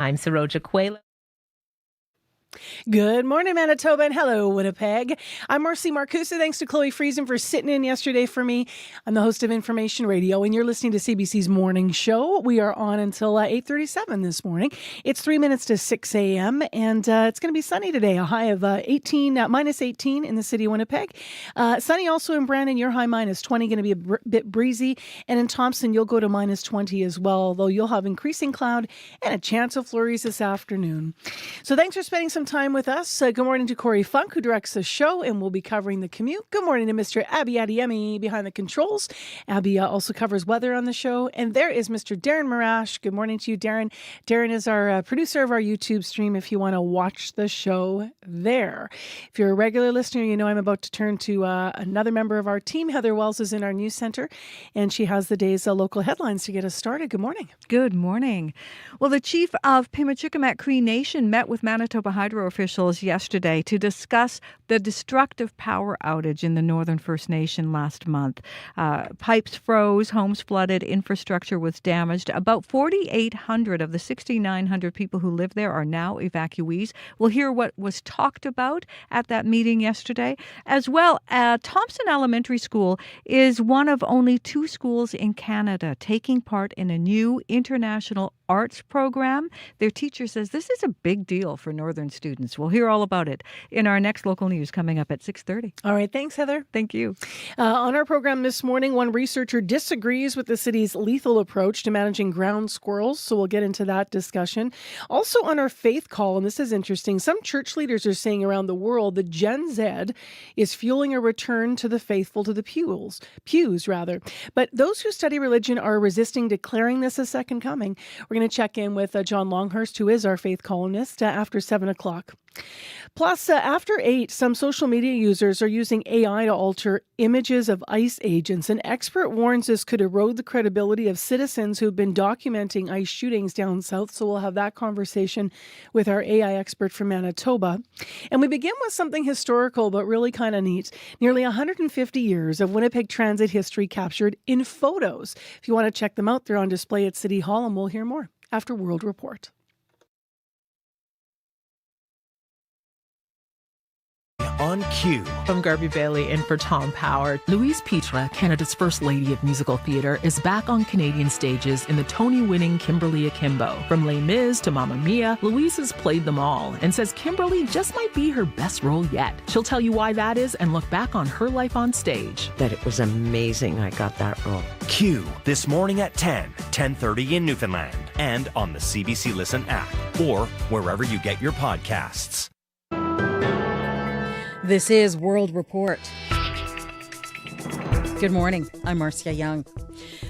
I'm Saroja Quayla. Good morning, Manitoba, and hello, Winnipeg. I'm Marcy Marcusa. Thanks to Chloe Friesen for sitting in yesterday for me. I'm the host of Information Radio, and you're listening to CBC's Morning Show. We are on until 8:37 this morning. It's 3 minutes to 6 a.m., and it's going to be sunny today, a high of minus 18 in the city of Winnipeg. Sunny also in Brandon, your high minus 20, going to be a bit breezy. And in Thompson, you'll go to minus 20 as well, although you'll have increasing cloud and a chance of flurries this afternoon. So thanks for spending some time with us. Good morning to Corey Funk, who directs the show, and we'll be covering the commute. Good morning to Mr. Abby Adiemi behind the controls. Abby also covers weather on the show. And there is Mr. Darren Marash. Good morning to you, Darren. Darren is our producer of our YouTube stream if you want to watch the show there. If you're a regular listener, you know I'm about to turn to another member of our team. Heather Wells is in our news center, and she has the day's local headlines to get us started. Good morning. Good morning. Well, the chief of Pimachikamat Cree Nation met with Manitoba Hydro officials yesterday to discuss the destructive power outage in the Northern First Nation last month. Pipes froze, homes flooded, infrastructure was damaged. About 4,800 of the 6,900 people who live there are now evacuees. We'll hear what was talked about at that meeting yesterday. As well, Thompson Elementary School is one of only 2 schools in Canada taking part in a new international arts program. Their teacher says this is a big deal for Northern students. We'll hear all about it in our next local news coming up at 6:30. All right. Thanks, Heather. Thank you. On our program this morning, one researcher disagrees with the city's lethal approach to managing ground squirrels, so we'll get into that discussion. Also on our faith call, and this is interesting, some church leaders are saying around the world that Gen Z is fueling a return to the faithful to the pews. But those who study religion are resisting declaring this a second coming. We're going to check in with John Longhurst, who is our faith columnist, after 7 o'clock. Plus, after 8, some social media users are using AI to alter images of ICE agents. An expert warns this could erode the credibility of citizens who've been documenting ICE shootings down south. So we'll have that conversation with our AI expert from Manitoba. And we begin with something historical, but really kind of neat. Nearly 150 years of Winnipeg transit history captured in photos. If you want to check them out, they're on display at City Hall, and we'll hear more after World Report. On cue. From Garby Bailey in for Tom Power, Louise Petre, Canada's First Lady of Musical Theatre, is back on Canadian stages in the Tony-winning Kimberly Akimbo. From Les Mis to Mamma Mia, Louise has played them all and says Kimberly just might be her best role yet. She'll tell you why that is and look back on her life on stage. That it was amazing I got that role. Q this morning at 10:30 in Newfoundland, and on the CBC Listen app or wherever you get your podcasts. This is World Report. Good morning. I'm Marcia Young.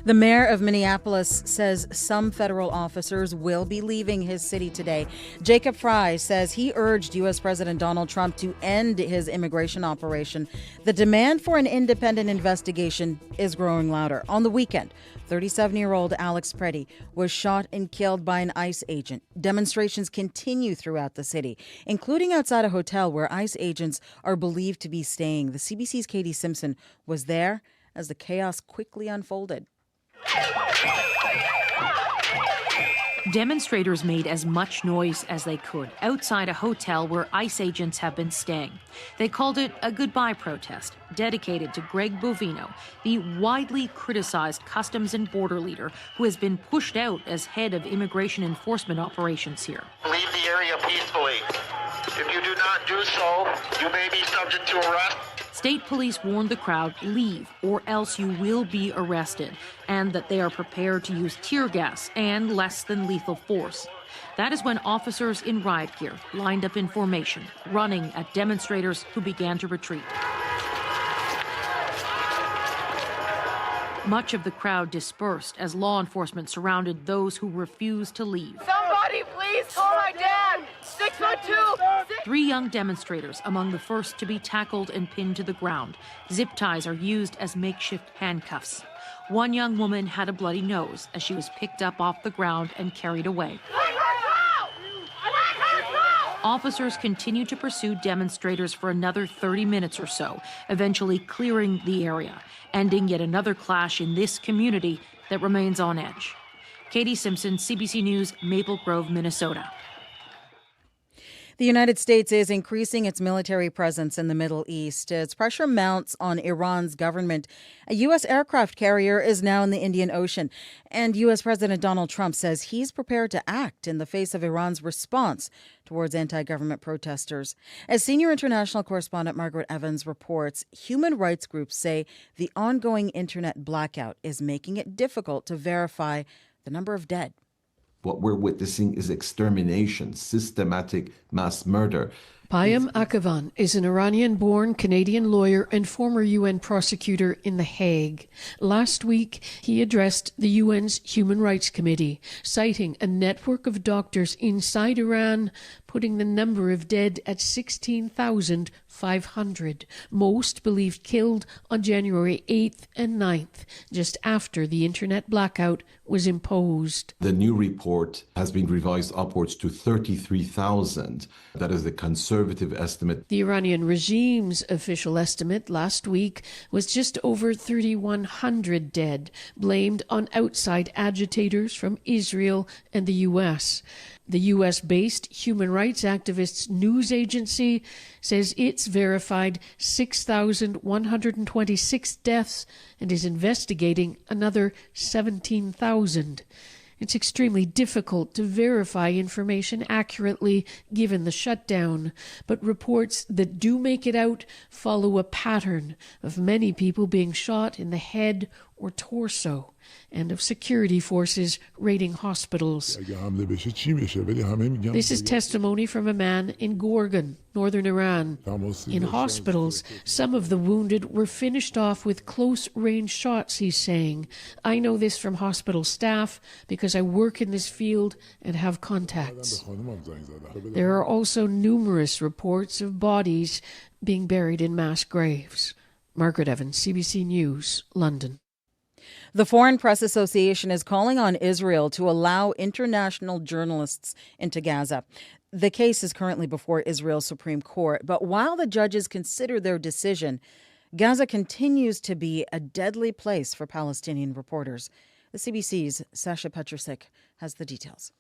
The mayor of Minneapolis says some federal officers will be leaving his city today. Jacob Fry says he urged U.S. President Donald Trump to end his immigration operation. The demand for an independent investigation is growing louder. On the weekend, 37-year-old Alex Preddy was shot and killed by an ICE agent. Demonstrations continue throughout the city, including outside a hotel where ICE agents are believed to be staying. The CBC's Katie Simpson was there as the chaos quickly unfolded. Demonstrators made as much noise as they could outside a hotel where ICE agents have been staying. They called it a goodbye protest, dedicated to Greg Bovino, the widely criticized Customs and Border leader who has been pushed out as head of immigration enforcement operations here. Leave the area peacefully. If you do not do so, you may be subject to arrest. State police warned the crowd, leave or else you will be arrested, and that they are prepared to use tear gas and less than lethal force. That is when officers in riot gear lined up in formation, running at demonstrators who began to retreat. Much of the crowd dispersed as law enforcement surrounded those who refused to leave. Somebody please call my dad! 612! 3 young demonstrators among the first to be tackled and pinned to the ground. Zip ties are used as makeshift handcuffs. One young woman had a bloody nose as she was picked up off the ground and carried away. Officers continued to pursue demonstrators for another 30 minutes or so, eventually clearing the area, ending yet another clash in this community that remains on edge. Katie Simpson, CBC News, Maple Grove, Minnesota. The United States is increasing its military presence in the Middle East as pressure mounts on Iran's government. A U.S. aircraft carrier is now in the Indian Ocean, and U.S. President Donald Trump says he's prepared to act in the face of Iran's response towards anti-government protesters. As senior international correspondent Margaret Evans reports, human rights groups say the ongoing internet blackout is making it difficult to verify the number of dead. What we're witnessing is extermination, systematic mass murder. Payam Akavan is an Iranian-born Canadian lawyer and former UN prosecutor in The Hague. Last week, he addressed the UN's Human Rights Committee, citing a network of doctors inside Iran, putting the number of dead at 16,500, most believed killed on January 8th and 9th, just after the internet blackout was imposed. The new report has been revised upwards to 33,000. That is the conservative estimate. The Iranian regime's official estimate last week was just over 3,100 dead, blamed on outside agitators from Israel and the U.S. The U.S.-based human rights activists news agency says it's verified 6,126 deaths and is investigating another 17,000. It's extremely difficult to verify information accurately given the shutdown, but reports that do make it out follow a pattern of many people being shot in the head or torso, and of security forces raiding hospitals. This is testimony from a man in Gorgan, northern Iran. In hospitals, some of the wounded were finished off with close-range shots, he's saying. I know this from hospital staff because I work in this field and have contacts. There are also numerous reports of bodies being buried in mass graves. Margaret Evans, CBC News, London. The Foreign Press Association is calling on Israel to allow international journalists into Gaza. The case is currently before Israel's Supreme Court, but while the judges consider their decision, Gaza continues to be a deadly place for Palestinian reporters. The CBC's Sasha Petrusik has the details.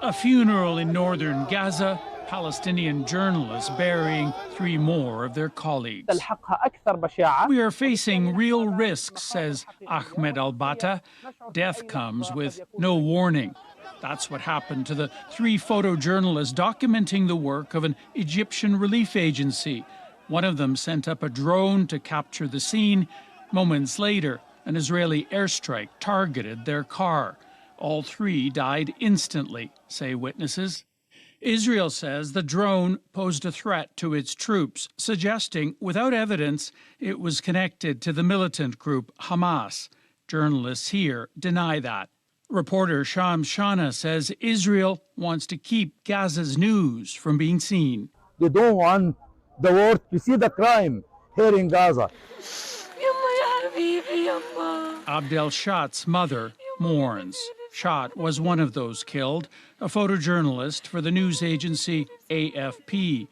A funeral in northern Gaza, Palestinian journalists burying 3 more of their colleagues. We are facing real risks, says Ahmed Al-Bata. Death comes with no warning. That's what happened to the 3 photojournalists documenting the work of an Egyptian relief agency. One of them sent up a drone to capture the scene. Moments later, an Israeli airstrike targeted their car. All 3 died instantly, say witnesses. Israel says the drone posed a threat to its troops, suggesting, without evidence, it was connected to the militant group Hamas. Journalists here deny that. Reporter Shams Shana says Israel wants to keep Gaza's news from being seen. They don't want the world to see the crime here in Gaza. Abdel Shat's mother mourns. Shat was one of those killed, a photojournalist for the news agency AFP.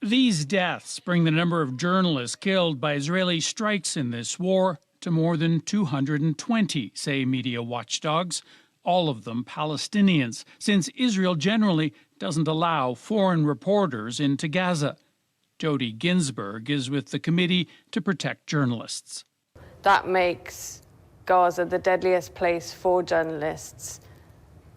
These deaths bring the number of journalists killed by Israeli strikes in this war to more than 220, say media watchdogs, all of them Palestinians, since Israel generally doesn't allow foreign reporters into Gaza. Jody Ginsburg is with the Committee to Protect Journalists. That makes Gaza the deadliest place for journalists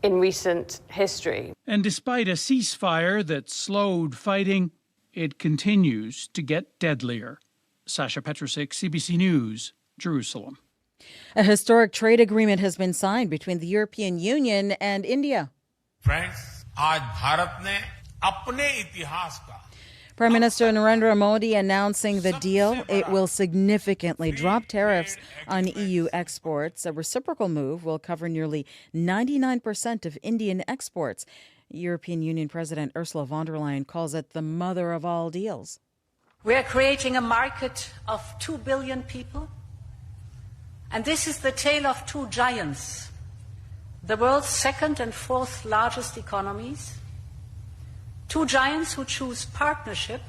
in recent history. And despite a ceasefire that slowed fighting, it continues to get deadlier. Sasha Petrusik, CBC News, Jerusalem. A historic trade agreement has been signed between the European Union and India. Friends, आज भारत ने अपने इतिहास का Prime Minister Narendra Modi announcing the deal. It will significantly drop tariffs on EU exports. A reciprocal move will cover nearly 99% of Indian exports. European Union President Ursula von der Leyen calls it the mother of all deals. We're creating a market of 2 billion people. And this is the tale of 2 giants, the world's 2nd and 4th largest economies. 2 giants who choose partnership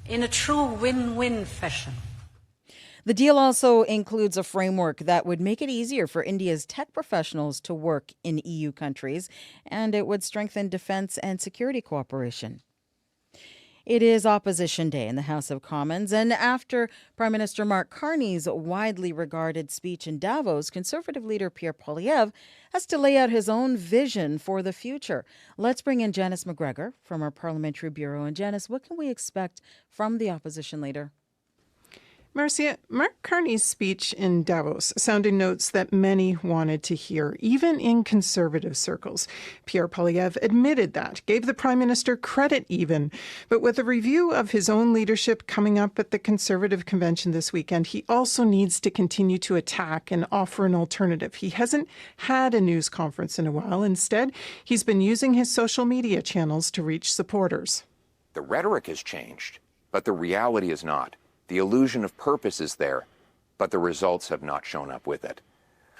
in a true win-win fashion. The deal also includes a framework that would make it easier for India's tech professionals to work in EU countries, and it would strengthen defense and security cooperation. It is Opposition Day in the House of Commons, and after Prime Minister Mark Carney's widely regarded speech in Davos, Conservative leader Pierre Poilievre has to lay out his own vision for the future. Let's bring in Janice McGregor from our Parliamentary Bureau. And Janice, what can we expect from the opposition leader? Marcia, Mark Carney's speech in Davos sounded notes that many wanted to hear, even in conservative circles. Pierre Poilievre admitted that, gave the Prime Minister credit even. But with a review of his own leadership coming up at the Conservative Convention this weekend, he also needs to continue to attack and offer an alternative. He hasn't had a news conference in a while. Instead, he's been using his social media channels to reach supporters. The rhetoric has changed, but the reality is not. The illusion of purpose is there, but the results have not shown up with it.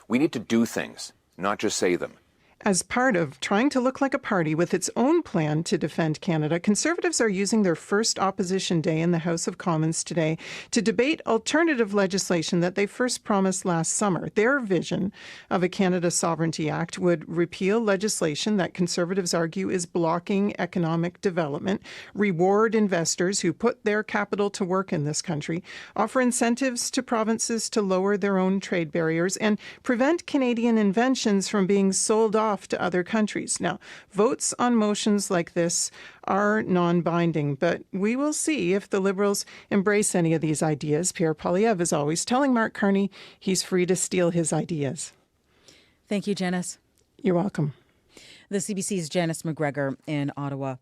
We need to do things, not just say them. As part of trying to look like a party with its own plan to defend Canada, Conservatives are using their first opposition day in the House of Commons today to debate alternative legislation that they first promised last summer. Their vision of a Canada Sovereignty Act would repeal legislation that Conservatives argue is blocking economic development, reward investors who put their capital to work in this country, offer incentives to provinces to lower their own trade barriers, and prevent Canadian inventions from being sold off to other countries. Now, votes on motions like this are non-binding, but we will see if the Liberals embrace any of these ideas. Pierre Poilievre is always telling Mark Carney he's free to steal his ideas. Thank you, Janice. You're welcome. The CBC's Janice McGregor in Ottawa.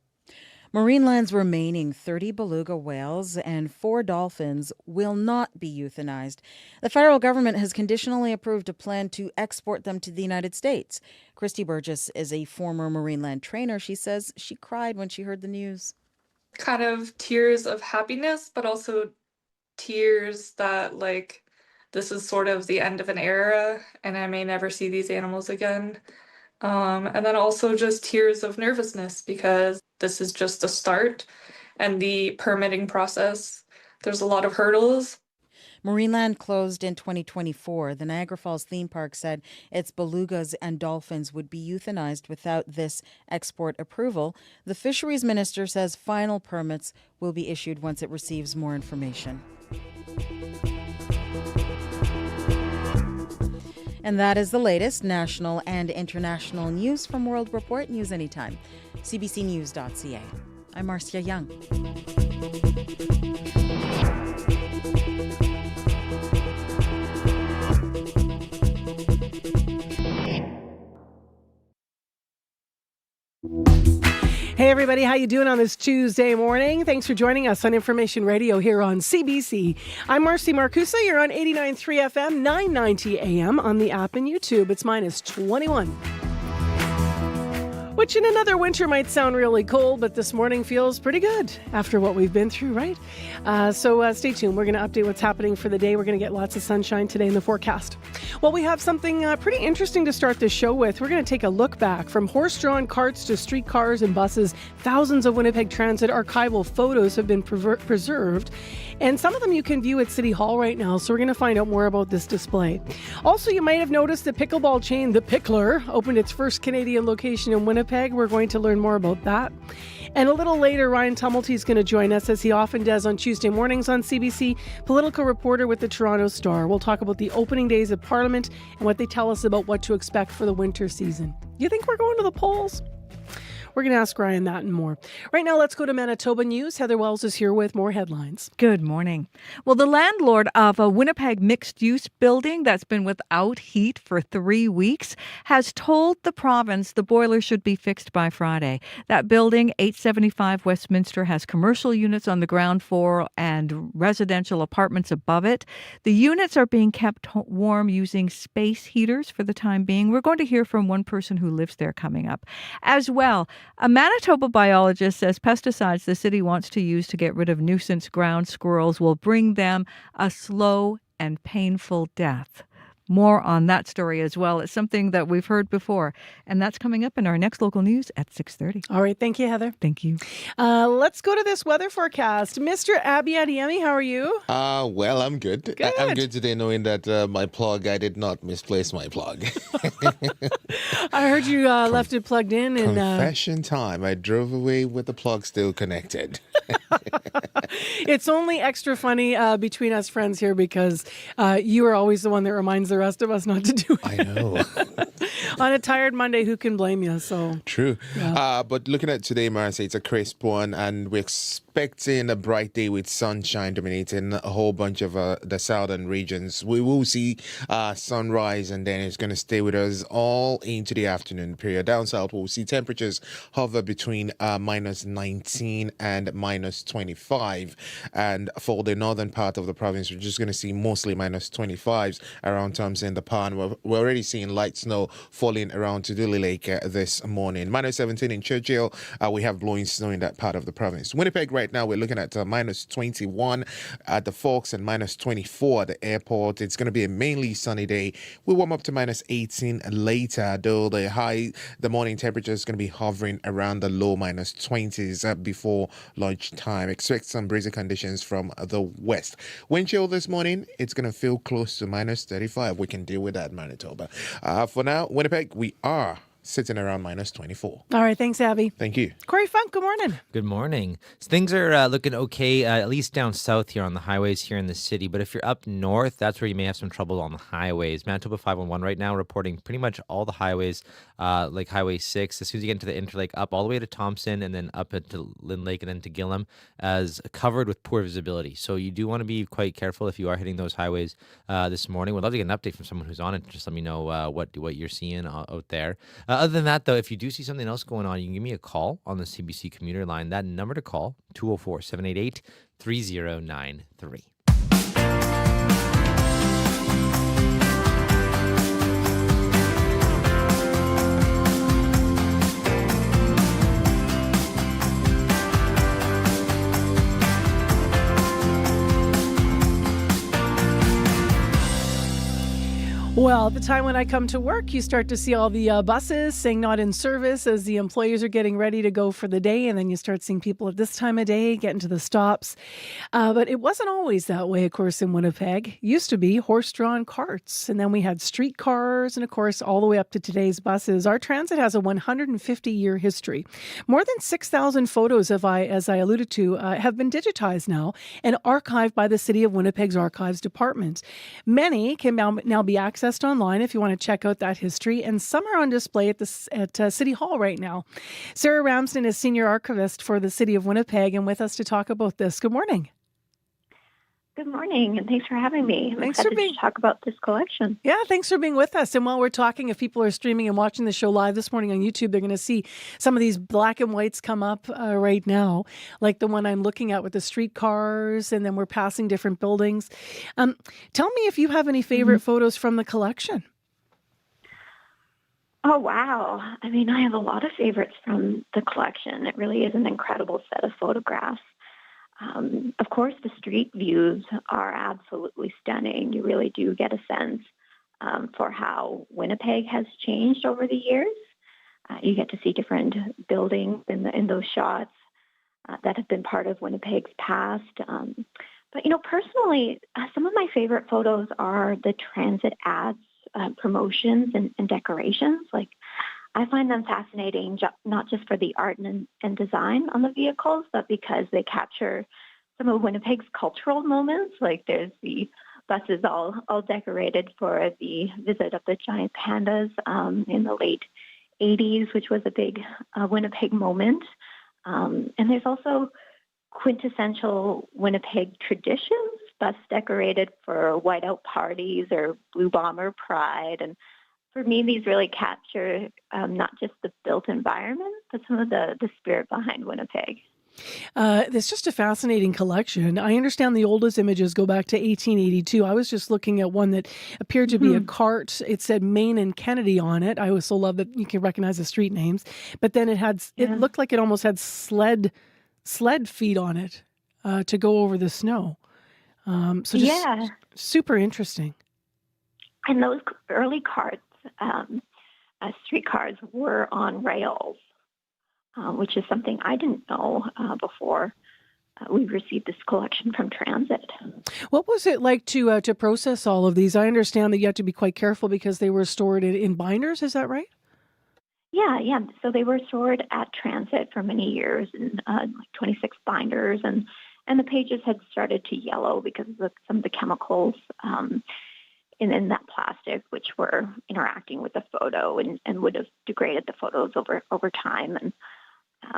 Marineland's remaining 30 beluga whales and 4 dolphins will not be euthanized. The federal government has conditionally approved a plan to export them to the United States. Christy Burgess is a former Marineland trainer. She says she cried when she heard the news. Kind of tears of happiness, but also tears that, like, this is sort of the end of an era and I may never see these animals again. And then also just tears of nervousness because this is just the start and the permitting process. There's a lot of hurdles. Marineland closed in 2024. The Niagara Falls theme park said its belugas and dolphins would be euthanized without this export approval. The fisheries minister says final permits will be issued once it receives more information. And that is the latest national and international news from World Report. News anytime. CBCnews.ca. I'm Marcia Young. Hey everybody, how you doing on this Tuesday morning? Thanks for joining us on Information Radio here on CBC. I'm Marcy Marcusa. You're on 89.3 FM, 990 AM on the app and YouTube. It's minus 21. Which in another winter might sound really cold, but this morning feels pretty good after what we've been through, right? So stay tuned. We're going to update what's happening for the day. We're going to get lots of sunshine today in the forecast. Well, we have something pretty interesting to start the show with. We're going to take a look back from horse-drawn carts to streetcars and buses. Thousands of Winnipeg Transit archival photos have been preserved, and some of them you can view at City Hall right now. So we're going to find out more about this display. Also, you might have noticed the pickleball chain, The Pickler, opened its first Canadian location in Winnipeg. We're going to learn more about that. And a little later, Ryan Tumulty is going to join us, as he often does on Tuesday mornings on CBC, political reporter with the Toronto Star. We'll talk about the opening days of Parliament and what they tell us about what to expect for the winter season. You think we're going to the polls? We're going to ask Ryan that and more. Right now, let's go to Manitoba News. Heather Wells is here with more headlines. Good morning. Well, the landlord of a Winnipeg mixed-use building that's been without heat for 3 weeks has told the province the boiler should be fixed by Friday. That building, 875 Westminster, has commercial units on the ground floor and residential apartments above it. The units are being kept warm using space heaters for the time being. We're going to hear from one person who lives there coming up. As well, a Manitoba biologist says pesticides the city wants to use to get rid of nuisance ground squirrels will bring them a slow and painful death. more on that story as well. It's something that we've heard before, and that's coming up in our next local news at 6:30. All right. Thank you, Heather. Thank you. Let's go to this weather forecast. Mr. Abby Adiemi, how are you? Well, I'm good. Good. I'm good today knowing that my plug, I did not misplace my plug. I heard you left it plugged in. And Confession time. I drove away with the plug still connected. It's only extra funny between us friends here because you are always the one that reminds the rest of us not to do it. I know. On a tired Monday, who can blame you? So True. Yeah. But looking at today, Marcy, it's a crisp one, and we're expecting a bright day with sunshine dominating a whole bunch of the southern regions. We will see sunrise, and then it's going to stay with us all into the afternoon period. Down south, we'll see temperatures hover between minus 19 and minus 25. And for the northern part of the province, we're just going to see mostly minus 25s around Thompson in the Pond. We're already seeing light snow falling around Tuduli Lake this morning. Minus 17 in Churchill. We have blowing snow in that part of the province. Winnipeg right now, we're looking at minus 21 at the Forks and minus 24 at the airport. It's going to be a mainly sunny day. We'll warm up to minus 18 later, though the morning temperature is going to be hovering around the low minus 20s before lunchtime. Expect some breezy conditions from the west. Wind chill this morning, it's going to feel close to minus 35. We can deal with that, Manitoba. For now, Winnipeg, we are sitting around minus 24. All right. Thanks, Abby. Thank you. Corey Funk, good morning. Good morning. So things are looking okay, at least down south here on the highways here in the city. But if you're up north, that's where you may have some trouble on the highways. Manitoba 511 right now reporting pretty much all the highways, like Highway 6, as soon as you get into the Interlake, up all the way to Thompson and then up into Lynn Lake and then to Gillam, as covered with poor visibility. So you do want to be quite careful if you are hitting those highways this morning. We'd love to get an update from someone who's on it. Just let me know what you're seeing out there. Other than that, though, if you do see something else going on, you can give me a call on the CBC commuter line. That number to call, 204-788-3093. Well, at the time when I come to work, you start to see all the buses saying not in service as the employees are getting ready to go for the day. And then you start seeing people at this time of day getting to the stops. But it wasn't always that way, of course, in Winnipeg. It used to be horse-drawn carts. And then we had streetcars and, of course, all the way up to today's buses. Our transit has a 150-year history. More than 6,000 photos, as I alluded to, have been digitized now and archived by the City of Winnipeg's Archives Department. Many can now be accessed online if you want to check out that history, and some are on display at City Hall right now. Sarah Ramsden is Senior Archivist for the City of Winnipeg and with us to talk about this. Good morning. Good morning, and thanks for having me. I'm excited to talk about this collection. Yeah, thanks for being with us. And while we're talking, if people are streaming and watching the show live this morning on YouTube, they're going to see some of these black and whites come up right now, like the one I'm looking at with the streetcars, and then we're passing different buildings. Tell me if you have any favorite photos from the collection. Oh, wow. I mean, I have a lot of favorites from the collection. It really is an incredible set of photographs. Of course, the street views are absolutely stunning. You really do get a sense for how Winnipeg has changed over the years. You get to see different buildings in those shots that have been part of Winnipeg's past. But, personally, some of my favorite photos are the transit ads, promotions, and decorations. Like, I find them fascinating, not just for the art and design on the vehicles, but because they capture some of Winnipeg's cultural moments. Like there's the buses all decorated for the visit of the giant pandas in the late 80s, which was a big Winnipeg moment. And there's also quintessential Winnipeg traditions, bus decorated for whiteout parties or Blue Bomber Pride. And for me, these really capture not just the built environment, but some of the spirit behind Winnipeg. It's just a fascinating collection. I understand the oldest images go back to 1882. I was just looking at one that appeared to be a cart. It said Main and Kennedy on it. I also love that you can recognize the street names. But then it looked like it almost had sled feet on it to go over the snow. Super interesting. And those early cards, streetcars, were on rails, which is something I didn't know before we received this collection from transit. What was it like to process all of these? I understand that you have to be quite careful because they were stored in binders. Is that right? Yeah. So they were stored at transit for many years in like 26 binders, and the pages had started to yellow because of some of the chemicals in that plastic, which were interacting with the photo and would have degraded the photos over time. And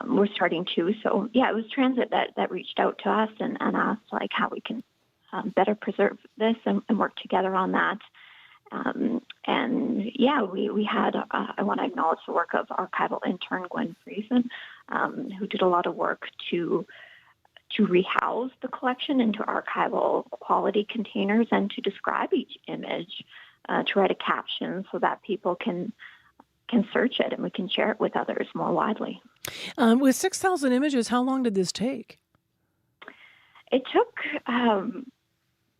we're starting to. So yeah, it was transit that reached out to us and asked like how we can better preserve this and work together on that. And yeah, we had, I want to acknowledge the work of archival intern Gwen Friesen, who did a lot of work to rehouse the collection into archival quality containers and to describe each image, to write a caption so that people can search it and we can share it with others more widely. With 6,000 images, how long did this take? It took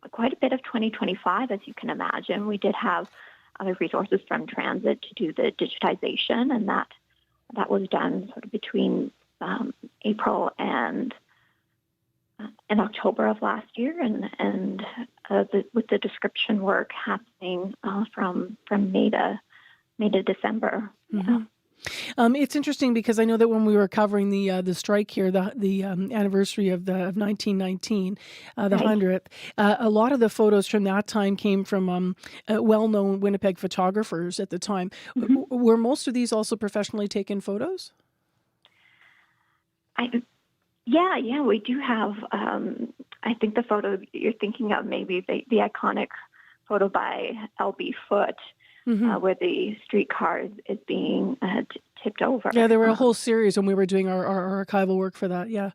quite a bit of 2025, as you can imagine. We did have other resources from transit to do the digitization, and that was done sort of between April and October of last year, and with the description work happening from May to December. Mm-hmm. Yeah. It's interesting because I know that when we were covering the strike here, the anniversary of 1919, the 100th, a lot of the photos from that time came from well-known Winnipeg photographers at the time. Mm-hmm. Were most of these also professionally taken photos? Yeah, we do have. I think the photo you're thinking of, maybe the iconic photo by L.B. Foote. Mm-hmm. Where the streetcar is being tipped over. Yeah, there were a whole series when we were doing our archival work for that, yeah.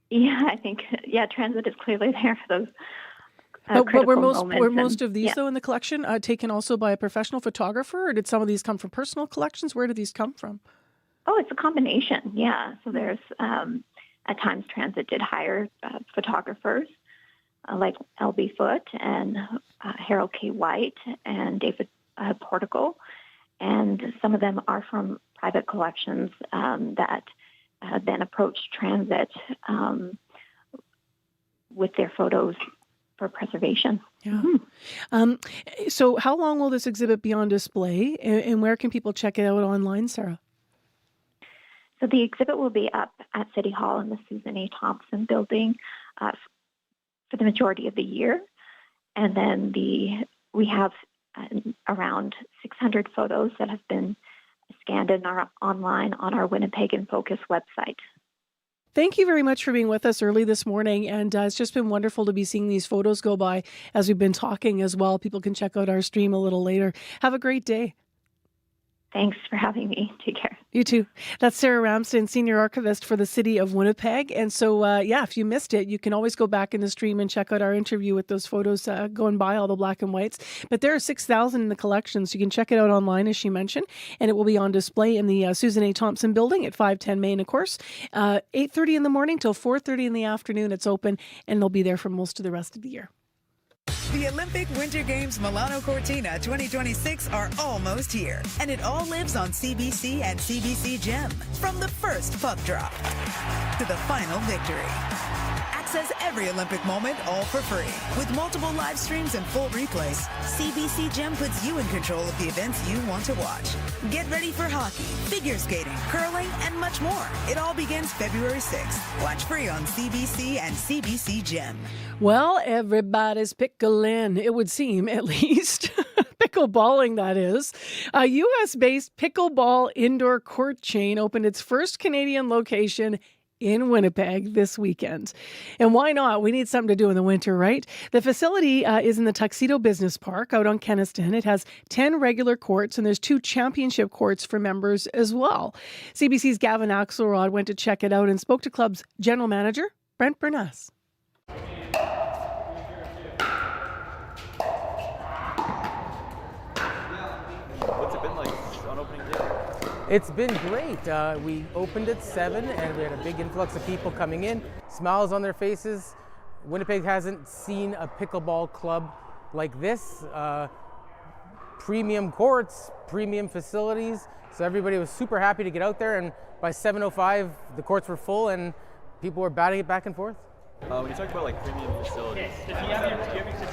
Yeah, I think, transit is clearly there for those but were most of these, though, in the collection taken also by a professional photographer, or did some of these come from personal collections? Where did these come from? Oh, it's a combination, yeah. So there's, at times, transit did hire photographers like L.B. Foote and Harold K. White and David Portico, and some of them are from private collections that then approached transit with their photos for preservation. Yeah. Mm-hmm. So how long will this exhibit be on display, and where can people check it out online, Sarah? So the exhibit will be up at City Hall in the Susan A. Thompson building for the majority of the year, and then we have around 600 photos that have been scanned and are online on our Winnipeg in Focus website. Thank you very much for being with us early this morning, and it's just been wonderful to be seeing these photos go by as we've been talking as well. People can check out our stream a little later. Have a great day. Thanks for having me. Take care. You too. That's Sarah Ramsden, Senior Archivist for the City of Winnipeg. And so, if you missed it, you can always go back in the stream and check out our interview with those photos going by, all the black and whites. But there are 6,000 in the collection, so you can check it out online, as she mentioned. And it will be on display in the Susan A. Thompson building at 510 Main, of course. 8:30 in the morning till 4:30 in the afternoon. It's open, and they'll be there for most of the rest of the year. The Olympic Winter Games Milano Cortina 2026 are almost here, and it all lives on CBC and CBC Gem. From the first puck drop to the final victory. Access every Olympic moment all for free. With multiple live streams and full replays, CBC Gem puts you in control of the events you want to watch. Get ready for hockey, figure skating, curling, and much more. It all begins February 6th. Watch free on CBC and CBC Gem. Well, everybody's pickling, it would seem, at least. Pickleballing, that is. A U.S.-based pickleball indoor court chain opened its first Canadian location in Winnipeg this weekend. And why not? We need something to do in the winter, right? The facility is in the Tuxedo Business Park out on Kenaston. It has 10 regular courts, and there's 2 championship courts for members as well. CBC's Gavin Axelrod went to check it out and spoke to club's general manager, Brent Bernass. What's it been like on opening day? It's been great. We opened at 7 and we had a big influx of people coming in, smiles on their faces. Winnipeg hasn't seen a pickleball club like this. premium courts, premium facilities. So everybody was super happy to get out there, and by 7:05, the courts were full and people were batting it back and forth. When you talk about like premium facilities,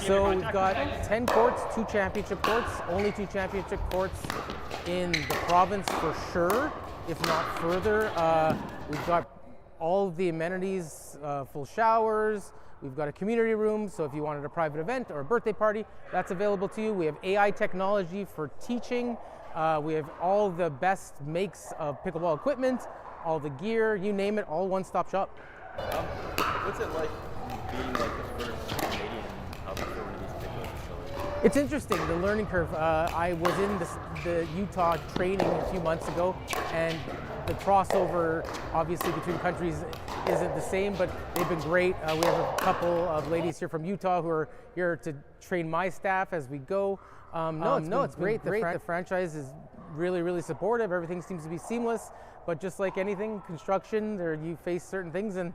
so we've got 10 courts, 2 championship courts, only 2 championship courts in the province for sure, if not further. We've got all of the amenities, full showers. We've got a community room, so if you wanted a private event or a birthday party, that's available to you. We have AI technology for teaching. We have all the best makes of pickleball equipment, all the gear, you name it, all one-stop shop. What's it like being like the first Canadian up for one of these pickleball facilities? It's interesting, the learning curve. I was in the Utah training a few months ago, and the crossover, obviously, between countries isn't the same, but they've been great. We have a couple of ladies here from Utah who are here to train my staff as we go. It's great. The franchise is really, really supportive. Everything seems to be seamless, but just like anything, construction, you face certain things, and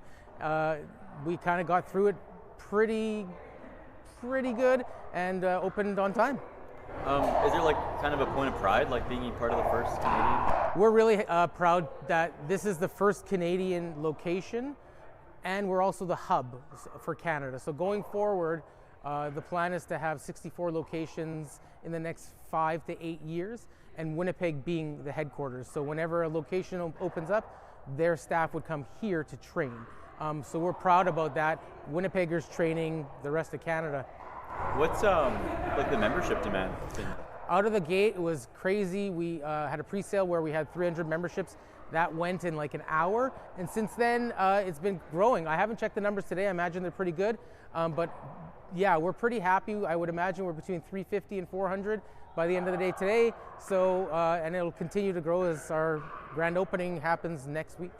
we kind of got through it pretty good and opened on time. Is there like kind of a point of pride, like being part of the first Canadian? We're really proud that this is the first Canadian location, and we're also the hub for Canada. So going forward, the plan is to have 64 locations in the next 5 to 8 years, and Winnipeg being the headquarters. So whenever a location opens up, their staff would come here to train. So we're proud about that. Winnipeggers training the rest of Canada. What's like the membership demand been? Out of the gate, it was crazy. We had a pre-sale where we had 300 memberships. That went in like an hour, and since then it's been growing. I haven't checked the numbers today. I imagine they're pretty good, but yeah, we're pretty happy. I would imagine we're between 350 and 400 by the end of the day today. So and it'll continue to grow as our grand opening happens next week.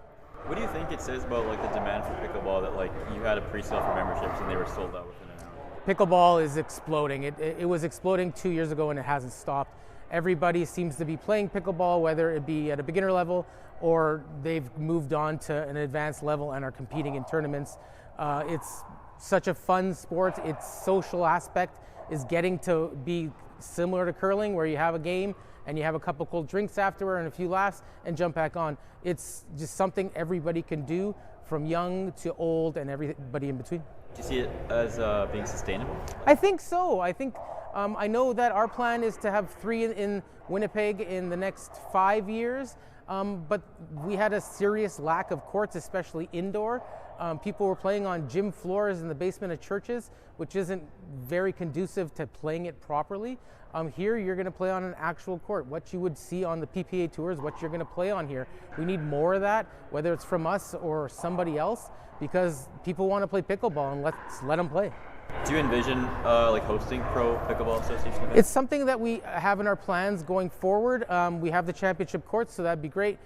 What do you think it says about like the demand for pickleball that like you had a pre-sale for memberships and they were sold out within an hour? Pickleball is exploding. It was exploding 2 years ago and it hasn't stopped. Everybody seems to be playing pickleball, whether it be at a beginner level or they've moved on to an advanced level and are competing in tournaments. It's such a fun sport. Its social aspect is getting to be similar to curling, where you have a game and you have a couple cold drinks afterward and a few laughs and jump back on. It's just something everybody can do, from young to old and everybody in between. Do you see it as being sustainable? I think so. I know that our plan is to have 3 in Winnipeg in the next 5 years, but we had a serious lack of courts, especially indoor. People were playing on gym floors in the basement of churches, which isn't very conducive to playing it properly. Here, you're going to play on an actual court. What you would see on the PPA tours, what you're going to play on here. We need more of that, whether it's from us or somebody else, because people want to play pickleball, and let's let them play. Do you envision like hosting Pro Pickleball Association events? It's something that we have in our plans going forward. We have the championship courts, so that'd be great.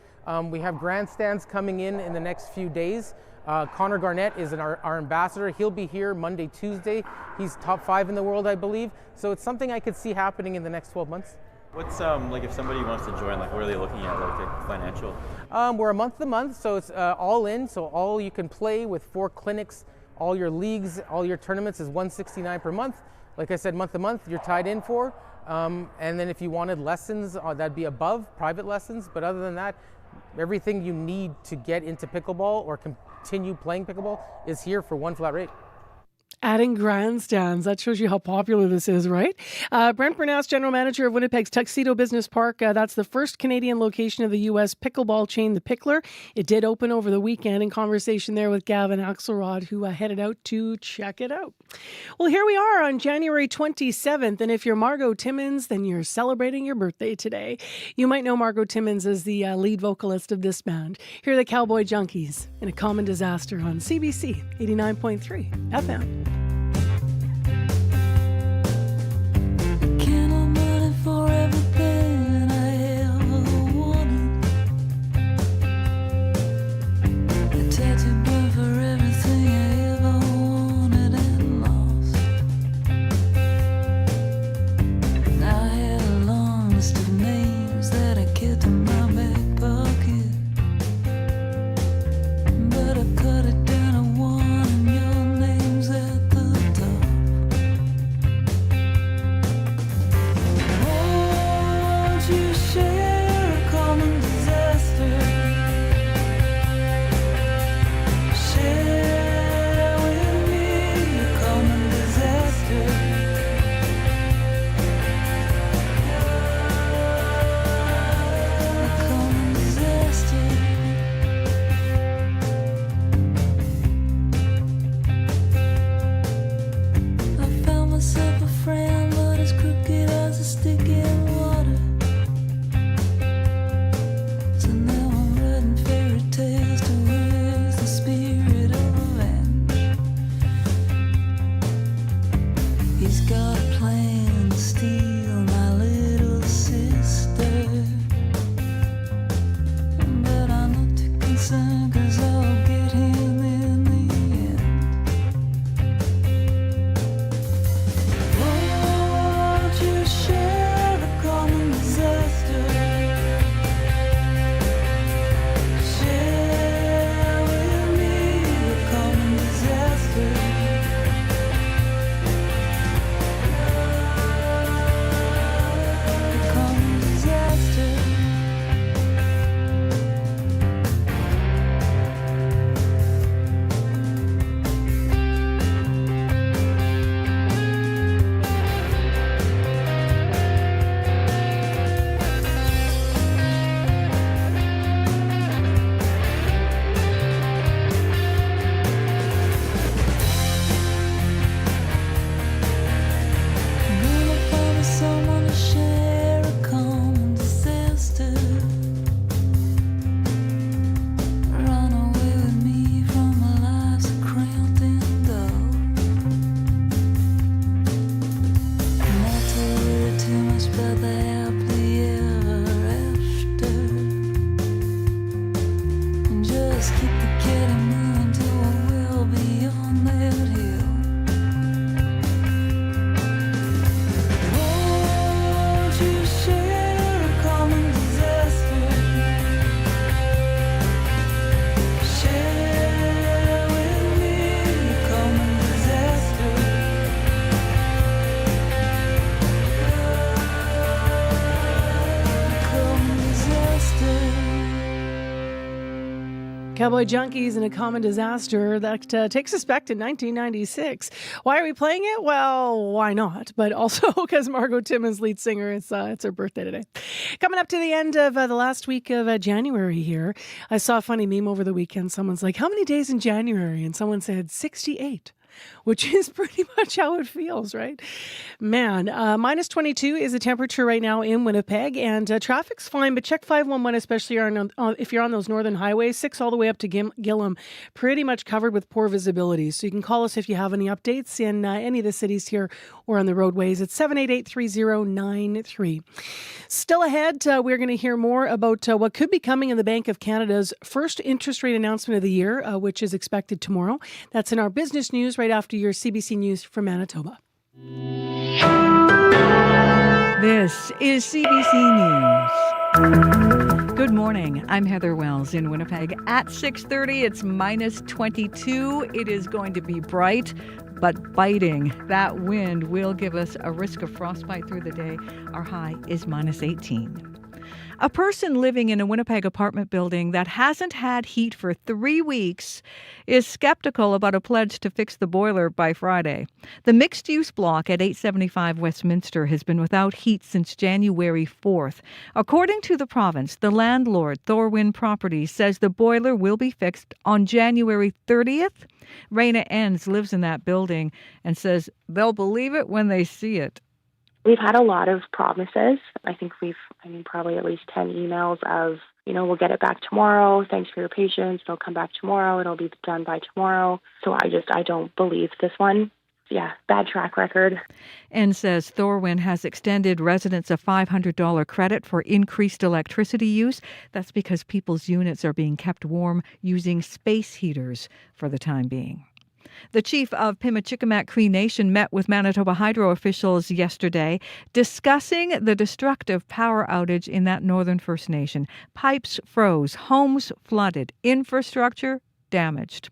We have grandstands coming in the next few days. Connor Garnett is our ambassador. He'll be here Monday, Tuesday. He's top 5 in the world, I believe. So it's something I could see happening in the next 12 months. What's like if somebody wants to join, like what are they looking at, like financial? We're a month-to-month, so it's all in. So all you can play with 4 clinics, all your leagues, all your tournaments is $169 per month. Like I said, month-to-month, you're tied in for. And then if you wanted lessons, that'd be above, private lessons. But other than that, everything you need to get into pickleball or continue playing pickleball is here for one flat rate. Adding grandstands, that shows you how popular this is, right? Brent Bernass, General Manager of Winnipeg's Tuxedo Business Park. That's the first Canadian location of the U.S. pickleball chain, The Pickler. It did open over the weekend, in conversation there with Gavin Axelrod, who headed out to check it out. Well, here we are on January 27th, and if you're Margot Timmins, then you're celebrating your birthday today. You might know Margot Timmins as the lead vocalist of this band. Here are the Cowboy Junkies in A Common Disaster on CBC 89.3 FM. For everything I ever wanted, a tattoo bird for everything I ever wanted and lost. Now I had a long list of names that I kept in my back pocket, but I cut it down to one, and your name's at listen, 'cause I'll get him in the end. Won't you share the common disaster? Share with me the common disaster. The common disaster. Gonna find someone to share a common disaster. Run away with me from a life so cramped and dull. Not to worry too much about the happily ever after. And just keep the getting moving till we're well beyond that hill. Won't you share a common disaster? Share with me a common disaster. Common disaster. Cowboy Junkies and a Common Disaster that takes us back to 1996. Why are we playing it? Well, why not? But also because Margot Timmins, lead singer, it's her birthday today. Coming up to the end of the last week of January here, I saw a funny meme over the weekend. Someone's like, how many days in January? And someone said 68. Which is pretty much how it feels, right? Man, minus 22 is the temperature right now in Winnipeg, and traffic's fine, but check 511, especially if you're on those northern highways, 6 all the way up to Gillam, pretty much covered with poor visibility. So you can call us if you have any updates in any of the cities here or on the roadways. It's 788-3093. Still ahead, we're going to hear more about what could be coming in the Bank of Canada's first interest rate announcement of the year, which is expected tomorrow. That's in our business news right after your CBC News from Manitoba. This is CBC News. Good morning. I'm Heather Wells in Winnipeg. At 6:30, it's minus 22. It is going to be bright, but biting. That wind will give us a risk of frostbite through the day. Our high is minus 18. A person living in a Winnipeg apartment building that hasn't had heat for 3 weeks is skeptical about a pledge to fix the boiler by Friday. The mixed-use block at 875 Westminster has been without heat since January 4th. According to the province, the landlord, Thorwin Properties, says the boiler will be fixed on January 30th. Raina Enns lives in that building and says they'll believe it when they see it. We've had a lot of promises. I think probably at least 10 emails of, we'll get it back tomorrow. Thanks for your patience. It'll come back tomorrow. It'll be done by tomorrow. So I don't believe this one. Yeah, bad track record. And says Thorwin has extended residents a $500 credit for increased electricity use. That's because people's units are being kept warm using space heaters for the time being. The chief of Pimachikamak Cree Nation met with Manitoba Hydro officials yesterday discussing the destructive power outage in that northern First Nation. Pipes froze, homes flooded, infrastructure damaged.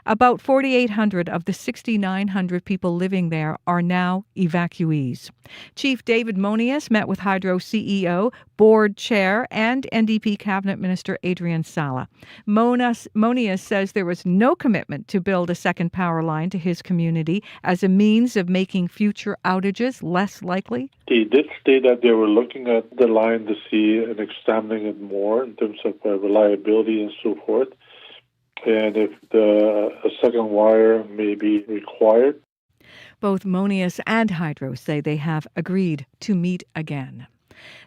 About 4,800 of the 6,900 people living there are now evacuees. Chief David Monius met with Hydro CEO, board chair, and NDP cabinet minister Adrian Sala. Monius says there was no commitment to build a second power line to his community as a means of making future outages less likely. They did state that they were looking at the line to see and examining it more in terms of reliability and so forth, and if a second wire may be required. Both Monius and Hydro say they have agreed to meet again.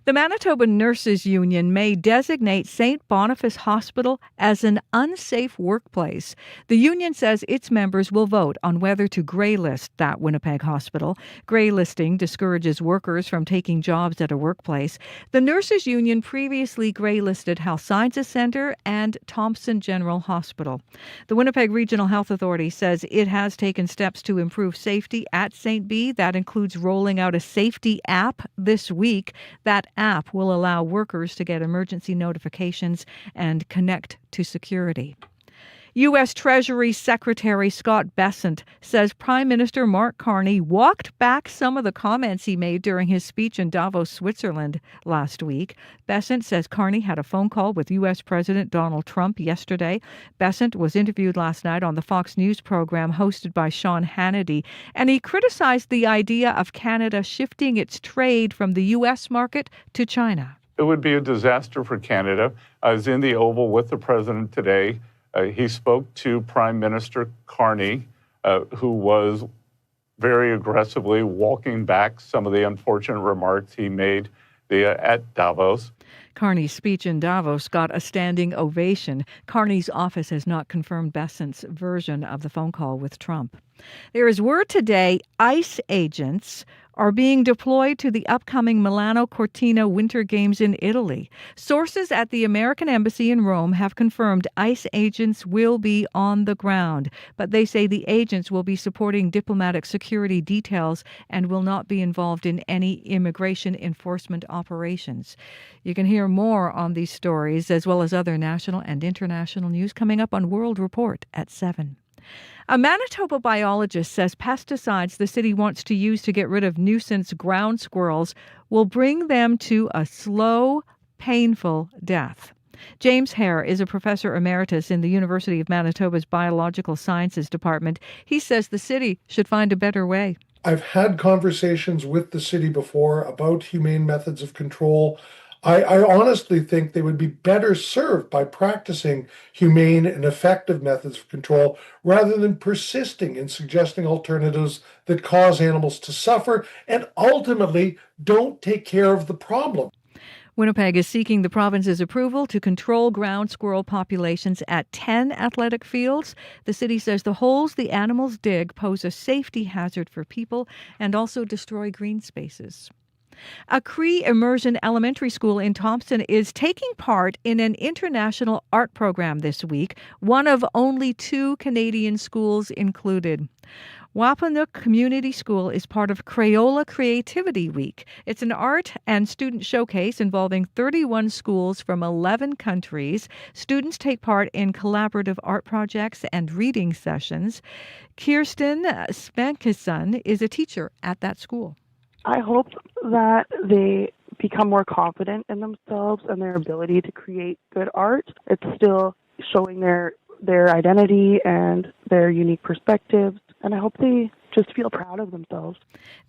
The Manitoba Nurses Union may designate St. Boniface Hospital as an unsafe workplace. The union says its members will vote on whether to grey-list that Winnipeg hospital. Grey-listing discourages workers from taking jobs at a workplace. The Nurses Union previously grey-listed Health Sciences Centre and Thompson General Hospital. The Winnipeg Regional Health Authority says it has taken steps to improve safety at St. B. That includes rolling out a safety app this week. That app will allow workers to get emergency notifications and connect to security. U.S. Treasury Secretary Scott Bessent says Prime Minister Mark Carney walked back some of the comments he made during his speech in Davos, Switzerland last week. Bessent says Carney had a phone call with U.S. President Donald Trump yesterday. Bessent was interviewed last night on the Fox News program hosted by Sean Hannity, and he criticized the idea of Canada shifting its trade from the U.S. market to China. It would be a disaster for Canada. I was in the Oval with the president today. He spoke to Prime Minister Carney, who was very aggressively walking back some of the unfortunate remarks he made at Davos. Carney's speech in Davos got a standing ovation. Carney's office has not confirmed Bessent's version of the phone call with Trump. There is word today ICE agents are being deployed to the upcoming Milano Cortina Winter Games in Italy. Sources at the American Embassy in Rome have confirmed ICE agents will be on the ground, but they say the agents will be supporting diplomatic security details and will not be involved in any immigration enforcement operations. You can hear more on these stories as well as other national and international news coming up on World Report at 7. A Manitoba biologist says pesticides the city wants to use to get rid of nuisance ground squirrels will bring them to a slow, painful death. James Hare is a professor emeritus in the University of Manitoba's Biological Sciences Department. He says the city should find a better way. I've had conversations with the city before about humane methods of control. I honestly think they would be better served by practicing humane and effective methods of control rather than persisting in suggesting alternatives that cause animals to suffer and ultimately don't take care of the problem. Winnipeg is seeking the province's approval to control ground squirrel populations at 10 athletic fields. The city says the holes the animals dig pose a safety hazard for people and also destroy green spaces. A Cree Immersion Elementary School in Thompson is taking part in an international art program this week, one of only 2 Canadian schools included. Wapanuk Community School is part of Crayola Creativity Week. It's an art and student showcase involving 31 schools from 11 countries. Students take part in collaborative art projects and reading sessions. Kirsten Spankison is a teacher at that school. I hope that they become more confident in themselves and their ability to create good art. It's still showing their identity and their unique perspectives, and I hope they just feel proud of themselves.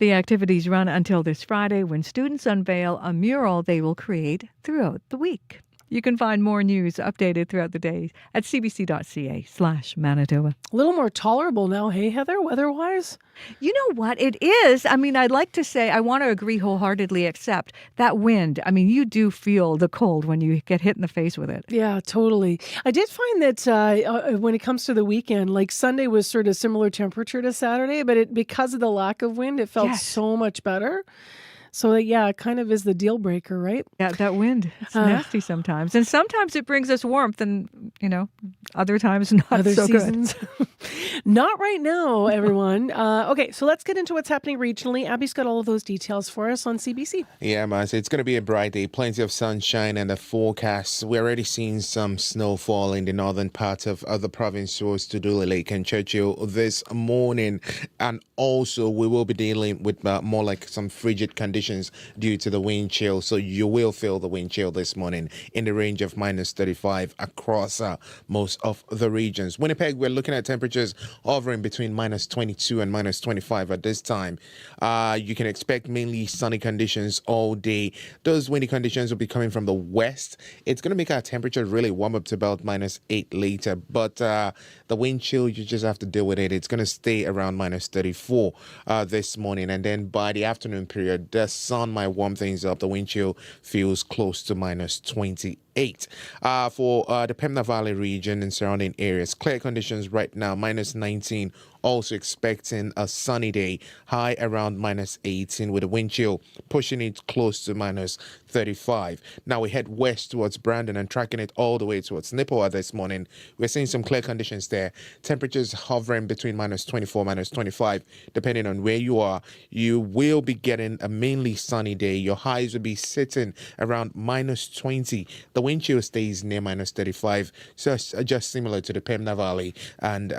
The activities run until this Friday when students unveil a mural they will create throughout the week. You can find more news updated throughout the day at cbc.ca/Manitoba. A little more tolerable now, hey, Heather, weather-wise? You know what? It is. I mean, I'd like to say I want to agree wholeheartedly, except that wind. I mean, you do feel the cold when you get hit in the face with it. Yeah, totally. I did find that when it comes to the weekend, like Sunday was sort of similar temperature to Saturday, but because of the lack of wind, it felt so much better. So, yeah, it kind of is the deal breaker, right? Yeah, that wind. It's nasty sometimes. And sometimes it brings us warmth and, other times not other so seasons. good. Not right now, everyone. Okay, so let's get into what's happening regionally. Abby's got all of those details for us on CBC. Yeah, Marcy, it's going to be a bright day. Plenty of sunshine and the forecast. We're already seeing some snowfall in the northern part of other provinces to Dooley Lake and Churchill this morning. And also, we will be dealing with more like some frigid conditions due to the wind chill. So you will feel the wind chill this morning in the range of -35 across most of the regions. Winnipeg, we're looking at temperatures temperatures hovering between minus 22 and minus 25 at this time. You can expect mainly sunny conditions all day. Those windy conditions will be coming from the west. It's going to make our temperature really warm up to about minus 8 later, but the wind chill, you just have to deal with it. It's going to stay around minus 34 this morning, and then by the afternoon period, the sun might warm things up. The wind chill feels close to minus 28. For the Pembina Valley region and surrounding areas, clear conditions right now, minus 19. Also expecting a sunny day, high around minus 18 with a wind chill pushing it close to minus 35. Now we head west towards Brandon and tracking it all the way towards Nipawin this morning. We're seeing some clear conditions there. Temperatures hovering between minus 24, minus 25, depending on where you are. You will be getting a mainly sunny day. Your highs will be sitting around minus 20. The wind chill stays near minus 35, so it's just similar to the Pembina Valley and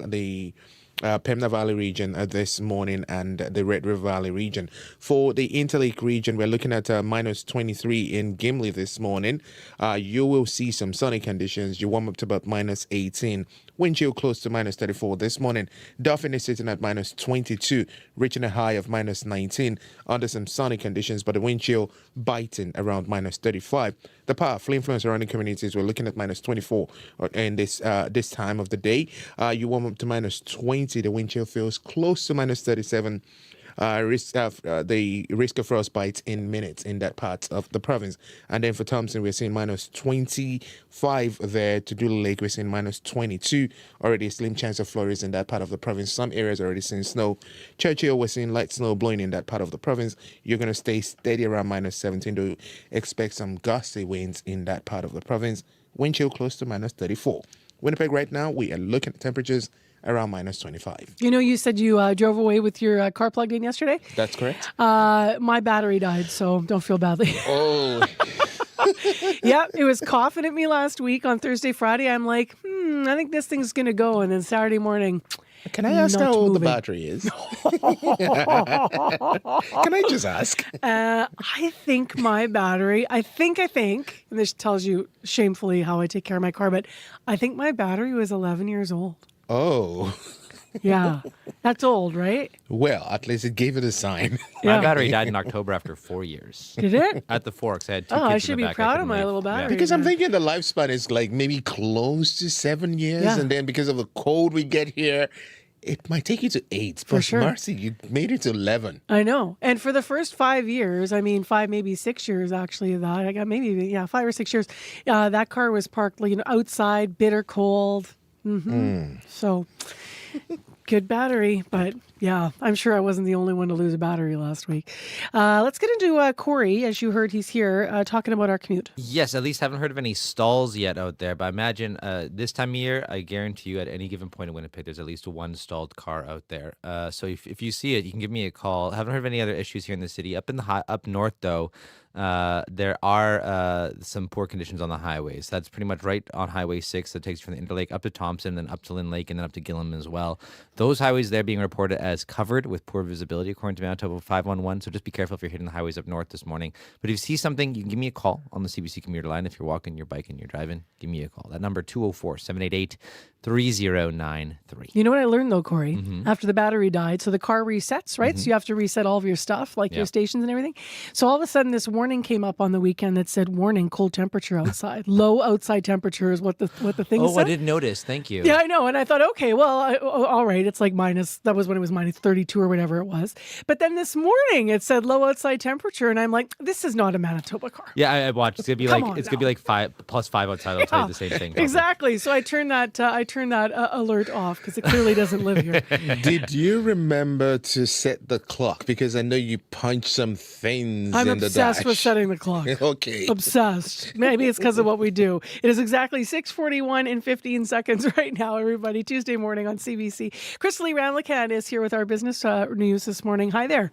the Pembina Valley region this morning and the Red River Valley region. For the Interlake region, we're looking at minus 23 in Gimli this morning. You will see some sunny conditions. You warm up to about minus 18. Wind chill close to minus 34 this morning. Dauphin is sitting at minus 22, reaching a high of minus 19 under some sunny conditions, but the wind chill biting around minus 35. The powerful influence surrounding communities, we're looking at minus 24 in this time of the day. You warm up to minus 20. The wind chill feels close to minus 37. The risk of frostbite in minutes in that part of the province. And then for Thompson, we're seeing minus 25 there. To Doodle Lake, we're seeing minus 22. Already a slim chance of flurries in that part of the province. Some areas already seeing snow. Churchill, we're seeing light snow blowing in that part of the province. You're going to stay steady around minus 17 to expect some gusty winds in that part of the province. Wind chill close to minus 34. Winnipeg right now, we are looking at temperatures around minus 25. You know, you said you drove away with your car plugged in yesterday. That's correct. My battery died, so don't feel badly. Oh. Yeah, it was coughing at me last week on Thursday, Friday. I'm like, I think this thing's going to go. And then Saturday morning, can I ask how old the battery is? Can I just ask? I think my battery, I think, and this tells you shamefully how I take care of my car, but I think my battery was 11 years old. Oh. Yeah, that's old, right? Well, at least it gave it a sign. My battery died in October after 4 years. Did it? At the Forks. I had two kids I should in the be back. proud of my little battery. Because I'm thinking the lifespan is like maybe close to 7 years. Yeah. And then because of the cold we get here, it might take you to 8. For sure. Marcy, you made it to 11. I know. And for the first 5 years, 5, maybe 6 years actually of that, I got 5 or 6 years, that car was parked outside, bitter cold. So good battery, but yeah, I'm sure I wasn't the only one to lose a battery last week. Let's get into Corey. As you heard, he's here talking about our commute. Yes, at least haven't heard of any stalls yet out there. But I imagine this time of year, I guarantee you at any given point in Winnipeg, there's at least one stalled car out there. So if you see it, you can give me a call. Haven't heard of any other issues here in the city. Up north, though, there are some poor conditions on the highways. That's pretty much right on Highway 6 that takes you from the Interlake up to Thompson, then up to Lynn Lake, and then up to Gillam as well. Those highways there being reported as covered with poor visibility, according to Manitoba 511. So just be careful if you're hitting the highways up north this morning. But if you see something, you can give me a call on the CBC commuter line. If you're walking, you're biking, you're driving, give me a call. That number, 204-788-3093. You know what I learned, though, Corey? After the battery died, so the car resets, right? So you have to reset all of your stuff, like your stations and everything. So all of a sudden, this warning came up on the weekend that said, warning, cold temperature outside. Low outside temperature is what the thing said. Oh, I didn't notice. Thank you. Yeah, I know. And I thought, okay, well, all right. It's like that was when it was minus 32 or whatever it was. But then this morning it said low outside temperature. And I'm like, this is not a Manitoba car. Yeah, I watched. It's gonna be like 5 plus 5 outside. I'll tell you the same thing. Exactly. So I turned that alert off because it clearly doesn't live here. Did you remember to set the clock? Because I know you punched some things I'm in the dash. obsessed with setting the clock. Okay. Obsessed. Maybe it's because of what we do. It is exactly 6:41 in 15 seconds right now, everybody. Tuesday morning on CBC. Crystal Lee Ramlakan is here with our business news this morning. Hi there.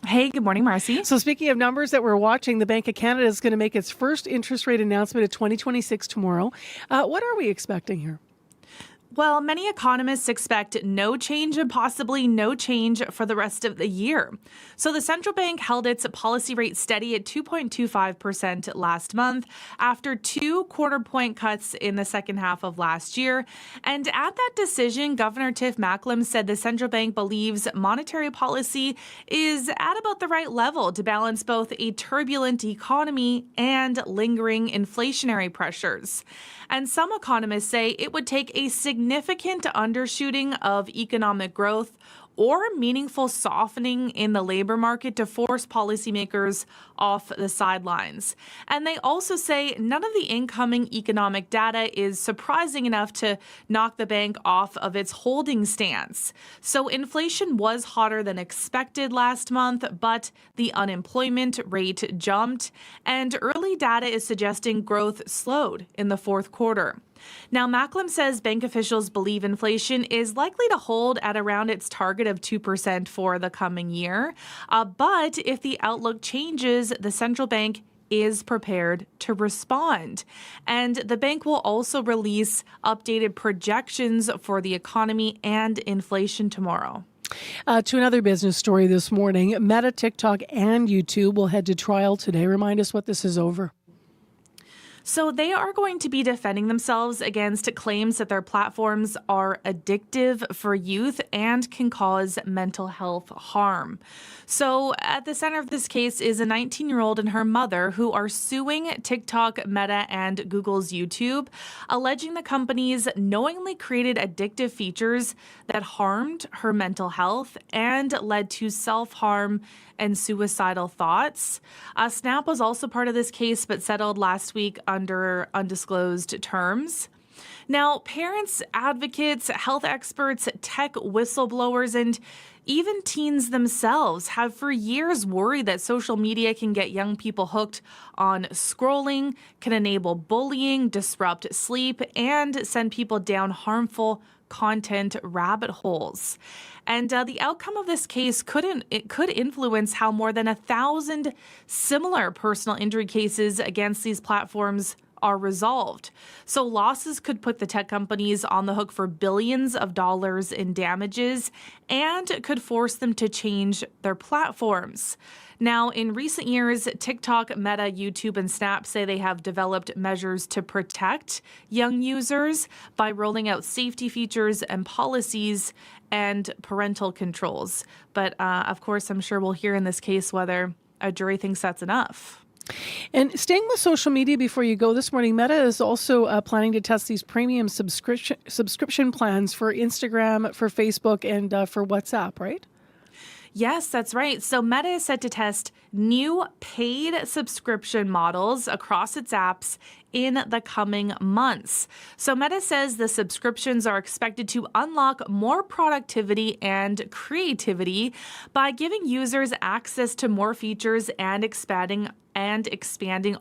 Hey, good morning, Marcy. So speaking of numbers that we're watching, the Bank of Canada is going to make its first interest rate announcement of 2026 tomorrow. What are we expecting here? Well, many economists expect no change and possibly no change for the rest of the year. So the central bank held its policy rate steady at 2.25% last month after 2 quarter-point cuts in the second half of last year. And at that decision, Governor Tiff Macklem said the central bank believes monetary policy is at about the right level to balance both a turbulent economy and lingering inflationary pressures. And some economists say it would take a significant undershooting of economic growth or meaningful softening in the labor market to force policymakers off the sidelines. And they also say none of the incoming economic data is surprising enough to knock the bank off of its holding stance. So inflation was hotter than expected last month, but the unemployment rate jumped, and early data is suggesting growth slowed in the fourth quarter. Now, Macklem says bank officials believe inflation is likely to hold at around its target of 2% for the coming year. But if the outlook changes, the central bank is prepared to respond. And the bank will also release updated projections for the economy and inflation tomorrow. To another business story this morning, Meta, TikTok, and YouTube will head to trial today. Remind us what this is over. So they are going to be defending themselves against claims that their platforms are addictive for youth and can cause mental health harm. So at the center of this case is a 19-year-old and her mother who are suing TikTok, Meta, and Google's YouTube, alleging the companies knowingly created addictive features that harmed her mental health and led to self-harm and suicidal thoughts. Snap was also part of this case, but settled last week under undisclosed terms. Now, parents, advocates, health experts, tech whistleblowers, and even teens themselves have for years worried that social media can get young people hooked on scrolling, can enable bullying, disrupt sleep, and send people down harmful content rabbit holes. And the outcome of this case could influence how more than 1,000 similar personal injury cases against these platforms are resolved. So losses could put the tech companies on the hook for billions of dollars in damages and could force them to change their platforms. Now, in recent years, TikTok, Meta, YouTube, and Snap say they have developed measures to protect young users by rolling out safety features and policies and parental controls. But of course, I'm sure we'll hear in this case whether a jury thinks that's enough. And staying with social media before you go this morning, Meta is also planning to test these premium subscription plans for Instagram, for Facebook, and for WhatsApp, right? Yes, that's right. So Meta is set to test new paid subscription models across its apps in the coming months. So Meta says the subscriptions are expected to unlock more productivity and creativity by giving users access to more features and expanding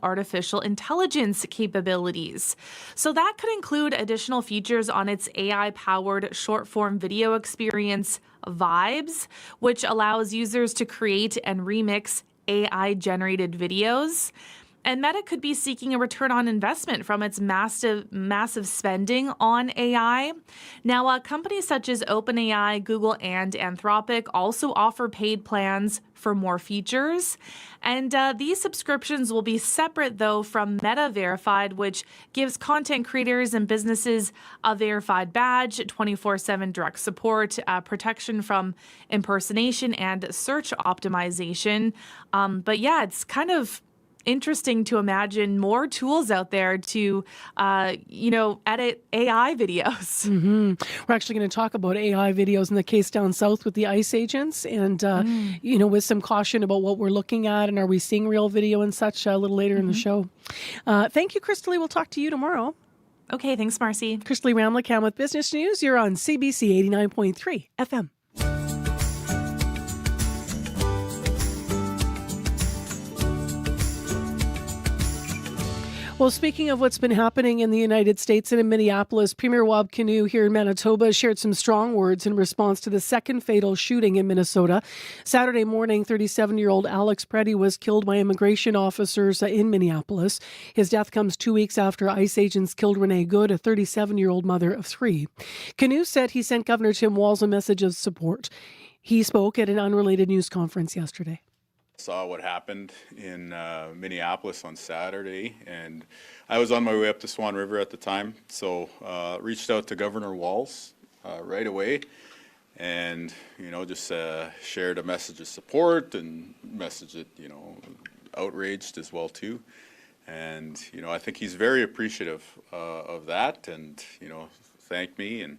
artificial intelligence capabilities. So that could include additional features on its AI-powered short-form video experience, Vibes, which allows users to create and remix AI-generated videos. And Meta could be seeking a return on investment from its massive spending on AI. Now, companies such as OpenAI, Google, and Anthropic also offer paid plans for more features. And these subscriptions will be separate, though, from Meta Verified, which gives content creators and businesses a verified badge, 24/7 direct support, protection from impersonation, and search optimization. But yeah, it's kind of interesting to imagine more tools out there to, edit AI videos. Mm-hmm. We're actually going to talk about AI videos in the case down south with the ICE agents and, with some caution about what we're looking at and are we seeing real video and such a little later in the show. Thank you, Crystalie. We'll talk to you tomorrow. Okay, thanks, Marcy. Crystalie Ramlicam with Business News. You're on CBC 89.3 FM. Well, speaking of what's been happening in the United States and in Minneapolis, Premier Wab Kinew here in Manitoba shared some strong words in response to the second fatal shooting in Minnesota. Saturday morning, 37-year-old Alex Preddy was killed by immigration officers in Minneapolis. His death comes 2 weeks after ICE agents killed Renee Good, a 37-year-old mother of three. Kinew said he sent Governor Tim Walz a message of support. He spoke at an unrelated news conference yesterday. Saw what happened in Minneapolis on Saturday, and I was on my way up the Swan River at the time, so reached out to Governor Walz right away, and just shared a message of support and message that outraged as well too, and I think he's very appreciative of that, and thanked me and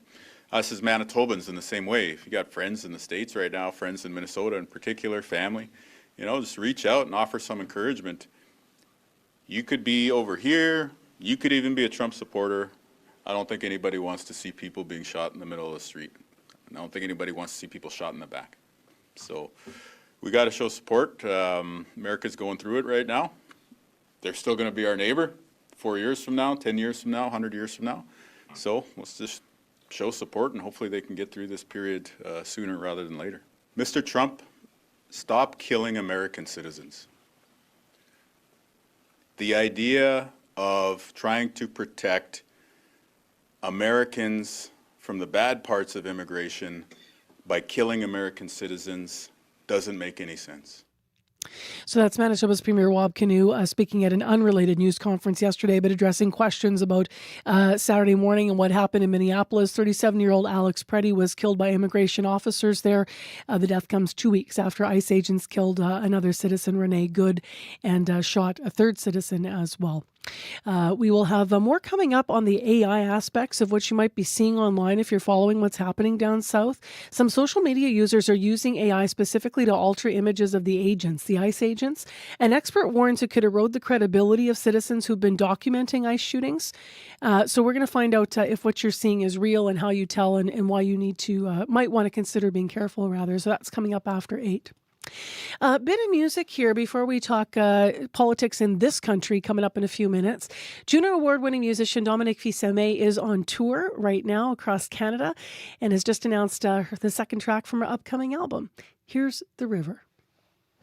us as Manitobans in the same way. If you got friends in the States right now, friends in Minnesota in particular, family. Just reach out and offer some encouragement. You could be over here. You could even be a Trump supporter. I don't think anybody wants to see people being shot in the middle of the street. I don't think anybody wants to see people shot in the back. So we got to show support. America's going through it right now. They're still going to be our neighbor 4 years from now, 10 years from now, 100 years from now. So let's just show support, and hopefully they can get through this period sooner rather than later. Mr. Trump, stop killing American citizens. The idea of trying to protect Americans from the bad parts of immigration by killing American citizens doesn't make any sense. So that's Manitoba's Premier Wab Kinew speaking at an unrelated news conference yesterday, but addressing questions about Saturday morning and what happened in Minneapolis. 37-year-old Alex Preddy was killed by immigration officers there. The death comes 2 weeks after ICE agents killed another citizen, Renee Good, and shot a third citizen as well. We will have more coming up on the AI aspects of what you might be seeing online if you're following what's happening down south. Some social media users are using AI specifically to alter images of the agents, the ICE agents. An expert warns it could erode the credibility of citizens who've been documenting ICE shootings. So we're going to find out if what you're seeing is real and how you tell and why you need to, might want to consider being careful rather. So that's coming up after 8. Bit of music here before we talk politics in this country coming up in a few minutes. Juno Award-winning musician Dominique Fils-Aimé is on tour right now across Canada and has just announced the second track from her upcoming album. Here's The River.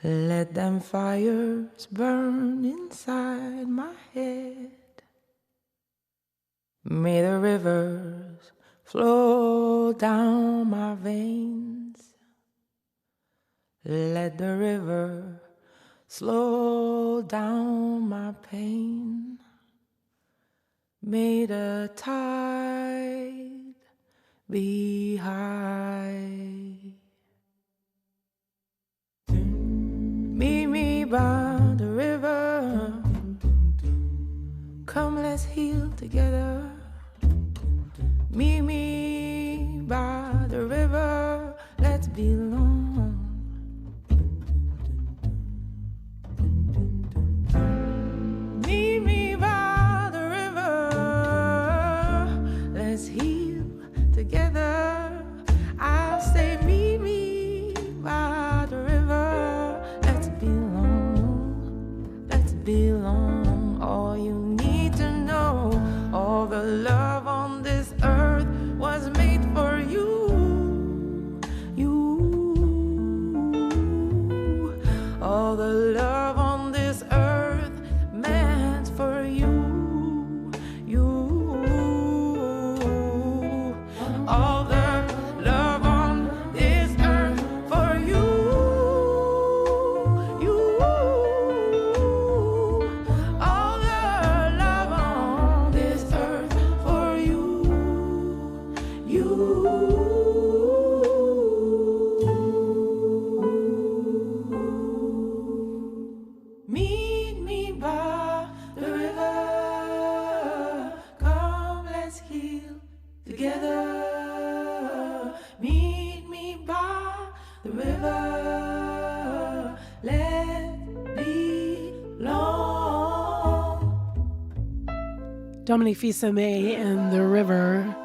Let them fires burn inside my head. May the rivers flow down my veins. Let the river slow down my pain. May the tide be high. Meet me by the river. Come, let's heal together. Meet me by the river. Let's belong. Meet me by the river. Let's heal together. I say meet me by the river. Let's belong. Let's belong. All you need to know, all the love on this earth was made for you. All the love on this earth meant for you. All the love on this earth for you. All the love on this earth for you. Meet me by the river. Come, let's heal together. Meet me by the river. Let belong. Dominique Fils-Aimé and The River.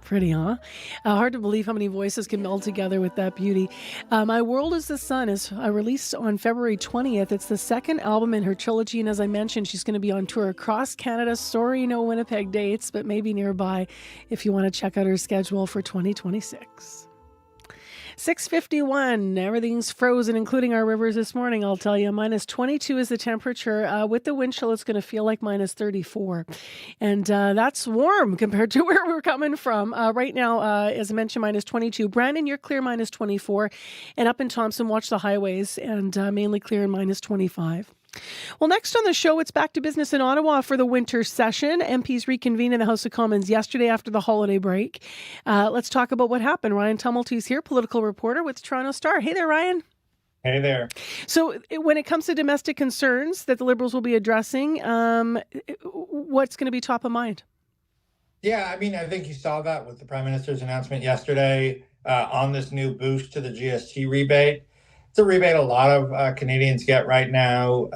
Pretty, huh? Hard to believe how many voices can meld together with that beauty. My World is the Sun is released on February 20th. It's the second album in her trilogy, and as I mentioned, she's going to be on tour across Canada. Sorry, no Winnipeg dates, but maybe nearby if you want to check out her schedule for 2026. 6:51. Everything's frozen, including our rivers this morning, I'll tell you. Minus 22 is the temperature. With the wind chill, it's going to feel like minus 34. And that's warm compared to where we're coming from. Right now, as I mentioned, minus 22. Brandon, you're clear, minus 24. And up in Thompson, watch the highways, and mainly clear, minus 25. Well, next on the show, it's back to business in Ottawa for the winter session. MPs reconvened in the House of Commons yesterday after the holiday break. Let's talk about what happened. Ryan Tumulty's here, political reporter with Toronto Star. Hey there, Ryan. Hey there. So when it comes to domestic concerns that the Liberals will be addressing, what's going to be top of mind? Yeah, I mean, I think you saw that with the Prime Minister's announcement yesterday on this new boost to the GST rebate. It's a rebate a lot of Canadians get right now.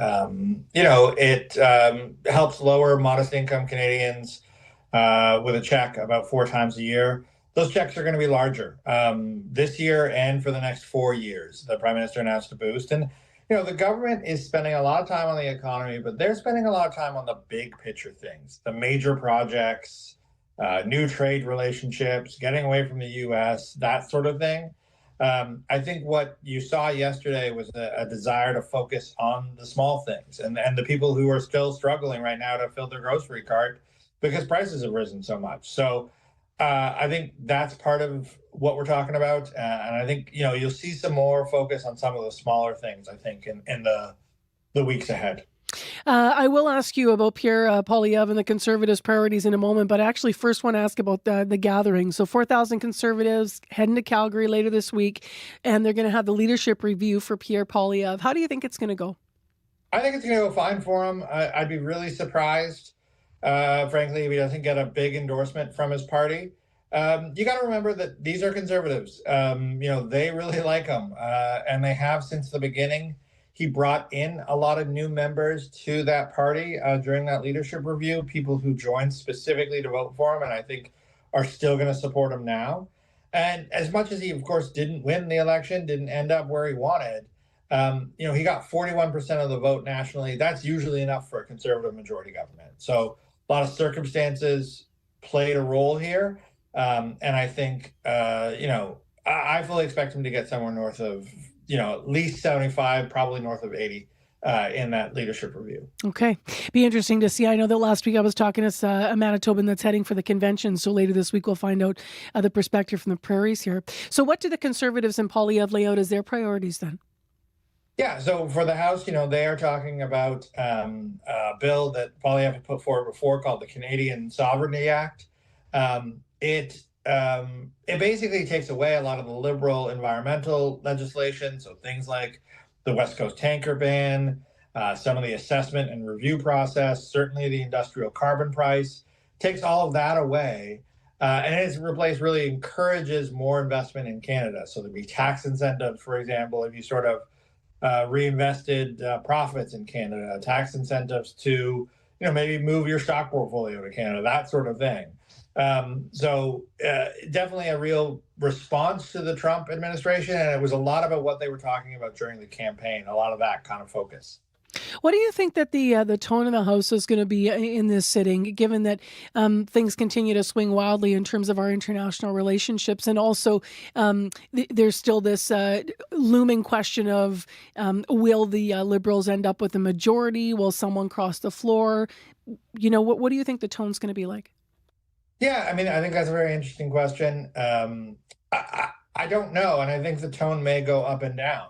It helps lower modest income Canadians with a check about 4 times a year. Those checks are going to be larger this year and for the next 4 years. The Prime Minister announced a boost. And, the government is spending a lot of time on the economy, but they're spending a lot of time on the big picture things, the major projects, new trade relationships, getting away from the U.S., that sort of thing. I think what you saw yesterday was a desire to focus on the small things and the people who are still struggling right now to fill their grocery cart because prices have risen so much. So I think that's part of what we're talking about. And I think, you'll see some more focus on some of the smaller things, I think, in the weeks ahead. I will ask you about Pierre Poilievre and the Conservatives' priorities in a moment, but I actually first want to ask about the gathering. So 4,000 Conservatives heading to Calgary later this week, and they're going to have the leadership review for Pierre Poilievre. How do you think it's going to go? I think it's going to go fine for him. I'd be really surprised, frankly, if he doesn't get a big endorsement from his party. You got to remember that these are Conservatives. They really like him, and they have since the beginning. He brought in a lot of new members to that party during that leadership review, people who joined specifically to vote for him, and I think are still going to support him now. And as much as he, of course, didn't win the election, didn't end up where he wanted, he got 41% of the vote nationally. That's usually enough for a Conservative majority government. So a lot of circumstances played a role here. And I think, I fully expect him to get somewhere north of at least 75, probably north of 80 in that leadership review. Okay. Be interesting to see. I know that last week I was talking to a Manitoban that's heading for the convention. So later this week, we'll find out the perspective from the prairies here. So what do the Conservatives and Poilievre lay out as their priorities then? Yeah, so for the House, they are talking about a bill that Poilievre had put forward before called the Canadian Sovereignty Act. It basically takes away a lot of the liberal environmental legislation, so things like the West Coast tanker ban, some of the assessment and review process, certainly the industrial carbon price, takes all of that away, and it's replaced, really encourages more investment in Canada. So there'd be tax incentives, for example, if you sort of reinvested profits in Canada, tax incentives to maybe move your stock portfolio to Canada, that sort of thing. So definitely a real response to the Trump administration. And it was a lot about what they were talking about during the campaign, a lot of that kind of focus. What do you think that the tone of the House is going to be in this sitting, given that things continue to swing wildly in terms of our international relationships? And also there's still this looming question of will the Liberals end up with a majority? Will someone cross the floor? What do you think the tone's going to be like? Yeah, I mean, I think that's a very interesting question. I don't know. And I think the tone may go up and down.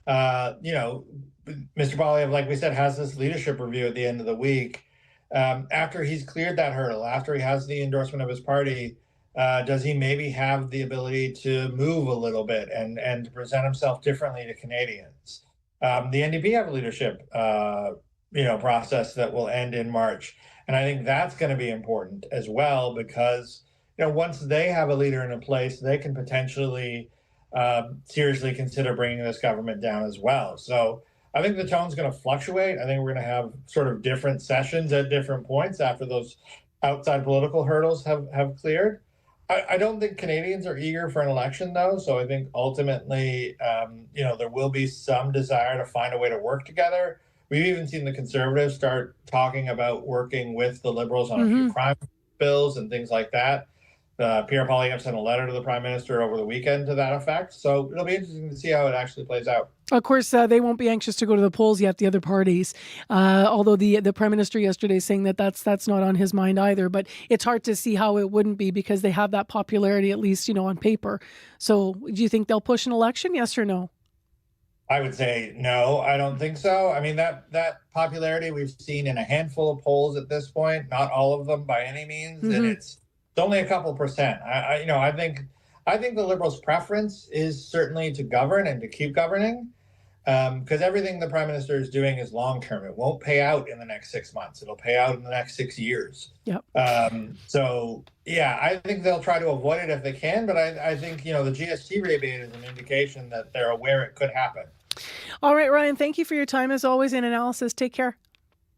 Mr. Poilievre, like we said, has this leadership review at the end of the week. After he's cleared that hurdle, after he has the endorsement of his party, does he maybe have the ability to move a little bit and to present himself differently to Canadians? The NDP have a leadership process that will end in March. And I think that's going to be important as well, because once they have a leader in place, they can potentially seriously consider bringing this government down as well. So I think the tone's going to fluctuate. I think we're going to have sort of different sessions at different points after those outside political hurdles have cleared. I don't think Canadians are eager for an election, though. So I think ultimately, there will be some desire to find a way to work together. We've even seen the Conservatives start talking about working with the Liberals on a few crime bills and things like that. Pierre Poilievre sent a letter to the Prime Minister over the weekend to that effect. So it'll be interesting to see how it actually plays out. Of course, they won't be anxious to go to the polls yet, the other parties, although the Prime Minister yesterday saying that that's not on his mind either. But it's hard to see how it wouldn't be because they have that popularity, at least, on paper. So do you think they'll push an election, yes or no? I would say no, I don't think so. I mean, that popularity we've seen in a handful of polls at this point, not all of them by any means, and it's only a couple percent. I think the Liberals' preference is certainly to govern and to keep governing, because everything the Prime Minister is doing is long term. It won't pay out in the next 6 months. It'll pay out in the next 6 years. Yep. So yeah, I think they'll try to avoid it if they can. But I think the GST rebate is an indication that they're aware it could happen. All right, Ryan. Thank you for your time as always and analysis. Take care.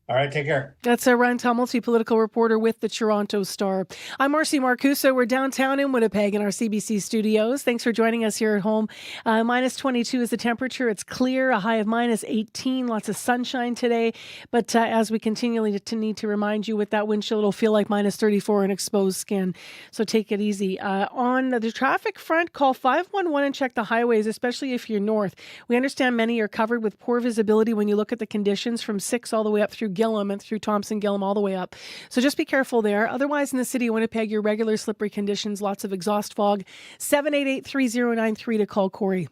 All right, take care. That's Ryan Tumulty, political reporter with the Toronto Star. I'm Marcy Marcuso. We're downtown in Winnipeg in our CBC studios. Thanks for joining us here at home. Minus 22 is the temperature. It's clear, a high of minus 18. Lots of sunshine today. But as we continually need to remind you with that wind chill, it'll feel like minus 34 and exposed skin. So take it easy. On the traffic front, call 511 and check the highways, especially if you're north. We understand many are covered with poor visibility when you look at the conditions from 6 all the way up through Gillam and through Thompson Gillam all the way up. So just be careful there. Otherwise, in the city of Winnipeg, your regular slippery conditions, lots of exhaust fog. 788-3093 to call Corey.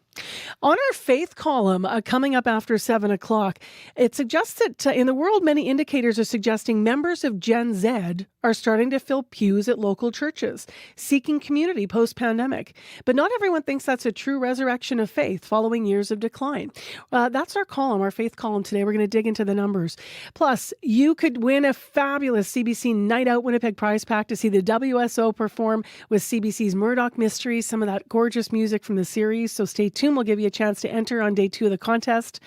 On our faith column coming up after 7 o'clock, it suggests that in the world, many indicators are suggesting members of Gen Z are starting to fill pews at local churches, seeking community post-pandemic. But not everyone thinks that's a true resurrection of faith following years of decline. That's our column, our faith column today. We're going to dig into the numbers. Plus, you could win a fabulous CBC Night Out Winnipeg prize pack to see the WSO perform with CBC's Murdoch Mysteries, some of that gorgeous music from the series. So stay tuned. We'll give you a chance to enter on day 2 of the contest.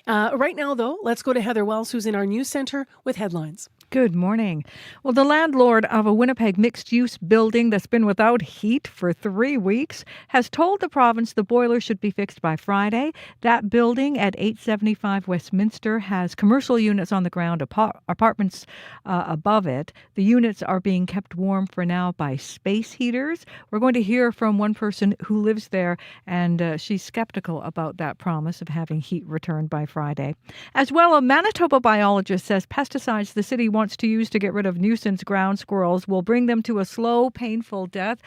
Right now, though, let's go to Heather Wells, who's in our news center with headlines. Good morning. Well, the landlord of a Winnipeg mixed-use building that's been without heat for 3 weeks has told the province the boiler should be fixed by Friday. That building at 875 Westminster has commercial units on the ground, apartments above it. The units are being kept warm for now by space heaters. We're going to hear from one person who lives there, and she's skeptical about that promise of having heat returned by Friday. As well, a Manitoba biologist says pesticides the city wants to use to get rid of nuisance ground squirrels will bring them to a slow, painful death.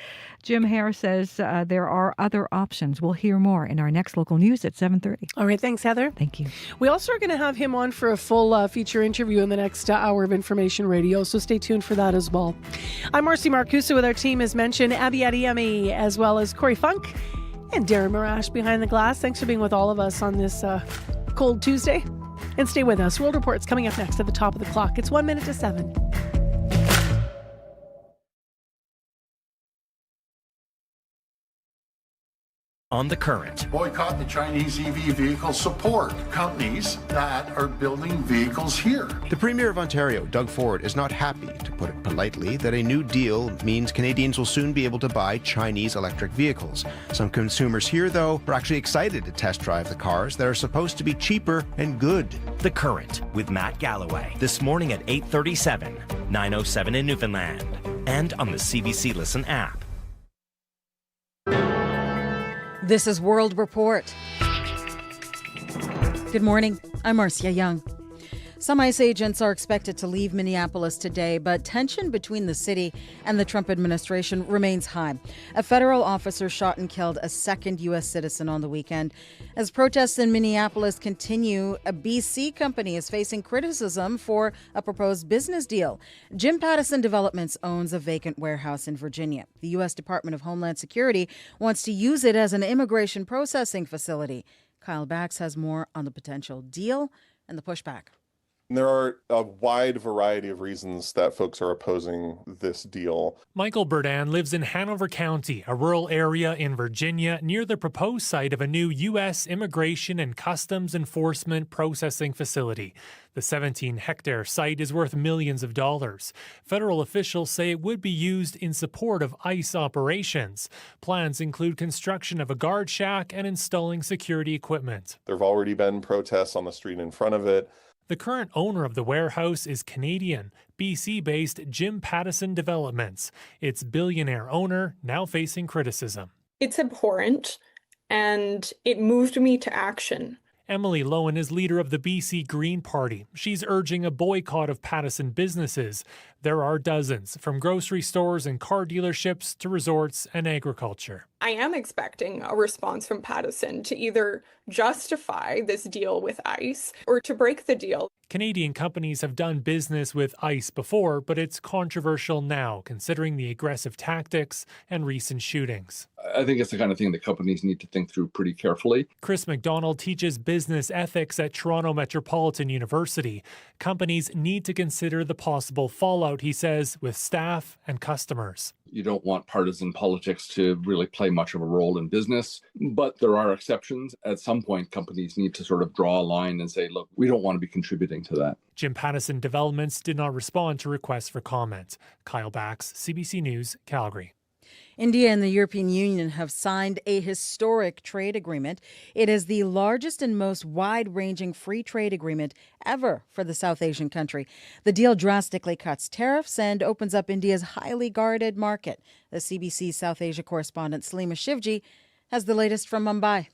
Jim Hare says there are other options. We'll hear more in our next local news at 7:30. All right. Thanks, Heather. Thank you. We also are going to have him on for a full feature interview in the next hour of Information Radio, so stay tuned for that as well. I'm Marcy Marcuso with our team, as mentioned, Abby Adiyemi, as well as Corey Funk and Darren Marash behind the glass. Thanks for being with all of us on this cold Tuesday. And stay with us. World Report's coming up next at the top of the clock. It's 1 minute to 7. On the Current. Boycott the Chinese EV vehicle support companies that are building vehicles here. The Premier of Ontario, Doug Ford, is not happy, to put it politely, that a new deal means Canadians will soon be able to buy Chinese electric vehicles. Some consumers here, though, are actually excited to test drive the cars that are supposed to be cheaper and good. The Current with Matt Galloway. This morning at 8:37, 9:07 in Newfoundland. And on the CBC Listen app. This is World Report. Good morning. I'm Marcia Young. Some ICE agents are expected to leave Minneapolis today, but tension between the city and the Trump administration remains high. A federal officer shot and killed a second U.S. citizen on the weekend. As protests in Minneapolis continue, a BC company is facing criticism for a proposed business deal. Jim Pattison Developments owns a vacant warehouse in Virginia. The U.S. Department of Homeland Security wants to use it as an immigration processing facility. Kyle Bax has more on the potential deal and the pushback. There are a wide variety of reasons that folks are opposing this deal. Michael Burdan lives in Hanover County, a rural area in Virginia near the proposed site of a new U.S. Immigration and Customs Enforcement processing facility. The 17-hectare site is worth millions of dollars. Federal officials say it would be used in support of ICE operations. Plans include construction of a guard shack and installing security equipment. There have already been protests on the street in front of it. The current owner of the warehouse is Canadian, BC-based Jim Pattison Developments. Its billionaire owner now facing criticism. It's abhorrent, and it moved me to action. Emily Lowen is leader of the BC Green Party. She's urging a boycott of Pattison businesses. There are dozens, from grocery stores and car dealerships to resorts and agriculture. I am expecting a response from Pattison to either justify this deal with ICE or to break the deal. Canadian companies have done business with ICE before, but it's controversial now, considering the aggressive tactics and recent shootings. I think it's the kind of thing that companies need to think through pretty carefully. Chris McDonald teaches business ethics at Toronto Metropolitan University. Companies need to consider the possible fallout, he says, with staff and customers. You don't want partisan politics to really play much of a role in business, but there are exceptions. At some point, companies need to sort of draw a line and say, look, we don't want to be contributing to that. Jim Pattison Developments did not respond to requests for comment. Kyle Bax, CBC News, Calgary. India and the European Union have signed a historic trade agreement. It is the largest and most wide-ranging free trade agreement ever for the South Asian country. The deal drastically cuts tariffs and opens up India's highly guarded market. The CBC South Asia correspondent Salima Shivji has the latest from Mumbai.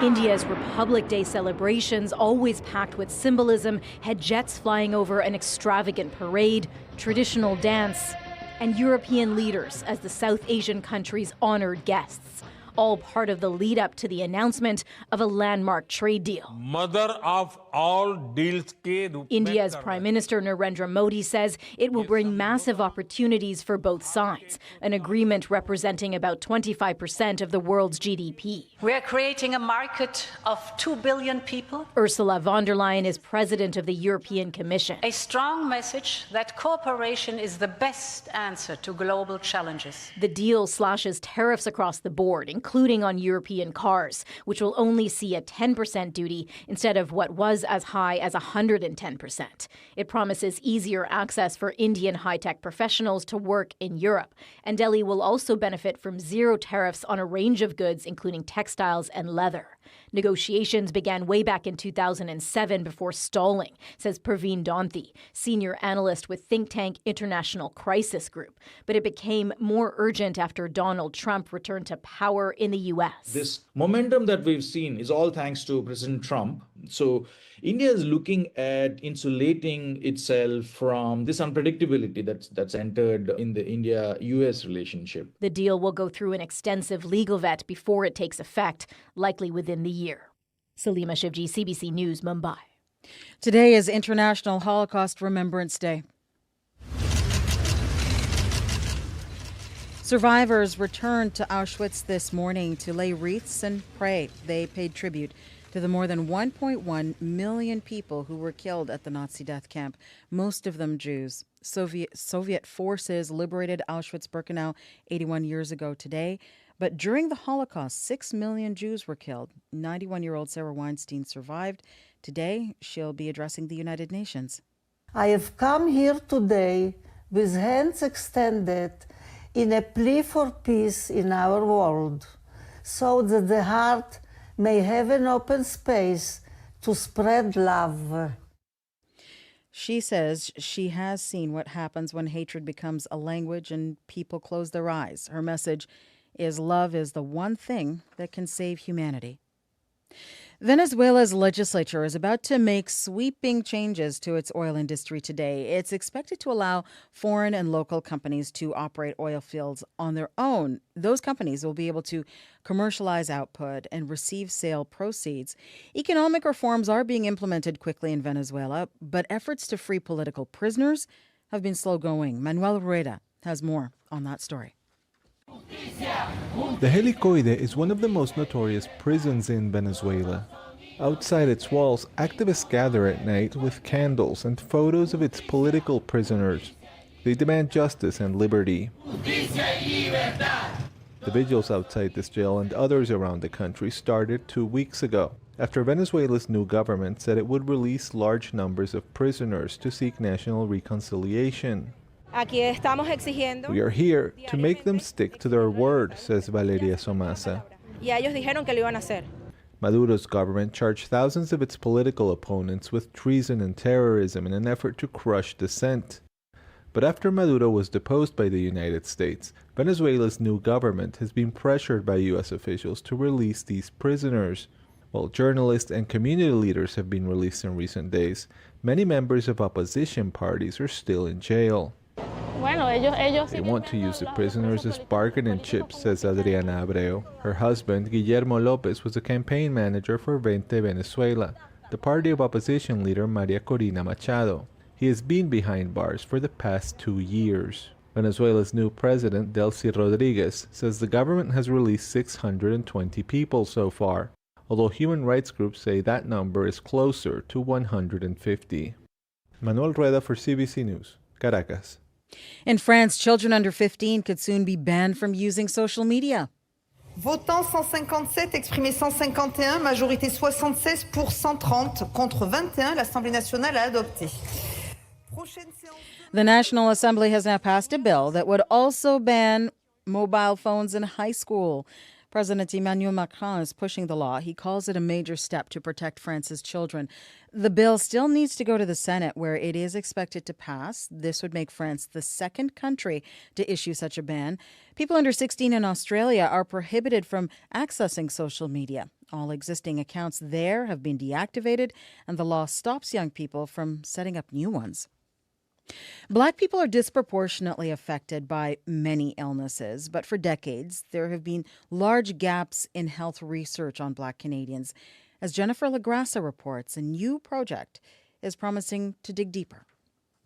India's Republic Day celebrations, always packed with symbolism, had jets flying over an extravagant parade, traditional dance, and European leaders as the South Asian country's honored guests, all part of the lead up to the announcement of a landmark trade deal. Mother of all deals ke India's Prime Minister Narendra Modi says it will bring massive opportunities for both sides, an agreement representing about 25% of the world's GDP. We are creating a market of 2 billion people. Ursula von der Leyen is president of the European Commission. A strong message that cooperation is the best answer to global challenges. The deal slashes tariffs across the board, including on European cars, which will only see a 10% duty instead of what was as high as 110%. It promises easier access for Indian high-tech professionals to work in Europe. And Delhi will also benefit from zero tariffs on a range of goods, including textiles and leather. Negotiations began way back in 2007 before stalling, says Praveen Donthi, senior analyst with think tank International Crisis Group. But it became more urgent after Donald Trump returned to power in the U.S. This momentum that we've seen is all thanks to President Trump. So India is looking at insulating itself from this unpredictability that's entered in the India-U.S. relationship. The deal will go through an extensive legal vet before it takes effect, likely within the year. Salima Shivji, CBC News, Mumbai. Today is International Holocaust Remembrance Day. Survivors returned to Auschwitz this morning to lay wreaths and pray. They paid tribute to the more than 1.1 million people who were killed at the Nazi death camp, most of them Jews. Soviet forces liberated Auschwitz-Birkenau 81 years ago today. But during the Holocaust, 6 million Jews were killed. 91-year-old Sarah Weinstein survived. Today, she'll be addressing the United Nations. I have come here today with hands extended in a plea for peace in our world, so that the heart may have an open space to spread love. She says she has seen what happens when hatred becomes a language and people close their eyes. Her message is love is the one thing that can save humanity. Venezuela's legislature is about to make sweeping changes to its oil industry today. It's expected to allow foreign and local companies to operate oil fields on their own. Those companies will be able to commercialize output and receive sale proceeds. Economic reforms are being implemented quickly in Venezuela, but efforts to free political prisoners have been slow going. Manuel Rueda has more on that story. The Helicoide is one of the most notorious prisons in Venezuela. Outside its walls, activists gather at night with candles and photos of its political prisoners. They demand justice and liberty. The vigils outside this jail and others around the country started 2 weeks ago, after Venezuela's new government said it would release large numbers of prisoners to seek national reconciliation. We are here to make them stick to their word, says Valeria Somasa. Maduro's government charged thousands of its political opponents with treason and terrorism in an effort to crush dissent. But after Maduro was deposed by the United States, Venezuela's new government has been pressured by U.S. officials to release these prisoners. While journalists and community leaders have been released in recent days, many members of opposition parties are still in jail. They want to use the prisoners as bargaining chips, says Adriana Abreu. Her husband, Guillermo Lopez, was a campaign manager for 20 Venezuela, the party of opposition leader Maria Corina Machado. He has been behind bars for the past 2 years. Venezuela's new president, Delcy Rodriguez, says the government has released 620 people so far, although human rights groups say that number is closer to 150. Manuel Rueda for CBC News, Caracas. In France, children under 15 could soon be banned from using social media. Votant 157, exprimé 151, majorité 76 pour 130, contre 21, l'Assemblée nationale a adopté. The National Assembly has now passed a bill that would also ban mobile phones in high school. President Emmanuel Macron is pushing the law. He calls it a major step to protect France's children. The bill still needs to go to the Senate, where it is expected to pass. This would make France the second country to issue such a ban. People under 16 in Australia are prohibited from accessing social media. All existing accounts there have been deactivated, and the law stops young people from setting up new ones. Black people are disproportionately affected by many illnesses, but for decades there have been large gaps in health research on Black Canadians. As Jennifer LaGrassa reports, a new project is promising to dig deeper.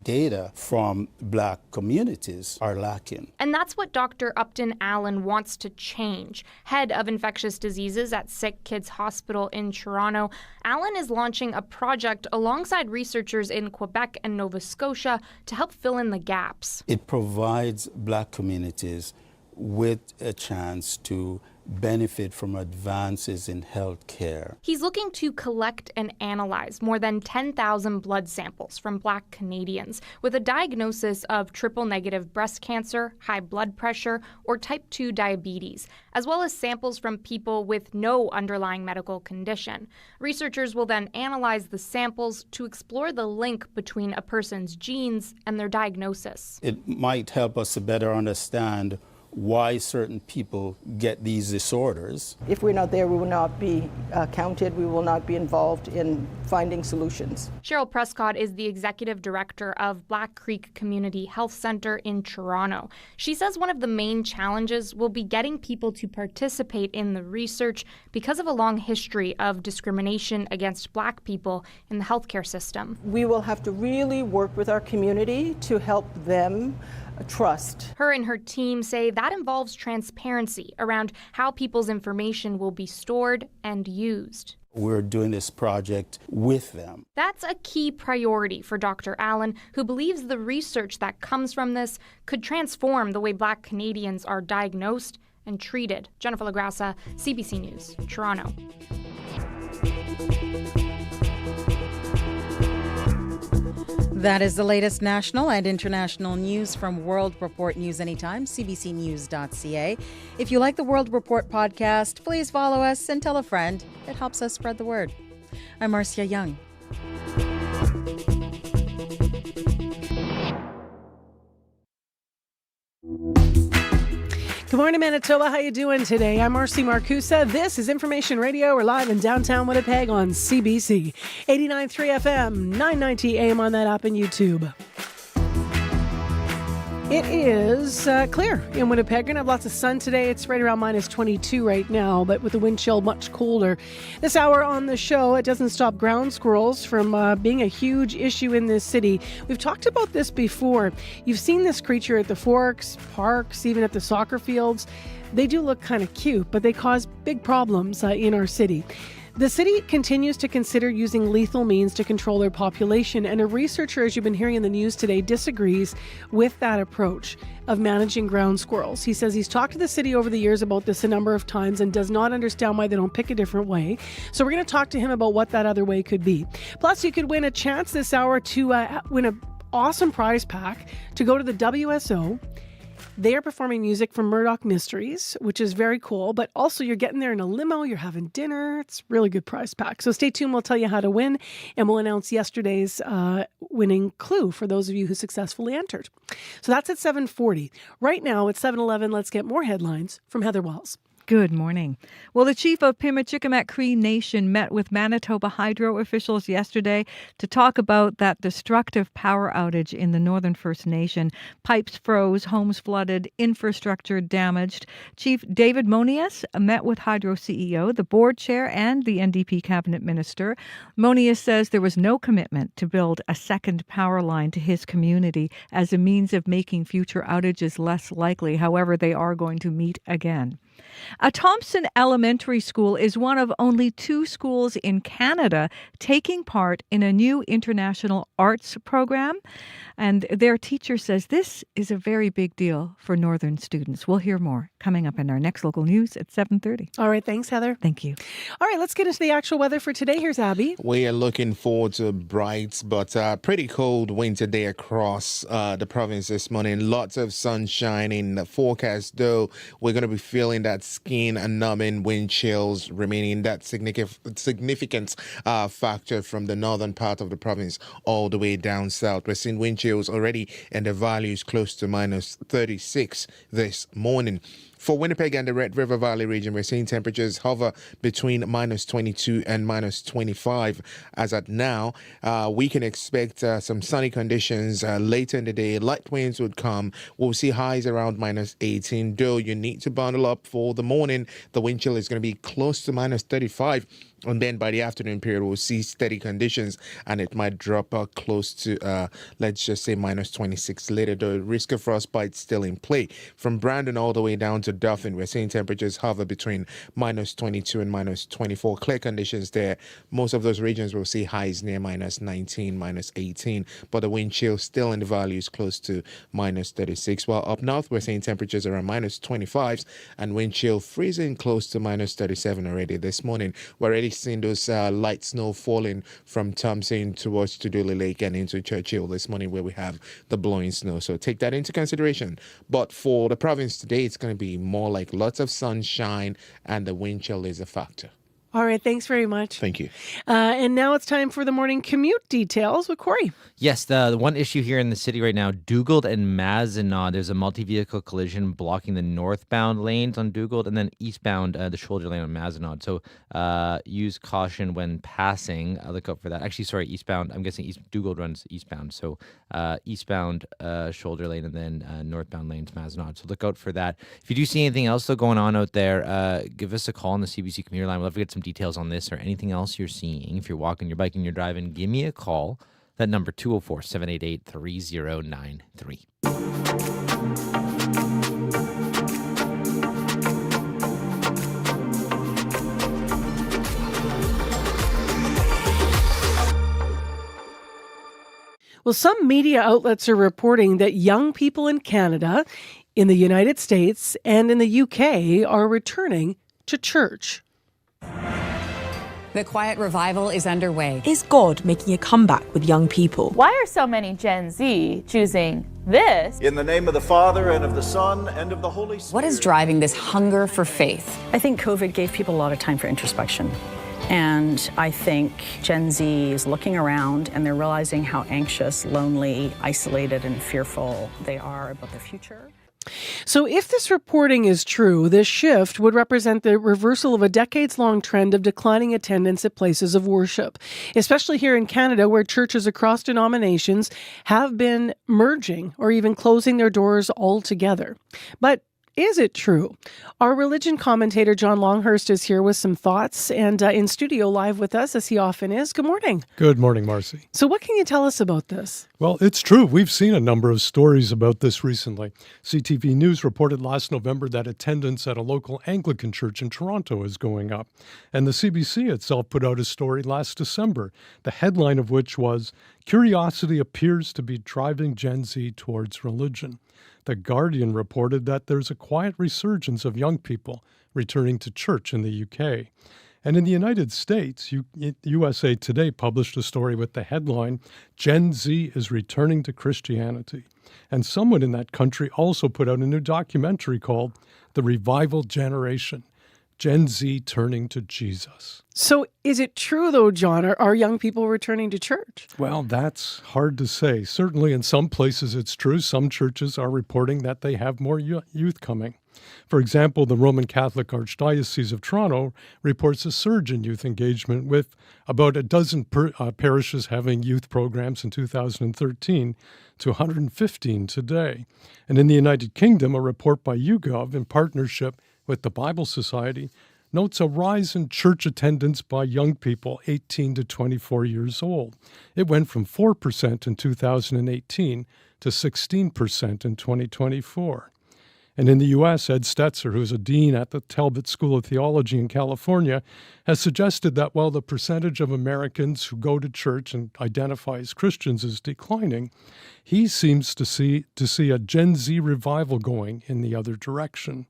Data from Black communities are lacking. And that's what Dr. Upton Allen wants to change. Head of infectious diseases at Sick Kids Hospital in Toronto, Allen is launching a project alongside researchers in Quebec and Nova Scotia to help fill in the gaps. It provides Black communities with a chance to benefit from advances in health care. He's looking to collect and analyze more than 10,000 blood samples from Black Canadians with a diagnosis of triple-negative breast cancer, high blood pressure, or type 2 diabetes, as well as samples from people with no underlying medical condition. Researchers will then analyze the samples to explore the link between a person's genes and their diagnosis. It might help us to better understand why certain people get these disorders. If we're not there, we will not be counted. We will not be involved in finding solutions. Cheryl Prescott is the executive director of Black Creek Community Health Center in Toronto. She says one of the main challenges will be getting people to participate in the research because of a long history of discrimination against Black people in the healthcare system. We will have to really work with our community to help them trust. Her and her team say that involves transparency around how people's information will be stored and used. We're doing this project with them. That's a key priority for Dr. Allen, who believes the research that comes from this could transform the way Black Canadians are diagnosed and treated. Jennifer LaGrassa, CBC News, Toronto. That is the latest national and international news from World Report News Anytime, cbcnews.ca. If you like the World Report podcast, please follow us and tell a friend. It helps us spread the word. I'm Marcia Young. Good morning, Manitoba. How you doing today? I'm Marcy Marcusa. This is Information Radio. We're live in downtown Winnipeg on CBC 89.3 FM, 990 AM on that app and YouTube. It is clear in Winnipeg. We're going to have lots of sun today. It's right around minus 22 right now, but with the wind chill much colder. This hour on the show, it doesn't stop ground squirrels from being a huge issue in this city. We've talked about this before. You've seen this creature at the forks, parks, even at the soccer fields. They do look kind of cute, but they cause big problems in our city. The city continues to consider using lethal means to control their population, and a researcher, as you've been hearing in the news today, disagrees with that approach of managing ground squirrels. He says he's talked to the city over the years about this a number of times and does not understand why they don't pick a different way. So we're going to talk to him about what that other way could be. Plus, you could win a chance this hour to win an awesome prize pack to go to the WSO. They are performing music from Murdoch Mysteries, which is very cool, but also you're getting there in a limo, you're having dinner. It's a really good prize pack. So stay tuned. We'll tell you how to win, and we'll announce yesterday's winning clue for those of you who successfully entered. So that's at 7:40. Right now at 7:11, let's get more headlines from Heather Wells. Good morning. Well, the chief of Pimachikamat Cree Nation met with Manitoba Hydro officials yesterday to talk about that destructive power outage in the Northern First Nation. Pipes froze, homes flooded, infrastructure damaged. Chief David Monias met with Hydro CEO, the board chair, and the NDP cabinet minister. Monias says there was no commitment to build a second power line to his community as a means of making future outages less likely. However, they are going to meet again. A Thompson Elementary School is one of only 2 schools in Canada taking part in a new international arts program. And their teacher says this is a very big deal for Northern students. We'll hear more coming up in our next local news at 7:30. All right. Thanks, Heather. Thank you. All right. Let's get into the actual weather for today. Here's Abby. We are looking forward to a bright but pretty cold winter day across the province this morning. Lots of sunshine in the forecast, though we're going to be feeling that skin and numbing wind chills remaining that significant factor from the northern part of the province all the way down south. We're seeing wind chills already in the values close to minus 36 this morning. For Winnipeg and the Red River Valley region, we're seeing temperatures hover between minus 22 and minus 25. As at now, we can expect some sunny conditions later in the day. Light winds would come. We'll see highs around minus 18, though you need to bundle up for the morning. The wind chill is going to be close to minus 35. And then by the afternoon period, we'll see steady conditions, and it might drop close to, let's just say, minus 26 later. The risk of frostbite still in play. From Brandon all the way down to Dauphin, we're seeing temperatures hover between minus 22 and minus 24. Clear conditions there. Most of those regions will see highs near minus 19, minus 18, but the wind chill still in the values close to minus 36. While up north, we're seeing temperatures around minus 25s and wind chill freezing close to minus 37 already this morning. We're already seeing those light snow falling from Thompson towards Tuduli Lake and into Churchill this morning, where we have the blowing snow. So take that into consideration. But for the province today, it's going to be more like lots of sunshine, and the wind chill is a factor. All right. Thanks very much. Thank you. And now it's time for the morning commute details with Corey. Yes, the one issue here in the city right now, Dugald and Mazenod, there's a multi-vehicle collision blocking the northbound lanes on Dugald and then eastbound the shoulder lane on Mazenod. So use caution when passing. Look out for that. Actually, sorry, eastbound. I'm guessing Dugald runs eastbound. So eastbound shoulder lane and then northbound lanes Mazenod. So look out for that. If you do see anything else though going on out there, give us a call on the CBC commuter line. We'll have to get some details on this or anything else you're seeing. If you're walking, you're biking, you're driving, give me a call. That number 204-788-3093. Well, some media outlets are reporting that young people in Canada, in the United States, and in the UK are returning to church. The quiet revival is underway. Is God making a comeback with young people? Why are so many Gen Z choosing this? In the name of the Father, and of the Son, and of the Holy Spirit. What is driving this hunger for faith? I think COVID gave people a lot of time for introspection. And I think Gen Z is looking around and they're realizing how anxious, lonely, isolated, and fearful they are about the future. So if this reporting is true, this shift would represent the reversal of a decades-long trend of declining attendance at places of worship, especially here in Canada, where churches across denominations have been merging or even closing their doors altogether. But Is it true? Our religion commentator, John Longhurst, is here with some thoughts and in studio live with us, as he often is. Good morning. Good morning, Marcy. So what can you tell us about this? Well, it's true. We've seen a number of stories about this recently. CTV News reported last November that attendance at a local Anglican church in Toronto is going up. And the CBC itself put out a story last December, the headline of which was, "Curiosity appears to be driving Gen Z towards religion." The Guardian reported that there's a quiet resurgence of young people returning to church in the UK. And in the United States, USA Today published a story with the headline, "Gen Z is returning to Christianity." And someone in that country also put out a new documentary called The Revival Generation, Gen Z Turning to Jesus. So is it true, though, John? Are young people returning to church? Well, that's hard to say. Certainly in some places it's true. Some churches are reporting that they have more youth coming. For example, the Roman Catholic Archdiocese of Toronto reports a surge in youth engagement, with about a dozen parishes having youth programs in 2013 to 115 today. And in the United Kingdom, a report by YouGov in partnership with the Bible Society notes a rise in church attendance by young people 18 to 24 years old. It went from 4% in 2018 to 16% in 2024. And in the U.S., Ed Stetzer, who's a dean at the Talbot School of Theology in California, has suggested that while the percentage of Americans who go to church and identify as Christians is declining, he seems to see a Gen Z revival going in the other direction.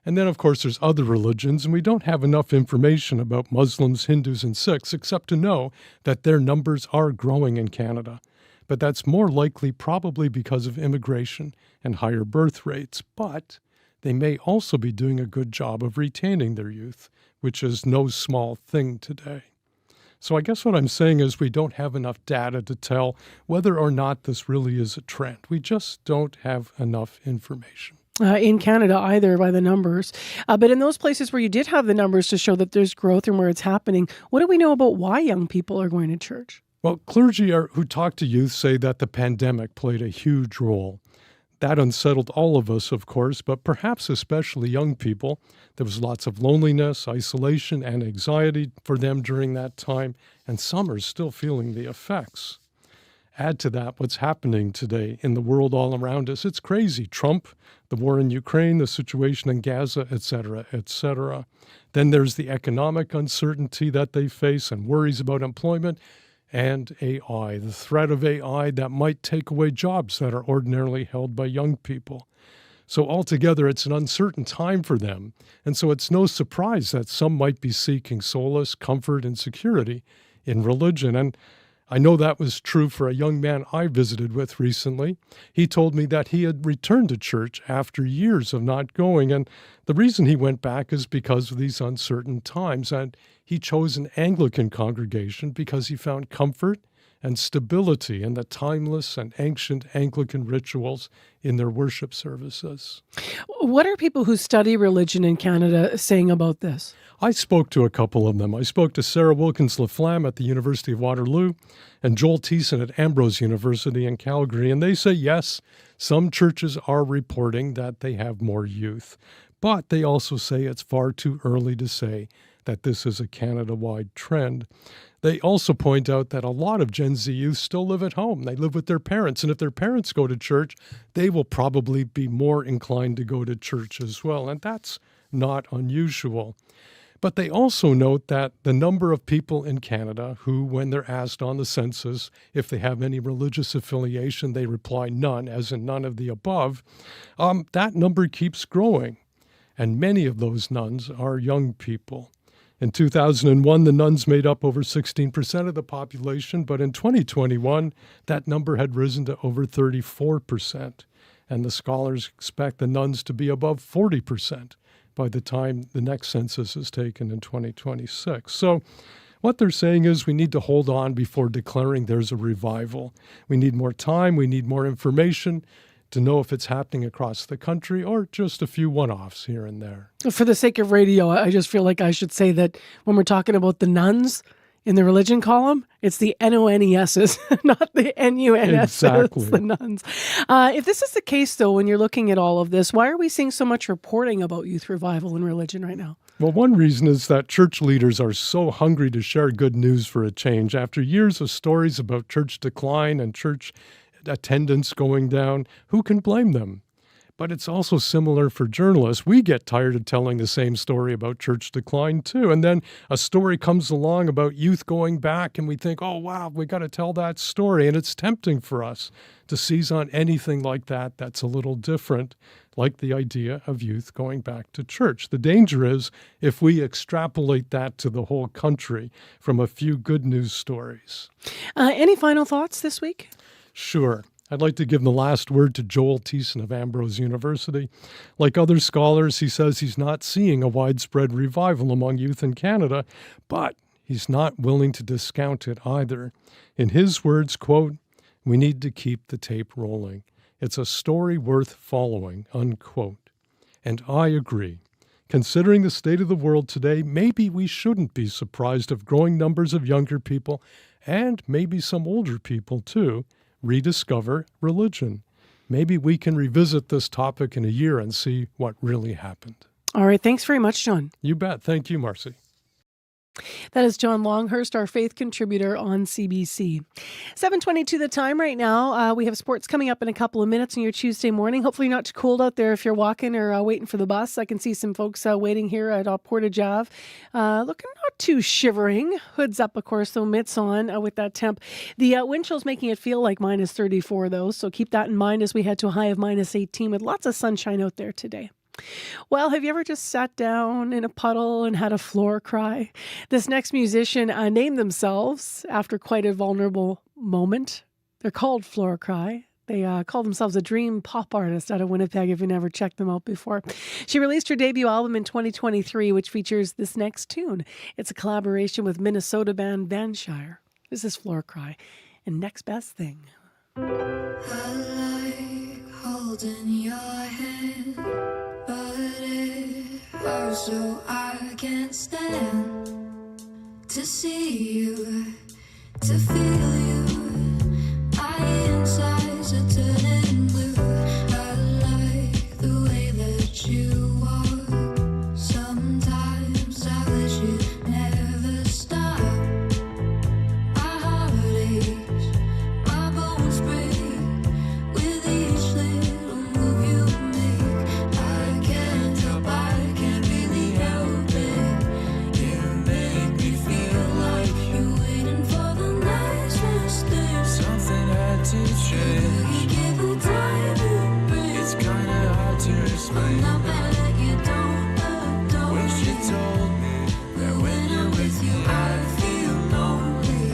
And then, of course, there's other religions, and we don't have enough information about Muslims, Hindus, and Sikhs, except to know that their numbers are growing in Canada. But that's more likely probably because of immigration and higher birth rates. But they may also be doing a good job of retaining their youth, which is no small thing today. So I guess what I'm saying is we don't have enough data to tell whether or not this really is a trend. We just don't have enough information. In Canada either, by the numbers. But in those places where you did have the numbers to show that there's growth and where it's happening, what do we know about why young people are going to church? Well, clergy who talk to youth say that the pandemic played a huge role. That unsettled all of us, of course, but perhaps especially young people. There was lots of loneliness, isolation, and anxiety for them during that time, and some are still feeling the effects. Add to that what's happening today in the world all around us. It's crazy. Trump, the war in Ukraine, the situation in Gaza, etc., etc. Then there's the economic uncertainty that they face and worries about employment, and AI, the threat of AI that might take away jobs that are ordinarily held by young people. So altogether, it's an uncertain time for them. And so it's no surprise that some might be seeking solace, comfort, and security in religion. And I know that was true for a young man I visited with recently. He told me that he had returned to church after years of not going, and the reason he went back is because of these uncertain times, and he chose an Anglican congregation because he found comfort and stability in the timeless and ancient Anglican rituals in their worship services. What are people who study religion in Canada saying about this? I spoke to a couple of them. I spoke to Sarah Wilkins-Laflamme at the University of Waterloo and Joel Thiessen at Ambrose University in Calgary, and they say, yes, some churches are reporting that they have more youth, but they also say it's far too early to say that this is a Canada-wide trend. They also point out that a lot of Gen Z youth still live at home. They live with their parents, and if their parents go to church, they will probably be more inclined to go to church as well, and that's not unusual. But they also note that the number of people in Canada who, when they're asked on the census if they have any religious affiliation, they reply none, as in none of the above, that number keeps growing. And many of those nuns are young people. In 2001, the nuns made up over 16% of the population, but in 2021, that number had risen to over 34%. And the scholars expect the nuns to be above 40% by the time the next census is taken in 2026. So what they're saying is we need to hold on before declaring there's a revival. We need more time, we need more information to know if it's happening across the country or just a few one-offs here and there. For the sake of radio, I just feel like I should say that when we're talking about the nuns in the religion column, it's the NONESs, not the NUNSs, Exactly. the nuns. If this is the case, though, when you're looking at all of this, why are we seeing so much reporting about youth revival in religion right now? Well, one reason is that church leaders are so hungry to share good news for a change. After years of stories about church decline and church attendance going down, who can blame them? But it's also similar for journalists. We get tired of telling the same story about church decline too. And then a story comes along about youth going back and we think, oh, wow, we got to tell that story. And it's tempting for us to seize on anything like that that's a little different, like the idea of youth going back to church. The danger is if we extrapolate that to the whole country from a few good news stories. Any final thoughts this week? Sure. I'd like to give the last word to Joel Thiessen of Ambrose University. Like other scholars, he says he's not seeing a widespread revival among youth in Canada, but he's not willing to discount it either. In his words, quote, "We need to keep the tape rolling. It's a story worth following," unquote. And I agree. Considering the state of the world today, maybe we shouldn't be surprised if growing numbers of younger people, and maybe some older people too, rediscover religion. Maybe we can revisit this topic in a year and see what really happened. All right. Thanks very much, John. You bet. Thank you, Marcy. That is John Longhurst, our faith contributor on CBC. 7:22 the time right now. We have sports coming up in a couple of minutes on your Tuesday morning. Hopefully not too cold out there if you're walking or waiting for the bus. I can see some folks waiting here at Portage Ave. Looking not too shivering. Hoods up, of course, though, mitts on with that temp. The wind chill's making it feel like minus 34, though, so keep that in mind as we head to a high of minus 18 with lots of sunshine out there today. Well, have you ever just sat down in a puddle and had a floor cry? This next musician named themselves after quite a vulnerable moment. They're called Floor Cry. They call themselves a dream pop artist out of Winnipeg, if you never checked them out before. She released her debut album in 2023, which features this next tune. It's a collaboration with Minnesota band Vanshire. This is Floor Cry and Next Best Thing. I like holding your hand, but it hurts so I can't stand to see you, to feel you. My insides are turning blue. I like the way that you walk. Sometimes I wish you'd never stop. My heart aches, my bones break with each little move you make. I can't help, I can't really help it. You make me feel like you're waiting for the next mistake. Something had to change. Give a time and break. It's kinda hard to explain. I'm not mad that you don't adore me. Wish you told me that when you're with me I feel lonely.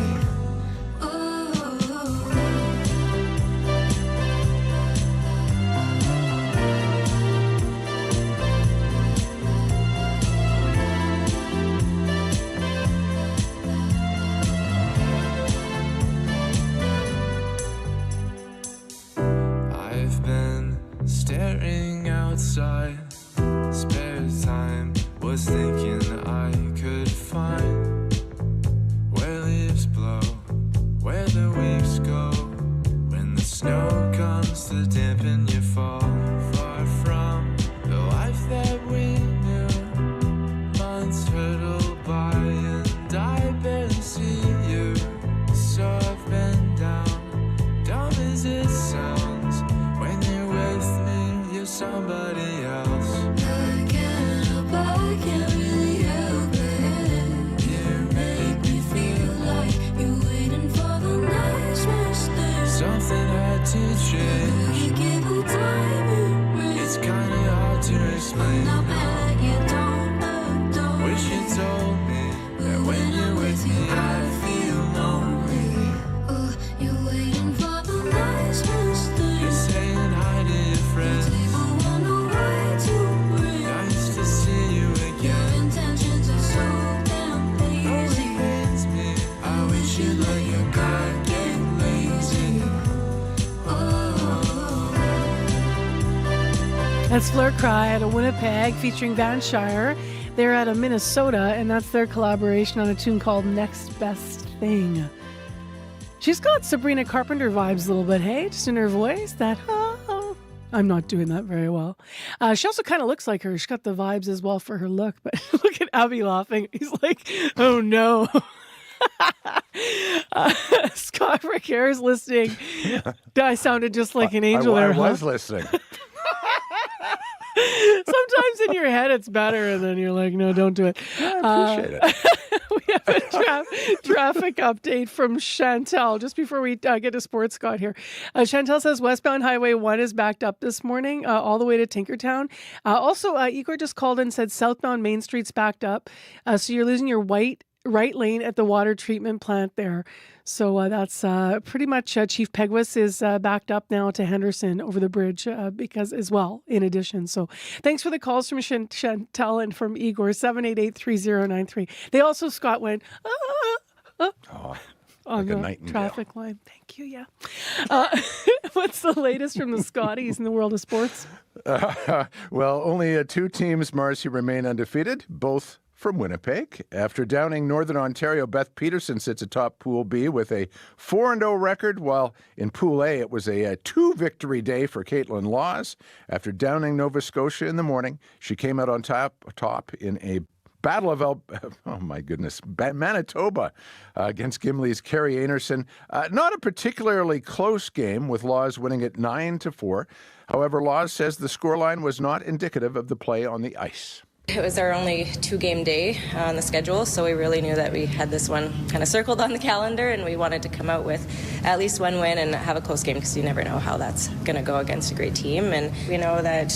I've been staring outside. Spare time was thinking I could find where leaves blow, where the weeks go, when the snow comes to dampen your fall. Far from the life that we knew, months hurtle by and I barely see you. So I've been down as it sounds. When you're with me, you're somebody else. I can't help, I can't really help it. You make me feel like you're waiting for the next mistake. Something had to change. You give a time and break. It's kinda hard to explain. I'm not mad that you don't adore. Wish you told me that when you're with me I feel lonely. Oh, you're waiting for the next mistake. You're saying hi to your friends. Nice to see you again. Your intentions are so damn lazy. It pains me. I wish you'd let your guard get lazy. That's Floor Cry out of Winnipeg featuring Vanshire. They're out of Minnesota, and that's their collaboration on a tune called Next Best Thing. She's got Sabrina Carpenter vibes a little bit, hey? Just in her voice, that, oh. I'm not doing that very well. She also kind of looks like her. She's got the vibes as well for her look, but look at Abby laughing. He's like, oh no. Scott Ricker is listening. I sounded just like an angel there. I was listening. Sometimes in your head it's better, and then you're like, no, don't do it. I appreciate it. We have a traffic update from Chantel just before we get to Sports Scott here. Chantel says westbound Highway 1 is backed up this morning all the way to Tinkertown. Also, Igor just called and said southbound Main Street's backed up. So you're losing your right lane at the water treatment plant there. So that's pretty much Chief Pegwas is backed up now to Henderson over the bridge because as well, in addition. So thanks for the calls from Chantel and from Igor, 788-3093. They also, Scott, went, on like the traffic line. Thank you, yeah. What's the latest from the Scotties in the world of sports? Well, only two teams, Marcy, remain undefeated, both from Winnipeg. After downing Northern Ontario, Beth Peterson sits atop Pool B with a 4-0 record, while in Pool A it was a 2-victory day for Caitlin Laws. After downing Nova Scotia in the morning, she came out on top in a Battle of Manitoba against Gimli's Carrie Anerson. Not a particularly close game, with Laws winning it 9-4. However, Laws says the scoreline was not indicative of the play on the ice. It was our only 2-game day on the schedule, so we really knew that we had this one kind of circled on the calendar, and we wanted to come out with at least one win and have a close game, because you never know how that's going to go against a great team. And we know that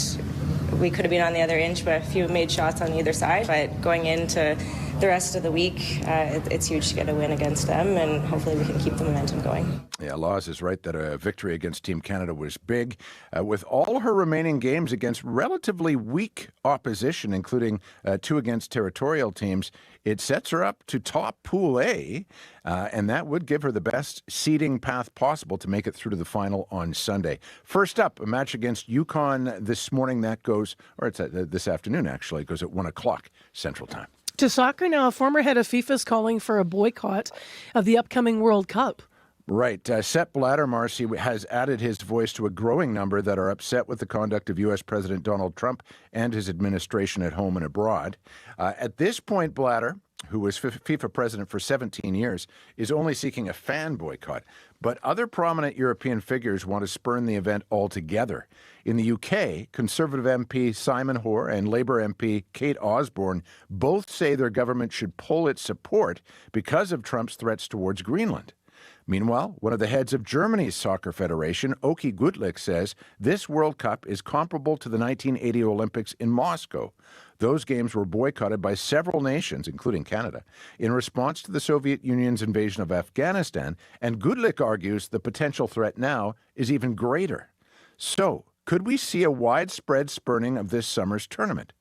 we could have been on the other inch, but a few made shots on either side. But going into the rest of the week, it's huge to get a win against them, and hopefully we can keep the momentum going. Yeah, Laws is right that a victory against Team Canada was big. With all her remaining games against relatively weak opposition, including 2 against territorial teams, it sets her up to top Pool A, and that would give her the best seeding path possible to make it through to the final on Sunday. First up, a match against Yukon this morning. That goes, or it's this afternoon actually, it goes at 1 o'clock Central Time. To soccer now, a former head of FIFA is calling for a boycott of the upcoming World Cup. Right. Sepp Blatter, Marcy, has added his voice to a growing number that are upset with the conduct of U.S. President Donald Trump and his administration at home and abroad. At this point, Blatter, who was FIFA president for 17 years, is only seeking a fan boycott. But other prominent European figures want to spurn the event altogether. In the UK, Conservative MP Simon Hoare and Labour MP Kate Osborne both say their government should pull its support because of Trump's threats towards Greenland. Meanwhile, one of the heads of Germany's soccer federation, Oki Gutlick, says this World Cup is comparable to the 1980 Olympics in Moscow. Those games were boycotted by several nations, including Canada, in response to the Soviet Union's invasion of Afghanistan, and Gutlick argues the potential threat now is even greater. So, could we see a widespread spurning of this summer's tournament?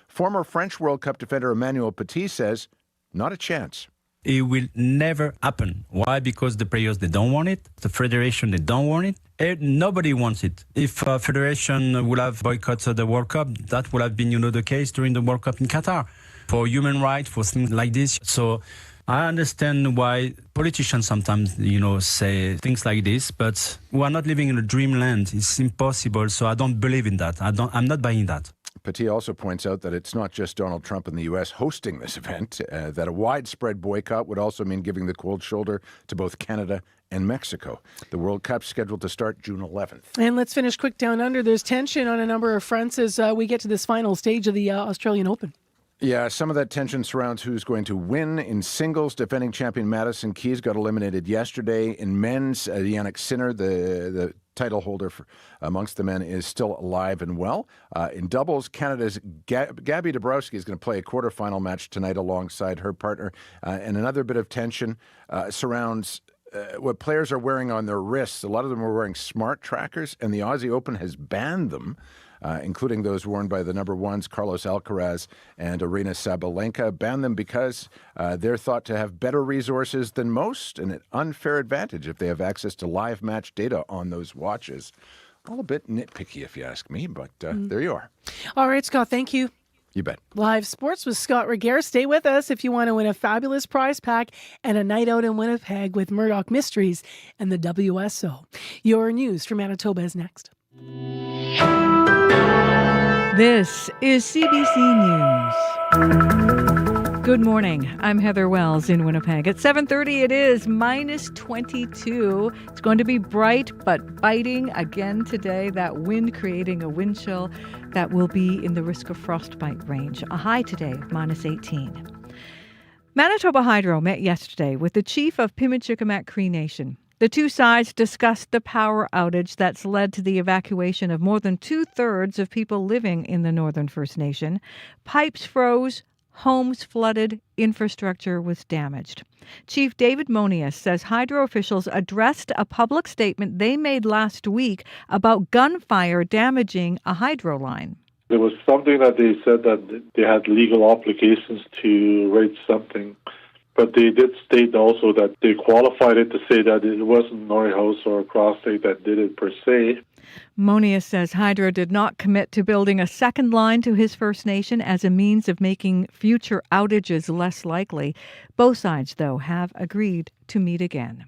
Former French World Cup defender Emmanuel Petit says, not a chance. It will never happen. Why? Because the players, they don't want it. The federation, they don't want it. Nobody wants it. If federation would have boycotted the World Cup, that would have been, the case during the World Cup in Qatar for human rights, for things like this. So I understand why politicians sometimes, say things like this, but we are not living in a dreamland. It's impossible. So I don't believe in that. I'm not buying that. Petit also points out that it's not just Donald Trump and the U.S. hosting this event, that a widespread boycott would also mean giving the cold shoulder to both Canada and Mexico. The World Cup's scheduled to start June 11th. And let's finish quick down under. There's tension on a number of fronts as we get to this final stage of the Australian Open. Yeah, some of that tension surrounds who's going to win. In singles, defending champion Madison Keys got eliminated yesterday. In men's, Jannik Sinner, the title holder amongst the men, is still alive and well. In doubles, Canada's Gabby Dabrowski is going to play a quarterfinal match tonight alongside her partner. And another bit of tension surrounds what players are wearing on their wrists. A lot of them are wearing smart trackers, and the Aussie Open has banned them, including those worn by the number ones, Carlos Alcaraz and Aryna Sabalenka. Banned them because they're thought to have better resources than most and an unfair advantage if they have access to live match data on those watches. All a bit nitpicky, if you ask me, but there you are. All right, Scott, thank you. You bet. Live sports with Scott Regehr. Stay with us if you want to win a fabulous prize pack and a night out in Winnipeg with Murdoch Mysteries and the WSO. Your news from Manitoba is next. This is CBC News. Good morning. I'm Heather Wells in Winnipeg. At 7:30 it is minus 22. It's going to be bright but biting again today. That wind creating a wind chill that will be in the risk of frostbite range. A high today of minus 18. Manitoba Hydro met yesterday with the chief of Pimicikamat Cree Nation. The two sides discussed the power outage that's led to the evacuation of more than 2/3 of people living in the Northern First Nation. Pipes froze, homes flooded, infrastructure was damaged. Chief David Monius says Hydro officials addressed a public statement they made last week about gunfire damaging a hydro line. There was something that they said that they had legal obligations to rate something, but they did state also that they qualified it to say that it wasn't Norrie House or Cross State that did it per se. Monius says Hydro did not commit to building a second line to his First Nation as a means of making future outages less likely. Both sides, though, have agreed to meet again.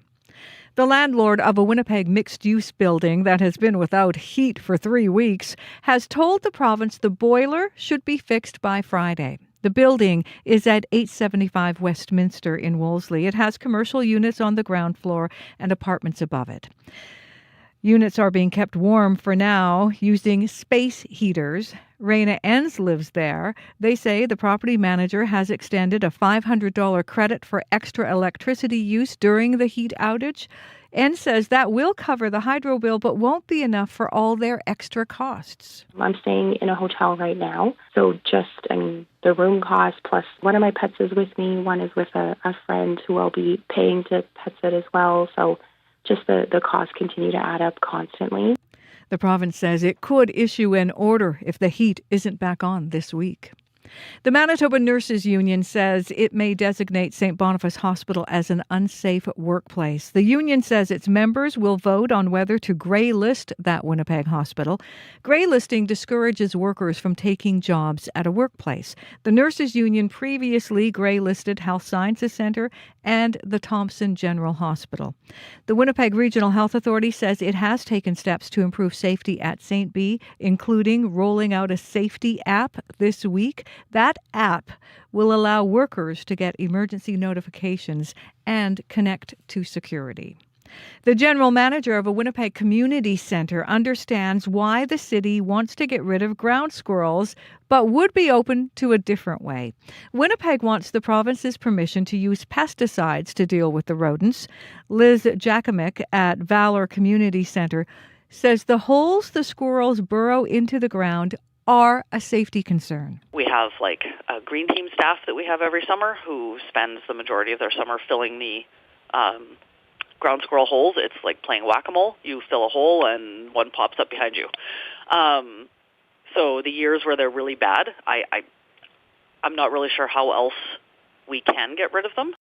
The landlord of a Winnipeg mixed-use building that has been without heat for 3 weeks has told the province the boiler should be fixed by Friday. The building is at 875 Westminster in Wolseley. It has commercial units on the ground floor and apartments above it. Units are being kept warm for now using space heaters. Raina Enns lives there. They say the property manager has extended a $500 credit for extra electricity use during the heat outage. Enns says that will cover the hydro bill but won't be enough for all their extra costs. I'm staying in a hotel right now, so the room cost plus one of my pets is with me, one is with a friend who I'll be paying to pet sit as well, so just the costs continue to add up constantly. The province says it could issue an order if the heat isn't back on this week. The Manitoba Nurses Union says it may designate St. Boniface Hospital as an unsafe workplace. The union says its members will vote on whether to grey list that Winnipeg hospital. Grey listing discourages workers from taking jobs at a workplace. The Nurses Union previously grey listed Health Sciences Centre and the Thompson General Hospital. The Winnipeg Regional Health Authority says it has taken steps to improve safety at St. B, including rolling out a safety app this week. That app will allow workers to get emergency notifications and connect to security. The general manager of a Winnipeg community centre understands why the city wants to get rid of ground squirrels, but would be open to a different way. Winnipeg wants the province's permission to use pesticides to deal with the rodents. Liz Jakimick at Valor Community Centre says the holes the squirrels burrow into the ground are a safety concern. We have a green team staff that we have every summer who spends the majority of their summer filling the ground squirrel holes. It's like playing whack-a-mole. You fill a hole and one pops up behind you. So the years where they're really bad, I'm not really sure how else we can get rid of them.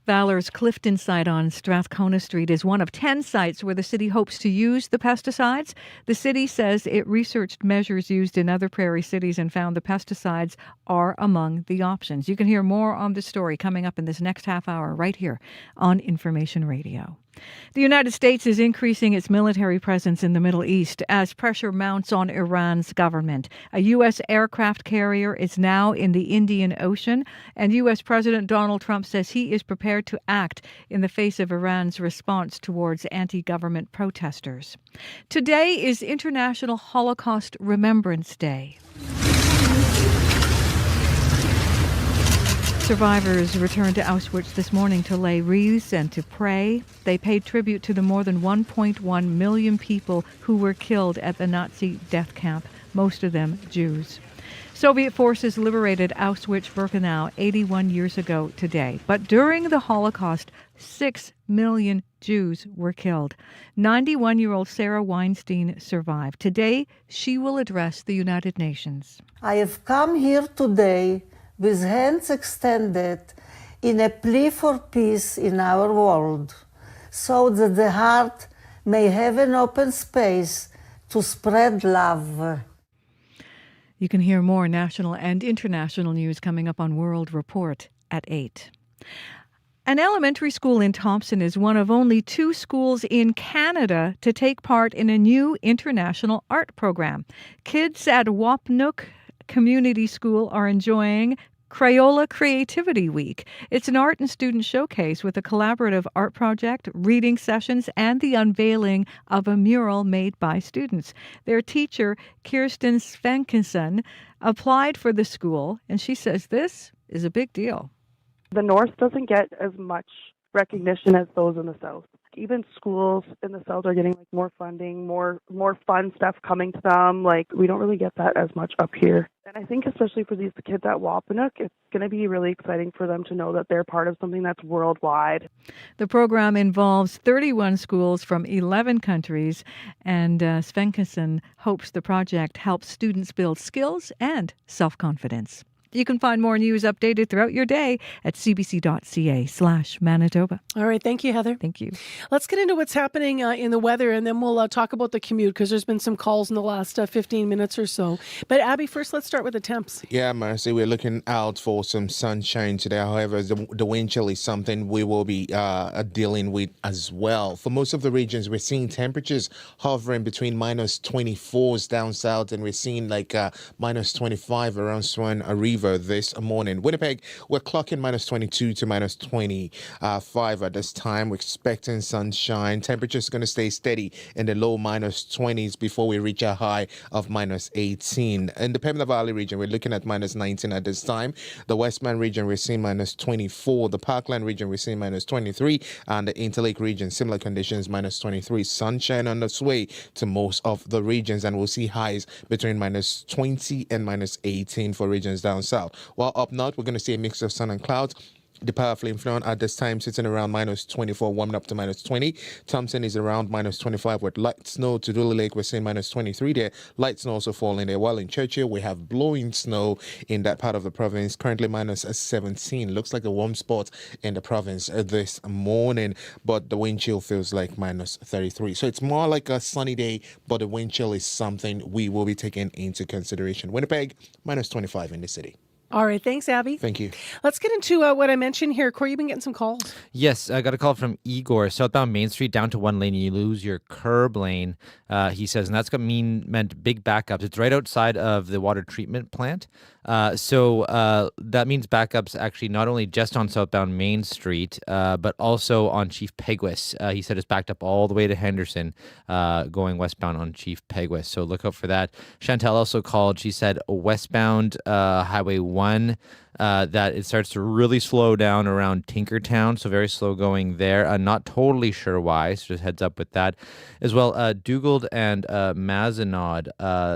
Valor's Clifton site on Strathcona Street is one of 10 sites where the city hopes to use the pesticides. The city says it researched measures used in other prairie cities and found the pesticides are among the options. You can hear more on this story coming up in this next half hour right here on Information Radio. The United States is increasing its military presence in the Middle East as pressure mounts on Iran's government. A U.S. aircraft carrier is now in the Indian Ocean, and U.S. President Donald Trump says he is prepared to act in the face of Iran's response towards anti-government protesters. Today is International Holocaust Remembrance Day. Survivors returned to Auschwitz this morning to lay wreaths and to pray. They paid tribute to the more than 1.1 million people who were killed at the Nazi death camp, most of them Jews. Soviet forces liberated Auschwitz-Birkenau 81 years ago today. But during the Holocaust, 6 million Jews were killed. 91-year-old Sarah Weinstein survived. Today, she will address the United Nations. I have come here today with hands extended in a plea for peace in our world, so that the heart may have an open space to spread love. You can hear more national and international news coming up on World Report at 8. An elementary school in Thompson is one of only 2 schools in Canada to take part in a new international art program. Kids at Wapnook Community School are enjoying Crayola Creativity Week. It's an art and student showcase with a collaborative art project, reading sessions, and the unveiling of a mural made by students. Their teacher, Kirsten Svenkinson, applied for the school, and she says this is a big deal. The North doesn't get as much recognition as those in the South. Even schools in the South are getting more funding, more fun stuff coming to them. We don't really get that as much up here. And I think especially for these kids at Wapanook, it's going to be really exciting for them to know that they're part of something that's worldwide. The program involves 31 schools from 11 countries, and Svenkinson hopes the project helps students build skills and self-confidence. You can find more news updated throughout your day at cbc.ca/Manitoba. All right. Thank you, Heather. Thank you. Let's get into what's happening in the weather, and then we'll talk about the commute because there's been some calls in the last 15 minutes or so. But Abby, first, let's start with the temps. Yeah, Marcy, we're looking out for some sunshine today. However, the wind chill is something we will be dealing with as well. For most of the regions, we're seeing temperatures hovering between minus 24s down south, and we're seeing minus 25 around Swan River this morning. Winnipeg, we're clocking minus 22 to minus 25 at this time. We're expecting sunshine. Temperature's going to stay steady in the low minus 20s before we reach a high of minus 18. In the Pembina Valley region, we're looking at minus 19 at this time. The Westman region, we're seeing minus 24. The Parkland region, we're seeing minus 23. And the Interlake region, similar conditions, minus 23. Sunshine on its way to most of the regions, and we'll see highs between minus 20 and minus 18 for regions down south. While up north, we're going to see a mix of sun and clouds. The powerful influence at this time sitting around minus 24, warming up to minus 20. Thompson is around minus 25 with light snow. To Dooley Lake, we're seeing minus 23 there. Light snow also falling there. While in Churchill, we have blowing snow in that part of the province. Currently minus 17. Looks like a warm spot in the province this morning, but the wind chill feels like minus 33. So it's more like a sunny day, but the wind chill is something we will be taking into consideration. Winnipeg, minus 25 in the city. All right. Thanks, Abby. Thank you. Let's get into what I mentioned here. Corey, you've been getting some calls. Yes, I got a call from Igor. Southbound Main Street down to one lane, you lose your curb lane, he says, and that's meant big backups. It's right outside of the water treatment plant. So that means backups actually not only just on southbound Main Street, but also on Chief Peguis. He said it's backed up all the way to Henderson, going westbound on Chief Peguis. So look out for that. Chantel also called. She said westbound Highway 1, that it starts to really slow down around Tinkertown, so very slow going there. Not totally sure why, so just heads up with that. As well, Dugald and Mazenod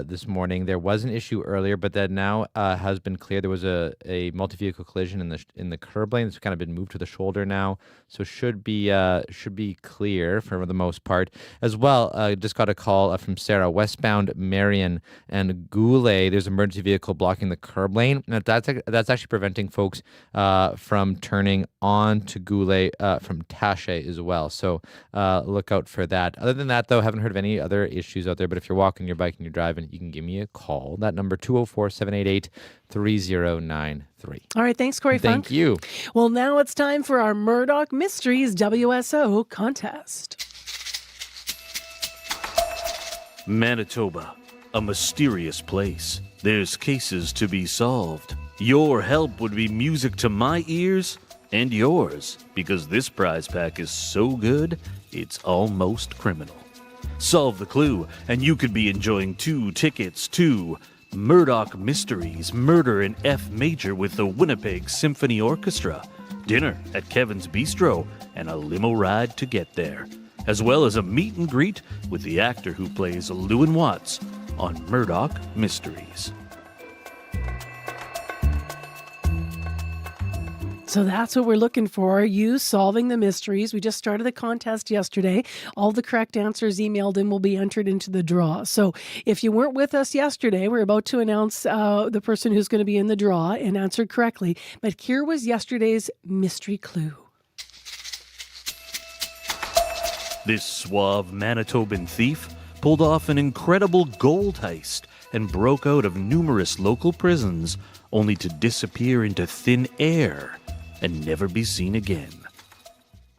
this morning, there was an issue earlier, but that now has been cleared. There was a multi-vehicle collision in the curb lane. It's kind of been moved to the shoulder now, so should be clear for the most part. As well, just got a call from Sarah, westbound Marion and Goulet. There's an emergency vehicle blocking the curb lane. And that's actually preventing folks from turning on to Goulet from Taché as well. So look out for that. Other than that, though, haven't heard of any other issues out there. But if you're walking your bike and you're driving, you can give me a call. That number, 204-788-3093. All right. Thanks, Corey Funk. Thank you. Well, now it's time for our Murdoch Mysteries WSO contest. Manitoba, a mysterious place. There's cases to be solved. Your help would be music to my ears and yours, because this prize pack is so good, it's almost criminal. Solve the clue, and you could be enjoying 2 tickets to Murdoch Mysteries, Murder in F Major with the Winnipeg Symphony Orchestra, dinner at Kevin's Bistro, and a limo ride to get there, as well as a meet and greet with the actor who plays Lewin Watts on Murdoch Mysteries. So that's what we're looking for, you solving the mysteries. We just started the contest yesterday. All the correct answers emailed in will be entered into the draw. So if you weren't with us yesterday, we're about to announce the person who's going to be in the draw and answered correctly. But here was yesterday's mystery clue. This suave Manitoban thief pulled off an incredible gold heist and broke out of numerous local prisons, only to disappear into thin air and never be seen again?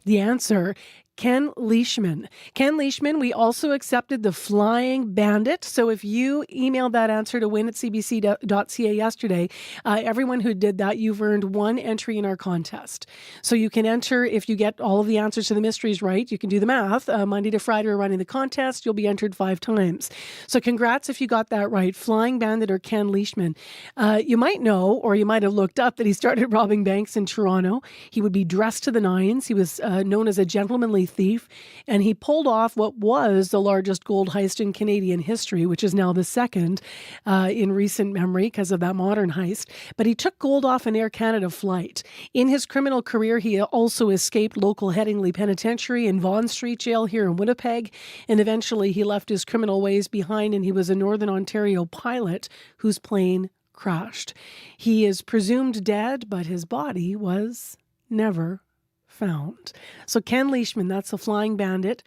The answer, Ken Leishman. Ken Leishman, we also accepted the Flying Bandit. So if you emailed that answer to win@cbc.ca yesterday, everyone who did that, you've earned one entry in our contest. So you can enter if you get all of the answers to the mysteries right. You can do the math. Monday to Friday, we're running the contest. You'll be entered 5 times. So congrats if you got that right. Flying Bandit or Ken Leishman. You might know, or you might have looked up, that he started robbing banks in Toronto. He would be dressed to the nines. He was known as a gentlemanly thief, and he pulled off what was the largest gold heist in Canadian history, which is now the second in recent memory because of that modern heist. But he took gold off an Air Canada flight. In his criminal career, he also escaped local Headingley Penitentiary and Vaughan Street Jail here in Winnipeg, and eventually he left his criminal ways behind, and he was a Northern Ontario pilot whose plane crashed. He is presumed dead, but his body was never found. So Ken Leishman, that's a Flying Bandit.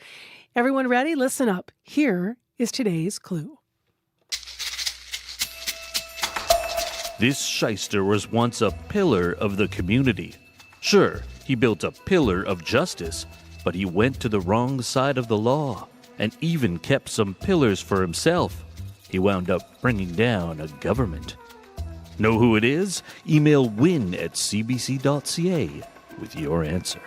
Everyone ready? Listen up. Here is today's clue. This shyster was once a pillar of the community. Sure, he built a pillar of justice, but he went to the wrong side of the law and even kept some pillars for himself. He wound up bringing down a government. Know who it is? Email win@cbc.ca with your answer.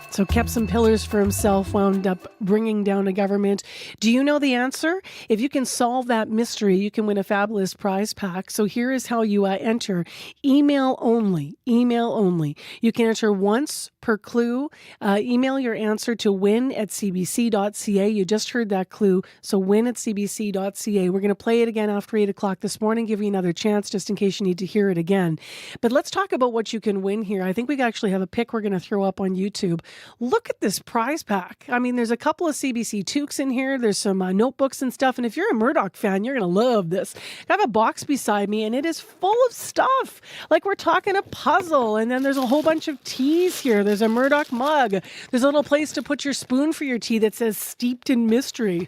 So kept some pillars for himself, wound up bringing down a government. Do you know the answer? If you can solve that mystery, you can win a fabulous prize pack. So here is how you enter. Email only. Email only. You can enter once per clue. Email your answer to win@cbc.ca. You just heard that clue. So win@cbc.ca. We're going to play it again after 8 o'clock this morning, give you another chance just in case you need to hear it again. But let's talk about what you can win here. I think we actually have a pic we're going to throw up on YouTube. Look at this prize pack. I mean, there's a couple of CBC toques in here. There's some notebooks and stuff. And if you're a Murdoch fan, you're going to love this. I have a box beside me, and it is full of stuff. Like, we're talking a puzzle, and then there's a whole bunch of teas here. There's a Murdoch mug. There's a little place to put your spoon for your tea that says steeped in mystery.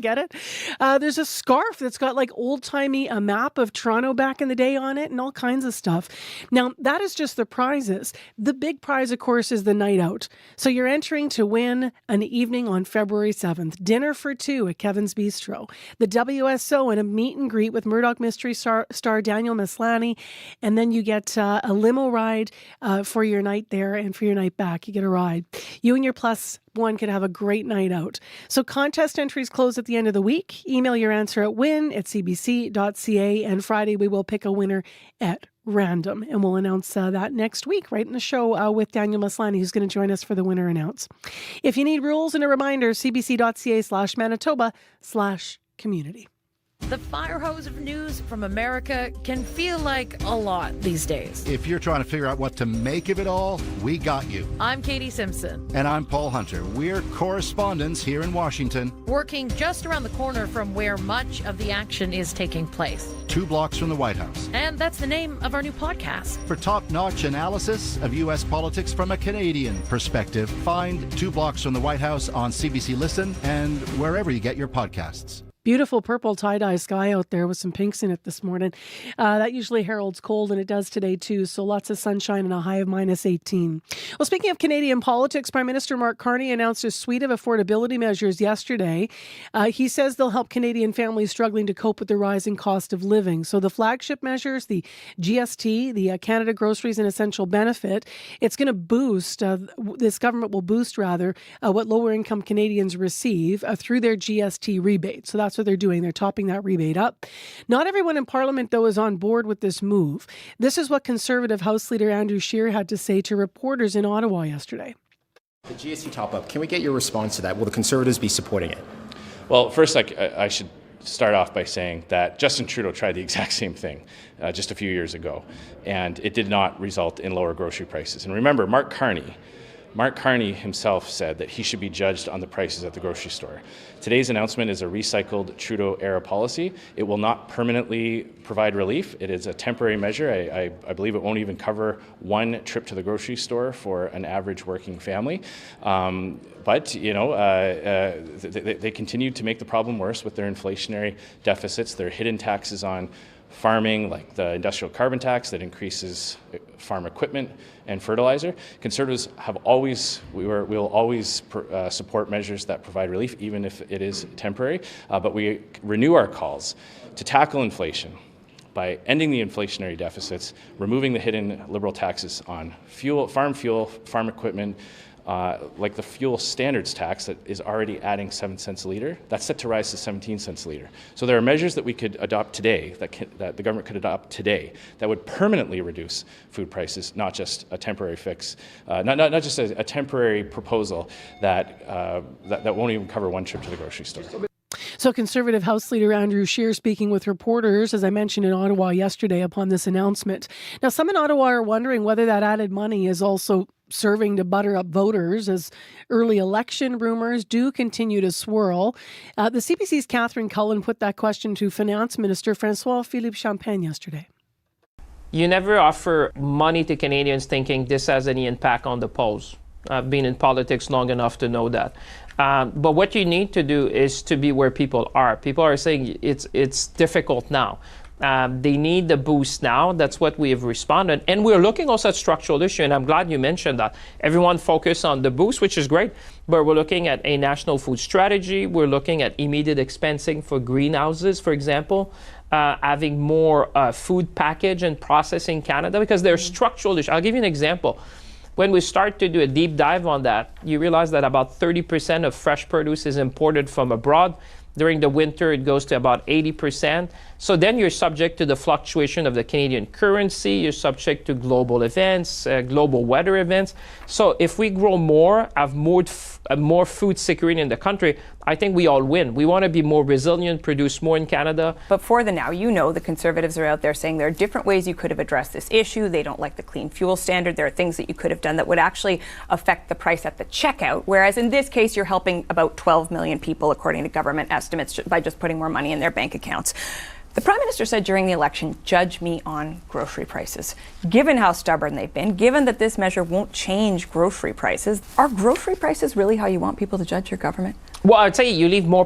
Get it? There's a scarf that's got like old-timey a map of Toronto back in the day on it and all kinds of stuff. Now, that is just the prizes. The big prize, of course, is the night out. So you're entering to win an evening on February 7th. Dinner for 2 at Kevin's Bistro. The WSO and a meet and greet with Murdoch Mystery star Daniel Maslany. And then you get a limo ride for your night there and for your night back. You get a ride. You and your plus one could have a great night out. So contest entries close at the end of the week. Email your answer at win@cbc.ca. And Friday we will pick a winner at random. And we'll announce that next week, right in the show with Daniel Maslany, who's going to join us for the winner announce. If you need rules and a reminder, cbc.ca/Manitoba/community. The fire hose of news from America can feel like a lot these days. If you're trying to figure out what to make of it all, we got you. I'm Katie Simpson. And I'm Paul Hunter. We're correspondents here in Washington. Working just around the corner from where much of the action is taking place. 2 blocks from the White House. And that's the name of our new podcast. For top-notch analysis of U.S. politics from a Canadian perspective, find 2 blocks from the White House on CBC Listen and wherever you get your podcasts. Beautiful purple tie-dye sky out there with some pinks in it this morning. That usually heralds cold, and it does today too. So lots of sunshine and a high of -18. Well, speaking of Canadian politics, Prime Minister Mark Carney announced a suite of affordability measures yesterday. He says they'll help Canadian families struggling to cope with the rising cost of living. So the flagship measures, the GST, the Canada Groceries and Essential Benefit, it's going to boost, this government will boost rather, what lower income Canadians receive through their GST rebate. So that's what they're doing. They're topping that rebate up. Not everyone in Parliament, though, is on board with this move. This is what Conservative House Leader Andrew Scheer had to say to reporters in Ottawa yesterday. The GST top-up, can we get your response to that? Will the Conservatives be supporting it? Well, first, I should start off by saying that Justin Trudeau tried the exact same thing just a few years ago, and it did not result in lower grocery prices. And remember, Mark Carney Mark Carney himself said that he should be judged on the prices at the grocery store. Today's announcement is a recycled Trudeau-era policy. It will not permanently provide relief. It is a temporary measure. I believe it won't even cover one trip to the grocery store for an average working family. But they continue to make the problem worse with their inflationary deficits, their hidden taxes on farming, like the industrial carbon tax that increases farm equipment and fertilizer. Conservatives will always support measures that provide relief, even if it is temporary. But we renew our calls to tackle inflation by ending the inflationary deficits, removing the hidden Liberal taxes on fuel, farm equipment, like the fuel standards tax that is already adding 7 cents a litre. That's set to rise to 17 cents a litre. So there are measures that we could adopt today, that the government could adopt today, that would permanently reduce food prices, not just a temporary fix, not just a temporary proposal that won't even cover one trip to the grocery store. So Conservative House Leader Andrew Scheer speaking with reporters, as I mentioned, in Ottawa yesterday upon this announcement. Now, some in Ottawa are wondering whether that added money is also serving to butter up voters as early election rumors do continue to swirl. The CBC's Catherine Cullen put that question to Finance Minister François-Philippe Champagne yesterday. You never offer money to Canadians thinking this has any impact on the polls. I've been in politics long enough to know that. But what you need to do is to be where people are. People are saying it's difficult now. They need the boost now. That's what we have responded. And we're looking also at structural issue, and I'm glad you mentioned that. Everyone focus on the boost, which is great, but we're looking at a national food strategy. We're looking at immediate expensing for greenhouses, for example, having more food package and processing in Canada, because there's structural issues. I'll give you an example. When we start to do a deep dive on that, you realize that about 30% of fresh produce is imported from abroad. During the winter, it goes to about 80%. So then you're subject to the fluctuation of the Canadian currency. You're subject to global events, global weather events. So if we grow more, have more food security in the country, I think we all win. We want to be more resilient, produce more in Canada. But for the now, the Conservatives are out there saying there are different ways you could have addressed this issue. They don't like the clean fuel standard. There are things that you could have done that would actually affect the price at the checkout. Whereas in this case, you're helping about 12 million people, according to government estimates, by just putting more money in their bank accounts. The Prime Minister said during the election, judge me on grocery prices. Given how stubborn they've been, given that this measure won't change grocery prices, are grocery prices really how you want people to judge your government? Well, I'd say you leave more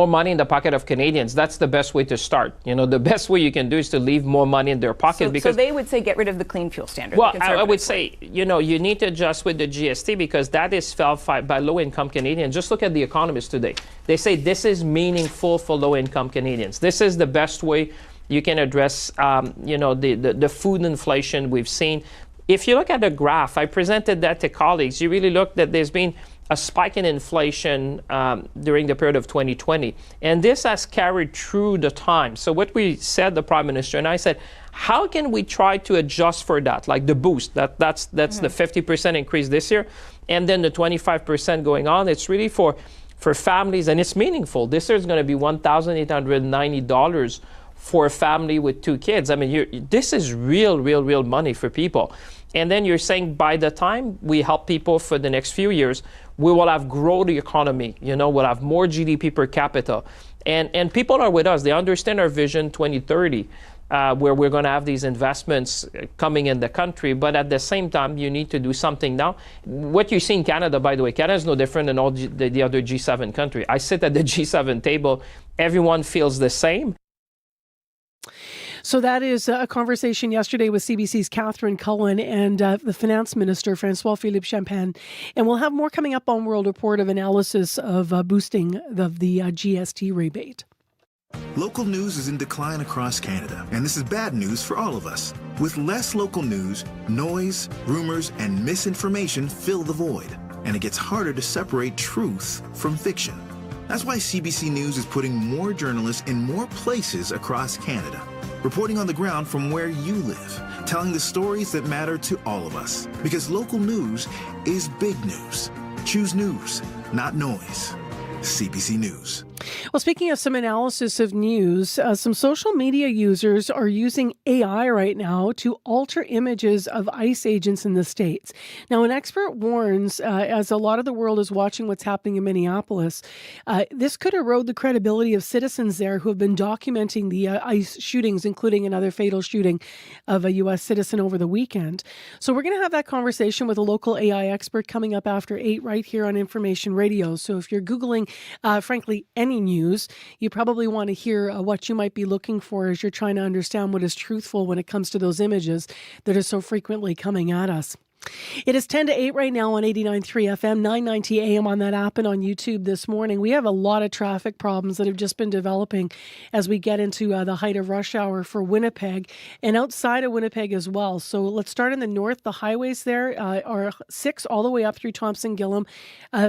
money in the pocket of Canadians. That's the best way to start. The best way you can do is to leave more money in their pocket. So they would say get rid of the clean fuel standard. Well, I would say, you need to adjust with the GST, because that is felt by low-income Canadians. Just look at The Economist today. They say this is meaningful for low-income Canadians. This is the best way you can address, the food inflation we've seen. If you look at the graph, I presented that to colleagues. You really look that there's been a spike in inflation during the period of 2020. And this has carried through the time. So what we said, the Prime Minister and I said, how can we try to adjust for that? Like the boost, that's the 50% increase this year. And then the 25% going on. It's really for families, and it's meaningful. This year is going to be $1,890 for a family with 2 kids. I mean, this is real money for people. And then you're saying by the time we help people for the next few years, we will have grown the economy. We'll have more GDP per capita. And people are with us. They understand our vision 2030, where we're going to have these investments coming in the country. But at the same time, you need to do something now. What you see in Canada, by the way, Canada is no different than all the other G7 countries. I sit at the G7 table. Everyone feels the same. So that is a conversation yesterday with CBC's Catherine Cullen and the Finance Minister, François-Philippe Champagne. And we'll have more coming up on World Report of analysis of boosting of the GST rebate. Local news is in decline across Canada, and this is bad news for all of us. With less local news, noise, rumors, and misinformation fill the void, and it gets harder to separate truth from fiction. That's why CBC News is putting more journalists in more places across Canada, reporting on the ground from where you live, telling the stories that matter to all of us. Because local news is big news. Choose news, not noise. CBC News. Well, speaking of some analysis of news, some social media users are using AI right now to alter images of ICE agents in the States. Now, an expert warns, as a lot of the world is watching what's happening in Minneapolis, this could erode the credibility of citizens there who have been documenting the ICE shootings, including another fatal shooting of a U.S. citizen over the weekend. So we're going to have that conversation with a local AI expert coming up after 8 right here on Information Radio. So if you're Googling, frankly, any news, you probably want to hear what you might be looking for as you're trying to understand what is truthful when it comes to those images that are so frequently coming at us. It is 10 to 8 right now on 89.3 FM, 990 AM on that app and on YouTube this morning. We have a lot of traffic problems that have just been developing as we get into the height of rush hour for Winnipeg and outside of Winnipeg as well. So let's start in the north. The highways there are 6 all the way up through Thompson-Gillam.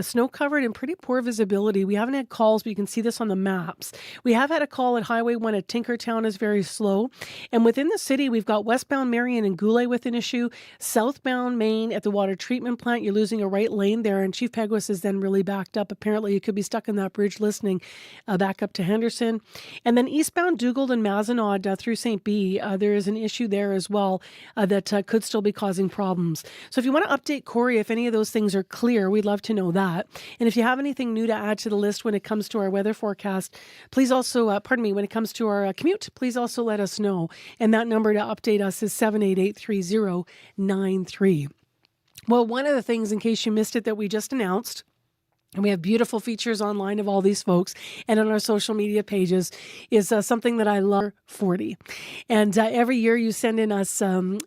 Snow covered and pretty poor visibility. We haven't had calls, but you can see this on the maps. We have had a call at Highway 1 at Tinkertown is very slow. And within the city, we've got westbound Marion and Goulet with an issue. Southbound Main at the water treatment plant, you're losing a right lane there, and Chief Peguis is then really backed up. Apparently, you could be stuck in that bridge listening back up to Henderson. And then eastbound Dugald and Mazenod through St. B, there is an issue there as well that could still be causing problems. So if you want to update Corey, if any of those things are clear, we'd love to know that. And if you have anything new to add to the list when it comes to our weather forecast, please also, when it comes to our commute, please also let us know. And that number to update us is 788-3093. Well, one of the things, in case you missed it, that we just announced, and we have beautiful features online of all these folks and on our social media pages, is something that I love, 40. And every year you send in us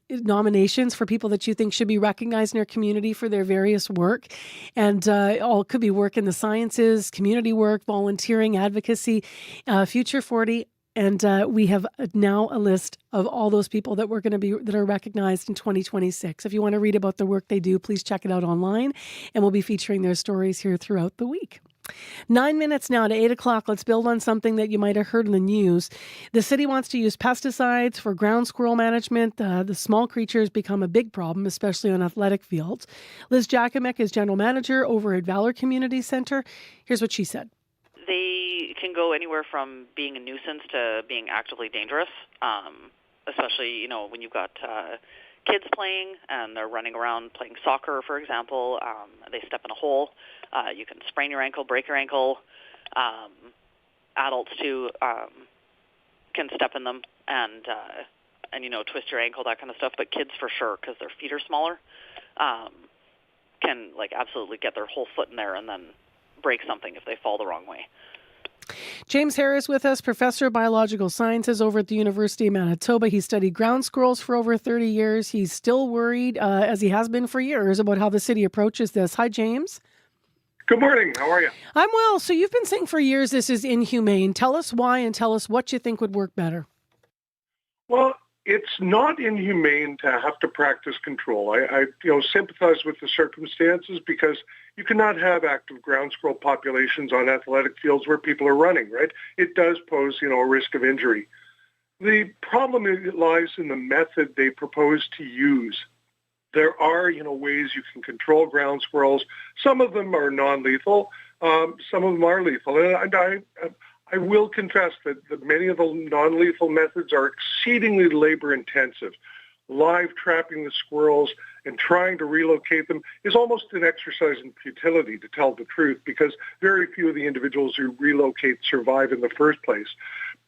nominations for people that you think should be recognized in our community for their various work. And all could be work in the sciences, community work, volunteering, advocacy, Future 40. And we have now a list of all those people that that are recognized in 2026. If you want to read about the work they do, please check it out online, and we'll be featuring their stories here throughout the week. 9 minutes now to 8 o'clock. Let's build on something that you might have heard in the news. The city wants to use pesticides for ground squirrel management. The small creatures become a big problem, especially on athletic fields. Liz Jakomek is general manager over at Valor Community Center. Here's what she said. They can go anywhere from being a nuisance to being actively dangerous, especially, when you've got kids playing and they're running around playing soccer, for example. They step in a hole. You can sprain your ankle, break your ankle. Adults, too, can step in them and twist your ankle, that kind of stuff. But kids, for sure, because their feet are smaller, can, absolutely get their whole foot in there and then break something if they fall the wrong way. James Harris with us, professor of biological sciences over at the University of Manitoba. He studied ground squirrels for over 30 years. He's still worried, as he has been for years, about how the city approaches this. Hi, James. Good morning. How are you? I'm well. So you've been saying for years this is inhumane. Tell us why and tell us what you think would work better. Well, it's not inhumane to have to practice control. I sympathize with the circumstances because you cannot have active ground squirrel populations on athletic fields where people are running, right? It does pose, a risk of injury. The problem lies in the method they propose to use. There are, ways you can control ground squirrels. Some of them are non-lethal. Some of them are lethal. And I will confess that many of the non-lethal methods are exceedingly labor-intensive. Live trapping the squirrels and trying to relocate them is almost an exercise in futility, to tell the truth, because very few of the individuals who relocate survive in the first place.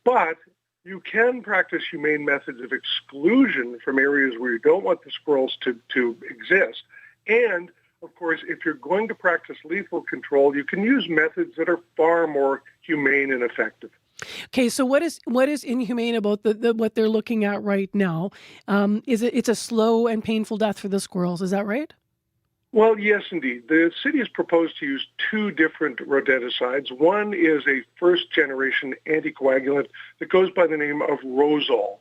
But you can practice humane methods of exclusion from areas where you don't want the squirrels to exist. And, of course, if you're going to practice lethal control, you can use methods that are far more humane and effective. Okay, so what is inhumane about what they're looking at right now? It's a slow and painful death for the squirrels, is that right? Well, yes, indeed. The city has proposed to use 2 different rodenticides. One is a first-generation anticoagulant that goes by the name of Rosol.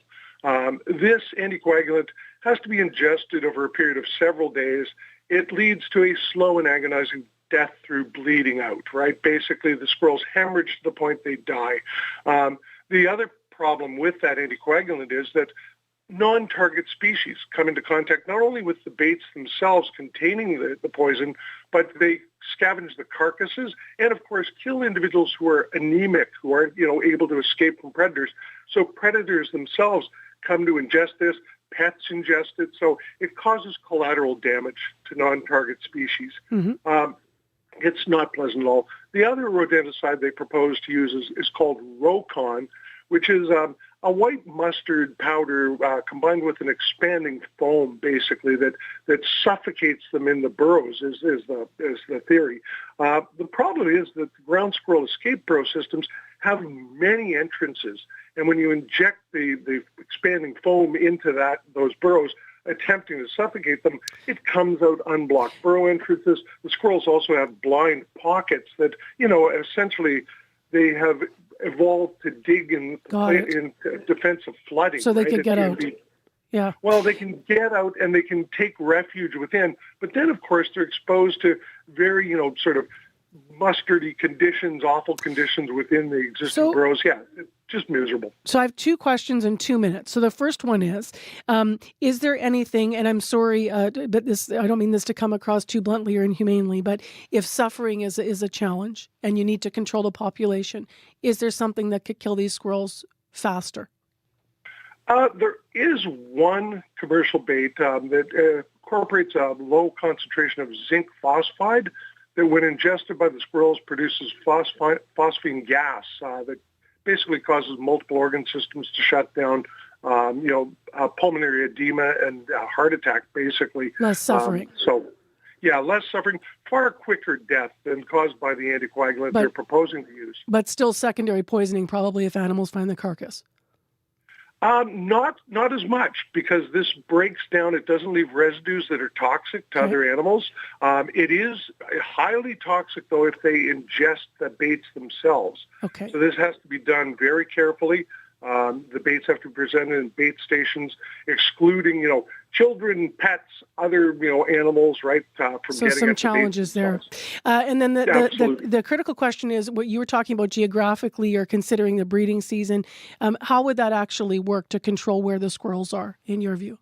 This anticoagulant has to be ingested over a period of several days. It leads to a slow and agonizing death through bleeding out, right? Basically, the squirrels hemorrhage to the point they die. The other problem with that anticoagulant is that non-target species come into contact not only with the baits themselves containing the poison, but they scavenge the carcasses and, of course, kill individuals who are anemic, who aren't, able to escape from predators. So predators themselves come to ingest this. Pets ingest it. So it causes collateral damage to non-target species. Mm-hmm. It's not pleasant at all. The other rodenticide they propose to use is called Rocon, which is a white mustard powder combined with an expanding foam, basically, that suffocates them in the burrows, is the theory. The problem is that the ground squirrel escape burrow systems have many entrances, and when you inject the expanding foam into those burrows, attempting to suffocate them, it comes out unblocked burrow entrances. The squirrels also have blind pockets that, essentially they have evolved to dig in defense of flooding. So they could get out. Yeah. Well, they can get out and they can take refuge within, but then, of course, they're exposed to very, sort of mustardy conditions, awful conditions within the existing burrows. Yeah, it's just miserable. So I have two questions in 2 minutes. So the first one is there anything, and I'm sorry, but I don't mean this to come across too bluntly or inhumanely, but if suffering is a challenge and you need to control the population, is there something that could kill these squirrels faster? There is one commercial bait that incorporates a low concentration of zinc phosphide that, when ingested by the squirrels, produces phosphine gas that basically causes multiple organ systems to shut down, pulmonary edema and heart attack, basically. Less suffering. Less suffering, far quicker death than caused by the anticoagulant they're proposing to use. But still secondary poisoning, probably, if animals find the carcass. Not as much, because this breaks down. It doesn't leave residues that are toxic to other animals. It is highly toxic, though, if they ingest the baits themselves. Okay. So this has to be done very carefully. The baits have to be presented in bait stations, excluding, children, pets, other, animals, right? From so getting some challenges there. And then the critical question is what you were talking about geographically or considering the breeding season. How would that actually work to control where the squirrels are, in your view?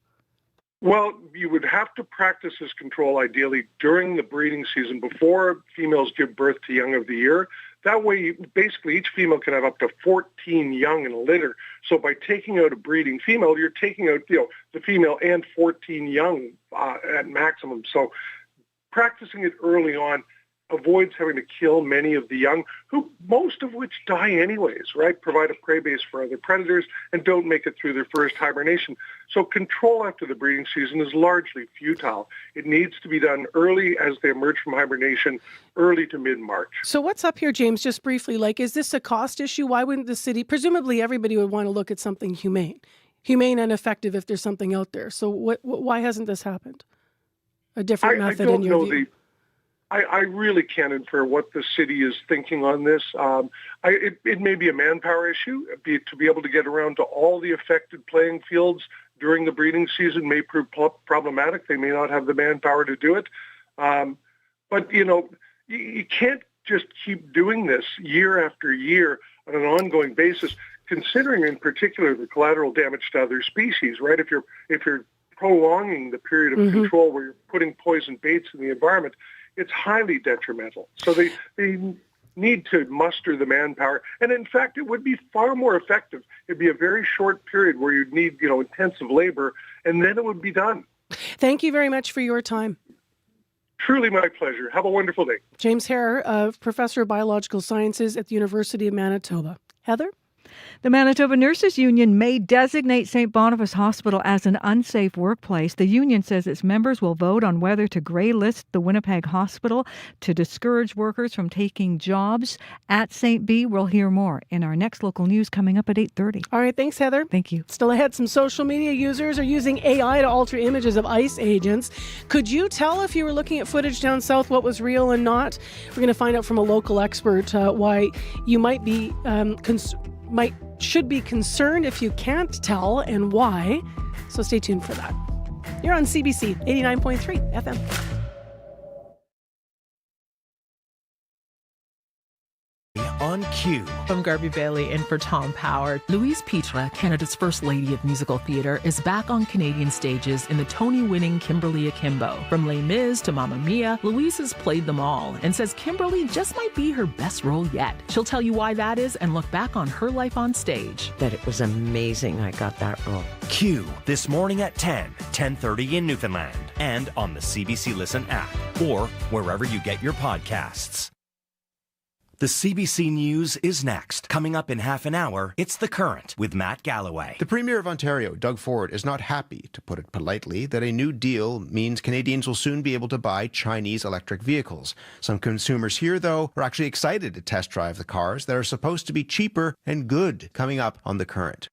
Well, you would have to practice this control ideally during the breeding season before females give birth to young of the year. That way, basically, each female can have up to 14 young in a litter. So by taking out a breeding female, you're taking out, the female and 14 young at maximum. So practicing it early on avoids having to kill many of the young, who most of which die anyways, right? Provide a prey base for other predators and don't make it through their first hibernation. So control after the breeding season is largely futile. It needs to be done early as they emerge from hibernation, early to mid-March. So what's up here, James, just briefly? Is this a cost issue? Why wouldn't the city, presumably everybody would want to look at something humane and effective if there's something out there. So why hasn't this happened? A different method in your view? I really can't infer what the city is thinking on this. It may be a manpower issue. To be able to get around to all the affected playing fields during the breeding season may prove problematic. They may not have the manpower to do it. But, you can't just keep doing this year after year on an ongoing basis, considering in particular the collateral damage to other species, right? If you're prolonging the period of control where you're putting poison baits in the environment, it's highly detrimental. So they need to muster the manpower. And in fact, it would be far more effective. It'd be a very short period where you'd need, intensive labor, and then it would be done. Thank you very much for your time. Truly my pleasure. Have a wonderful day. James Hare, Professor of Biological Sciences at the University of Manitoba. Heather? The Manitoba Nurses Union may designate St. Boniface Hospital as an unsafe workplace. The union says its members will vote on whether to grey list the Winnipeg Hospital to discourage workers from taking jobs at St. B. We'll hear more in our next local news coming up at 8:30. All right, thanks, Heather. Thank you. Still ahead, some social media users are using AI to alter images of ICE agents. Could you tell if you were looking at footage down south what was real and not? We're going to find out from a local expert why you might be should be concerned if you can't tell and why. So stay tuned for that. You're on CBC 89.3 FM. on cue. I'm Garby Bailey in for Tom Power. Louise Petre, Canada's First Lady of Musical Theatre, is back on Canadian stages in the Tony-winning Kimberly Akimbo. From Les Mis to Mamma Mia, Louise has played them all and says Kimberly just might be her best role yet. She'll tell you why that is and look back on her life on stage. That it was amazing I got that role. Q this morning at 10:30 in Newfoundland, and on the CBC Listen app or wherever you get your podcasts. The CBC News is next. Coming up in half an hour, it's The Current with Matt Galloway. The Premier of Ontario, Doug Ford, is not happy, to put it politely, that a new deal means Canadians will soon be able to buy Chinese electric vehicles. Some consumers here, though, are actually excited to test drive the cars that are supposed to be cheaper and good. Coming up on The Current.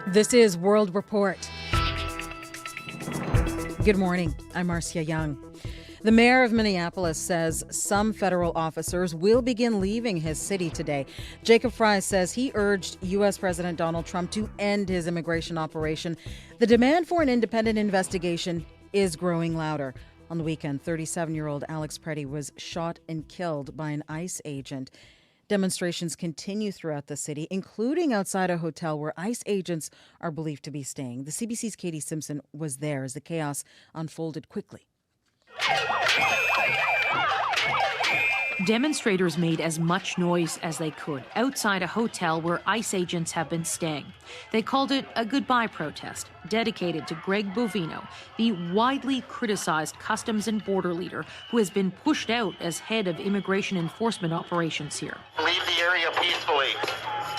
This is World Report. Good morning. I'm Marcia Young. The mayor of Minneapolis says some federal officers will begin leaving his city today. Jacob Fry says he urged U.S. President Donald Trump to end his immigration operation. The demand for an independent investigation is growing louder. On the weekend, 37-year-old Alex Preddy was shot and killed by an ICE agent. Demonstrations continue throughout the city, including outside a hotel where ICE agents are believed to be staying. The CBC's Katie Simpson was there as the chaos unfolded quickly. Demonstrators made as much noise as they could outside a hotel where ICE agents have been staying. They called it a goodbye protest, dedicated to Greg Bovino, the widely criticized Customs and Border leader who has been pushed out as head of immigration enforcement operations here. Leave the area peacefully.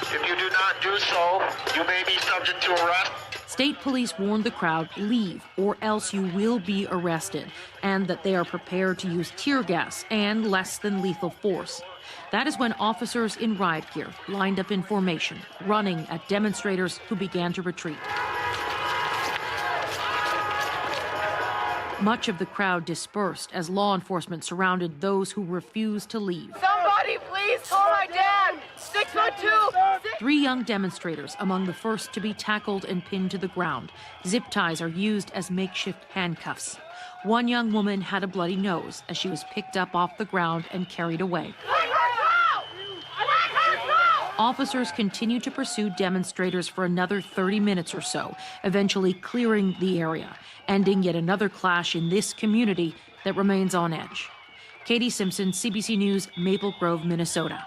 If you do not do so, you may be subject to arrest. State police warned the crowd, leave or else you will be arrested, and that they are prepared to use tear gas and less than lethal force. That is when officers in riot gear lined up in formation, running at demonstrators who began to retreat. Much of the crowd dispersed as law enforcement surrounded those who refused to leave. Somebody please call my dad! 612! 3 young demonstrators among the first to be tackled and pinned to the ground. Zip ties are used as makeshift handcuffs. One young woman had a bloody nose as she was picked up off the ground and carried away. Officers continued to pursue demonstrators for another 30 minutes or so, eventually clearing the area, ending yet another clash in this community that remains on edge. Katie Simpson, CBC News, Maple Grove, Minnesota.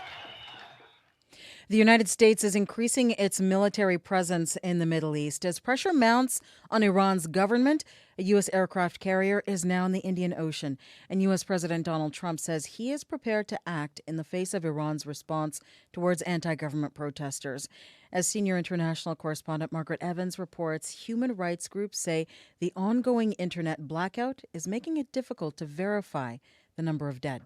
The United States is increasing its military presence in the Middle East. As pressure mounts on Iran's government, a U.S. aircraft carrier is now in the Indian Ocean. And U.S. President Donald Trump says he is prepared to act in the face of Iran's response towards anti-government protesters. As senior international correspondent Margaret Evans reports, human rights groups say the ongoing internet blackout is making it difficult to verify the number of dead.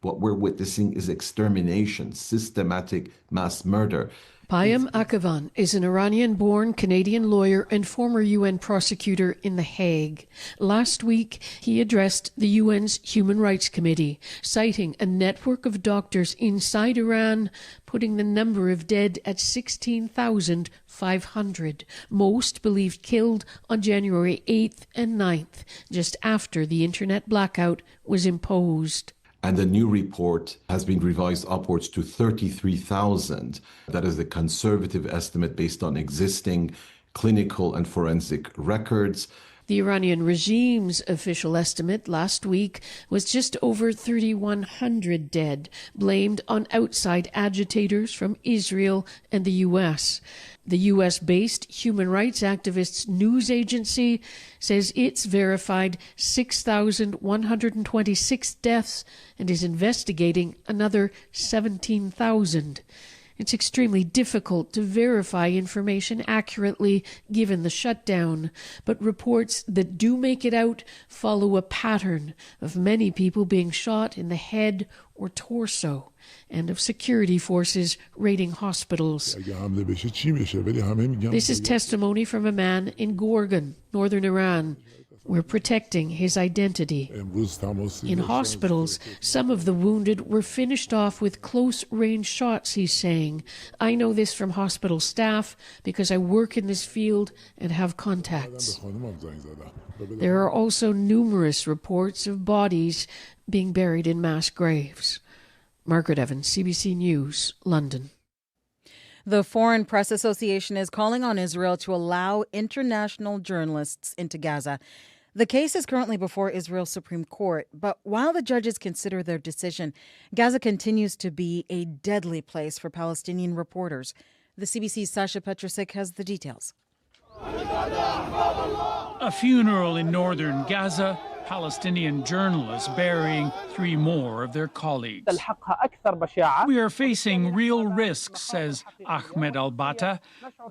What we're witnessing is extermination, systematic mass murder. Payam Akavan is an Iranian-born Canadian lawyer and former UN prosecutor in The Hague. Last week, he addressed the UN's Human Rights Committee, citing a network of doctors inside Iran, putting the number of dead at 16,500, most believed killed on January 8th and 9th, just after the internet blackout was imposed. And the new report has been revised upwards to 33,000. That is a conservative estimate based on existing clinical and forensic records. The Iranian regime's official estimate last week was just over 3,100 dead, blamed on outside agitators from Israel and the U.S. The U.S.-based human rights activists news agency says it's verified 6,126 deaths and is investigating another 17,000. It's extremely difficult to verify information accurately given the shutdown, but reports that do make it out follow a pattern of many people being shot in the head or torso, and of security forces raiding hospitals. This is testimony from a man in Gorgan, northern Iran. We're protecting his identity. In hospitals, some of the wounded were finished off with close-range shots, he's saying. I know this from hospital staff because I work in this field and have contacts. There are also numerous reports of bodies being buried in mass graves. Margaret Evans, CBC News, London. The Foreign Press Association is calling on Israel to allow international journalists into Gaza. The case is currently before Israel's Supreme Court, but while the judges consider their decision, Gaza continues to be a deadly place for Palestinian reporters. The CBC's Sasha Petrusik has the details. A funeral in northern Gaza, Palestinian journalists burying 3 more of their colleagues. We are facing real risks, says Ahmed al-Bata.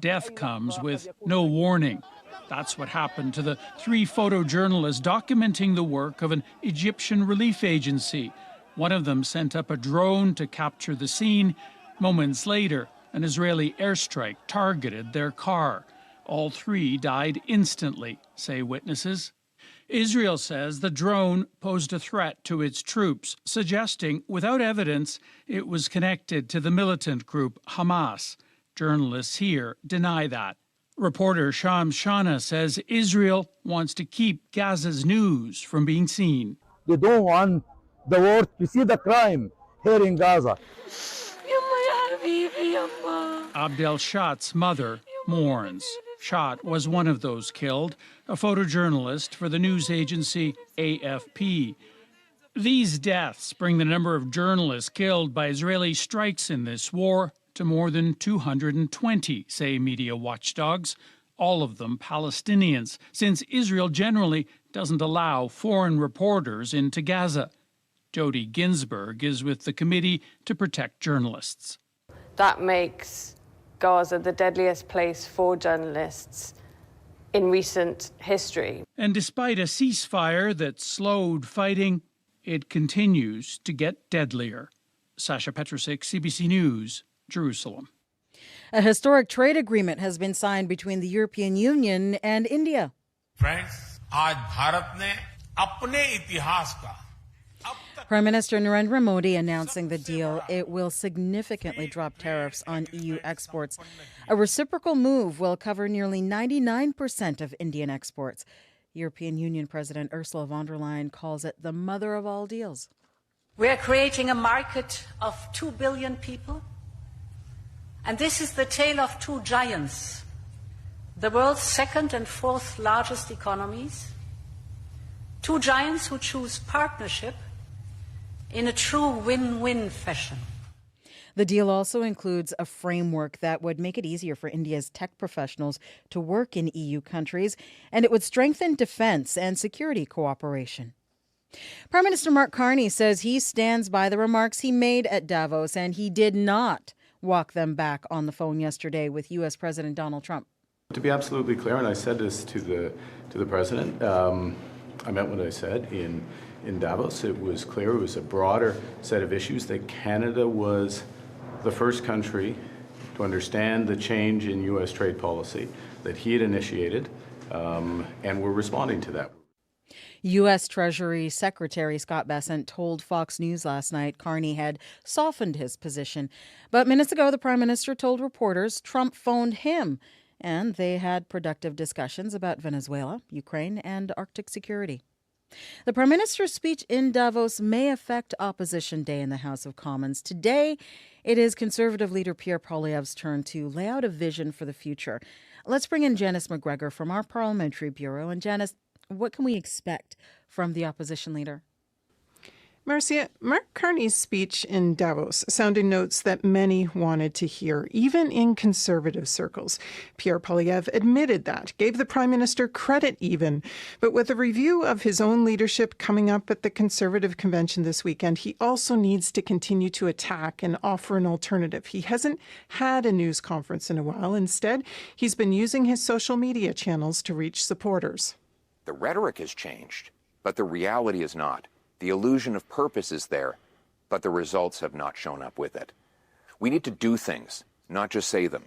Death comes with no warning. That's what happened to the 3 photojournalists documenting the work of an Egyptian relief agency. One of them sent up a drone to capture the scene. Moments later, an Israeli airstrike targeted their car. All 3 died instantly, say witnesses. Israel says the drone posed a threat to its troops, suggesting, without evidence, it was connected to the militant group Hamas. Journalists here deny that. Reporter Shams Shana says Israel wants to keep Gaza's news from being seen. They don't want the world to see the crime here in Gaza. Abdel Shat's mother mourns. Shat was one of those killed, a photojournalist for the news agency AFP. These deaths bring the number of journalists killed by Israeli strikes in this war to more than 220, say media watchdogs, all of them Palestinians, since Israel generally doesn't allow foreign reporters into Gaza. Jody Ginsburg is with the Committee to Protect Journalists. That makes Gaza the deadliest place for journalists in recent history. And despite a ceasefire that slowed fighting, it continues to get deadlier. Sasha Petrusik, CBC News, Jerusalem. A historic trade agreement has been signed between the European Union and India. Friends, आज भारत ने अपने इतिहास का Prime Minister Narendra Modi announcing the deal. It will significantly drop tariffs on EU exports. A reciprocal move will cover nearly 99% of Indian exports. European Union President Ursula von der Leyen calls it the mother of all deals. We're creating a market of 2 billion people. And this is the tale of 2 giants, the world's 2nd and 4th largest economies. 2 giants who choose partnership in a true win-win fashion. The deal also includes a framework that would make it easier for India's tech professionals to work in EU countries, and it would strengthen defense and security cooperation. Prime Minister Mark Carney says he stands by the remarks he made at Davos, and he did not walk them back on the phone yesterday with U.S. President Donald Trump. To be absolutely clear, and I said this to the president, I meant what I said in Davos. It was clear, it was a broader set of issues, that Canada was the first country to understand the change in U.S. trade policy that he had initiated, and we're responding to that. U.S. Treasury Secretary Scott Bessent told Fox News last night Carney had softened his position. But minutes ago, the Prime Minister told reporters Trump phoned him, and they had productive discussions about Venezuela, Ukraine, and Arctic security. The Prime Minister's speech in Davos may affect Opposition Day in the House of Commons. Today, it is Conservative leader Pierre Poilievre's turn to lay out a vision for the future. Let's bring in Janice McGregor from our Parliamentary Bureau. And Janice, what can we expect from the opposition leader? Marcia, Mark Carney's speech in Davos sounded notes that many wanted to hear, even in Conservative circles. Pierre Poilievre admitted that, gave the Prime Minister credit even. But with a review of his own leadership coming up at the Conservative convention this weekend, he also needs to continue to attack and offer an alternative. He hasn't had a news conference in a while. Instead, he's been using his social media channels to reach supporters. The rhetoric has changed, but the reality is not. The illusion of purpose is there, but the results have not shown up with it. We need to do things, not just say them.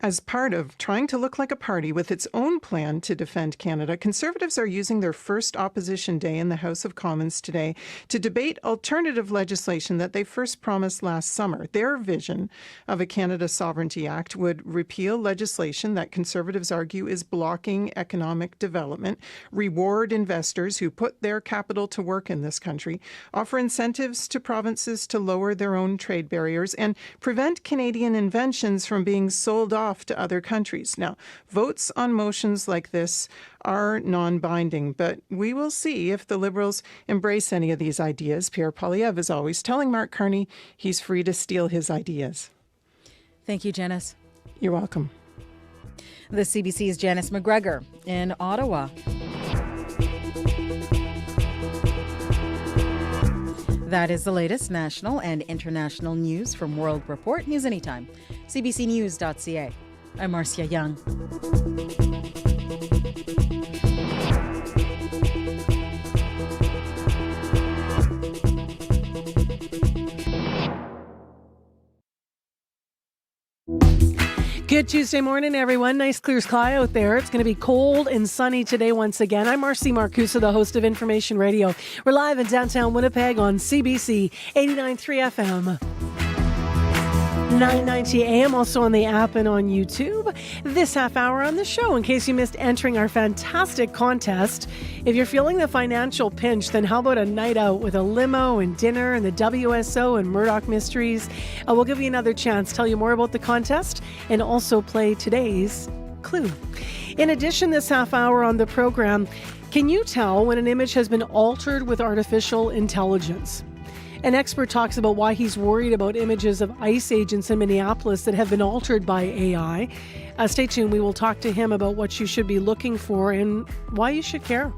As part of trying to look like a party with its own plan to defend Canada, Conservatives are using their first opposition day in the House of Commons today to debate alternative legislation that they first promised last summer. Their vision of a Canada Sovereignty Act would repeal legislation that Conservatives argue is blocking economic development, reward investors who put their capital to work in this country, offer incentives to provinces to lower their own trade barriers, and prevent Canadian inventions from being sold off to other countries. Now, votes on motions like this are non-binding, but we will see if the Liberals embrace any of these ideas. Pierre Poilievre is always telling Mark Carney he's free to steal his ideas. Thank you, Janice. You're welcome. The CBC's Janice McGregor in Ottawa. That is the latest national and international news from World Report. News anytime. CBCnews.ca. I'm Marcia Young. Good Tuesday morning, everyone. Nice clear sky out there. It's going to be cold and sunny today once again. I'm Marcy Marcusa, the host of Information Radio. We're live in downtown Winnipeg on CBC 89.3 FM. 990 AM, also on the app and on YouTube. This half hour on the show, in case you missed entering our fantastic contest. If you're feeling the financial pinch, then how about a night out with a limo and dinner and the WSO and Murdoch Mysteries? We'll give you another chance, tell you more about the contest, and also play today's clue. In addition, this half hour on the program, can you tell when an image has been altered with artificial intelligence? An expert talks about why he's worried about images of ICE agents in Minneapolis that have been altered by AI. Stay tuned. We will talk to him about what you should be looking for and why you should care.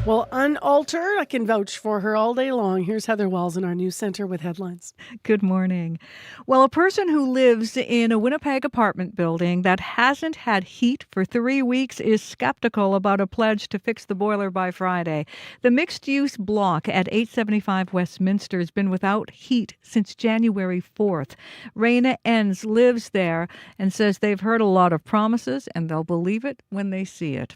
Well, unaltered, I can vouch for her all day long. Here's Heather Wells in our news center with headlines. Good morning. Well, a person who lives in a Winnipeg apartment building that hasn't had heat for 3 weeks is skeptical about a pledge to fix the boiler by Friday. The mixed-use block at 875 Westminster has been without heat since January 4th. Raina Enns lives there and says they've heard a lot of promises and they'll believe it when they see it.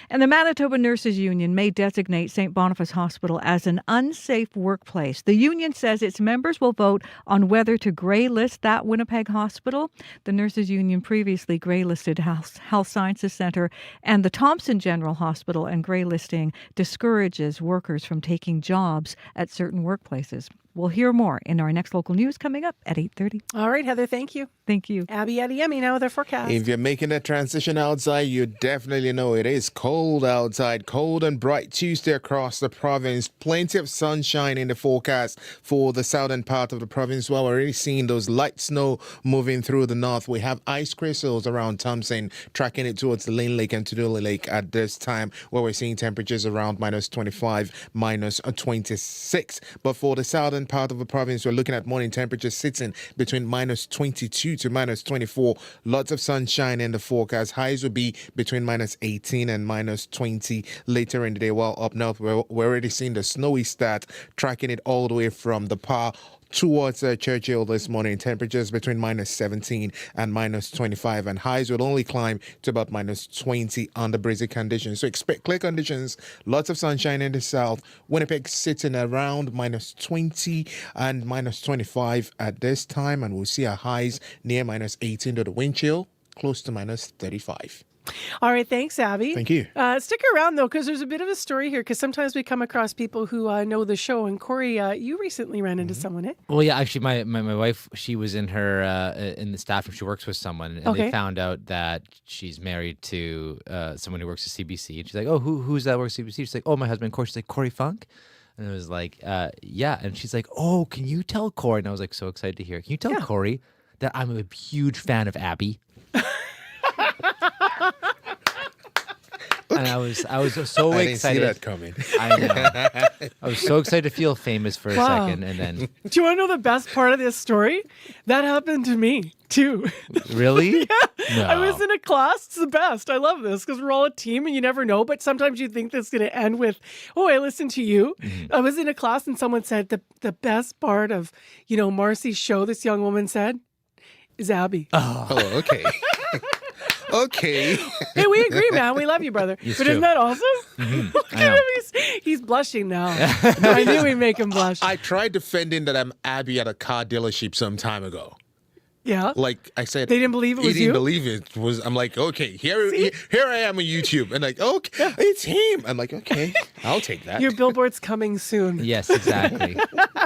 And the Manitoba Nurses Union may designate St. Boniface Hospital as an unsafe workplace. The union says its members will vote on whether to grey-list that Winnipeg hospital. The Nurses Union previously grey-listed Health Sciences Centre and the Thompson General Hospital, and grey-listing discourages workers from taking jobs at certain workplaces. We'll hear more in our next local news coming up at 8:30. All right, Heather, thank you. Thank you. Abby Adeyemi now with our forecast. If you're making a transition outside, you definitely know it is cold outside. Cold and bright Tuesday across the province. Plenty of sunshine in the forecast for the southern part of the province. Well, we're already seeing those light snow moving through the north. We have ice crystals around Thompson, tracking it towards the Lane Lake and Tudor Lake at this time, where we're seeing temperatures around -25, -26. But for the southern part of the province, we're looking at morning temperatures sitting between -22 to -24. Lots of sunshine in the forecast. Highs will be between -18 and -20 later in the day. While up north, we're already seeing the snowy start, tracking it all the way from the Par towards Churchill this morning. Temperatures between -17 and -25, and highs will only climb to about -20 under breezy conditions. So expect clear conditions, lots of sunshine in the south. Winnipeg sitting around -20 and -25 at this time, and we'll see our highs near -18 to the wind chill, close to -35. All right, thanks, Abby. Thank you. Stick around, though, because there's a bit of a story here, because sometimes we come across people who know the show. And Corey, you recently ran into someone, eh? Well, yeah, actually, my wife, she was in her in the staff room. She works with someone, and they found out that she's married to someone who works at CBC. And she's like, oh, who's that works at CBC? She's like, oh, my husband, Corey. She's like, Corey Funk? And it was like, yeah. And she's like, oh, can you tell Corey? And I was like, so excited to hear. Can you tell Corey that I'm a huge fan of Abby? And I was so I excited. didn't see that coming. I know. I was so excited to feel famous for a second, and then Do you want to know the best part of this story? That happened to me too. really, Yeah. No. I was in a class. It's the best. I love this because we're all a team and you never know. But sometimes you think this is going to end with, oh, I listened to you. Mm-hmm. I was in a class and someone said the best part of, Marcy's show, this young woman said, is Abby. Oh, okay. Okay. Hey, we agree, man. We love you, brother. It's but true. isn't that awesome? Mhm. Look I at know. him. He's blushing now. I knew we'd make him blush. I tried defending that I'm Abby at a car dealership some time ago. Yeah. Like I said, They didn't believe it was he didn't you? believe it was. I'm like, okay, here I am on YouTube, and like, okay, it's him. I'm like, okay, I'll take that. Your billboard's coming soon. Yes, exactly.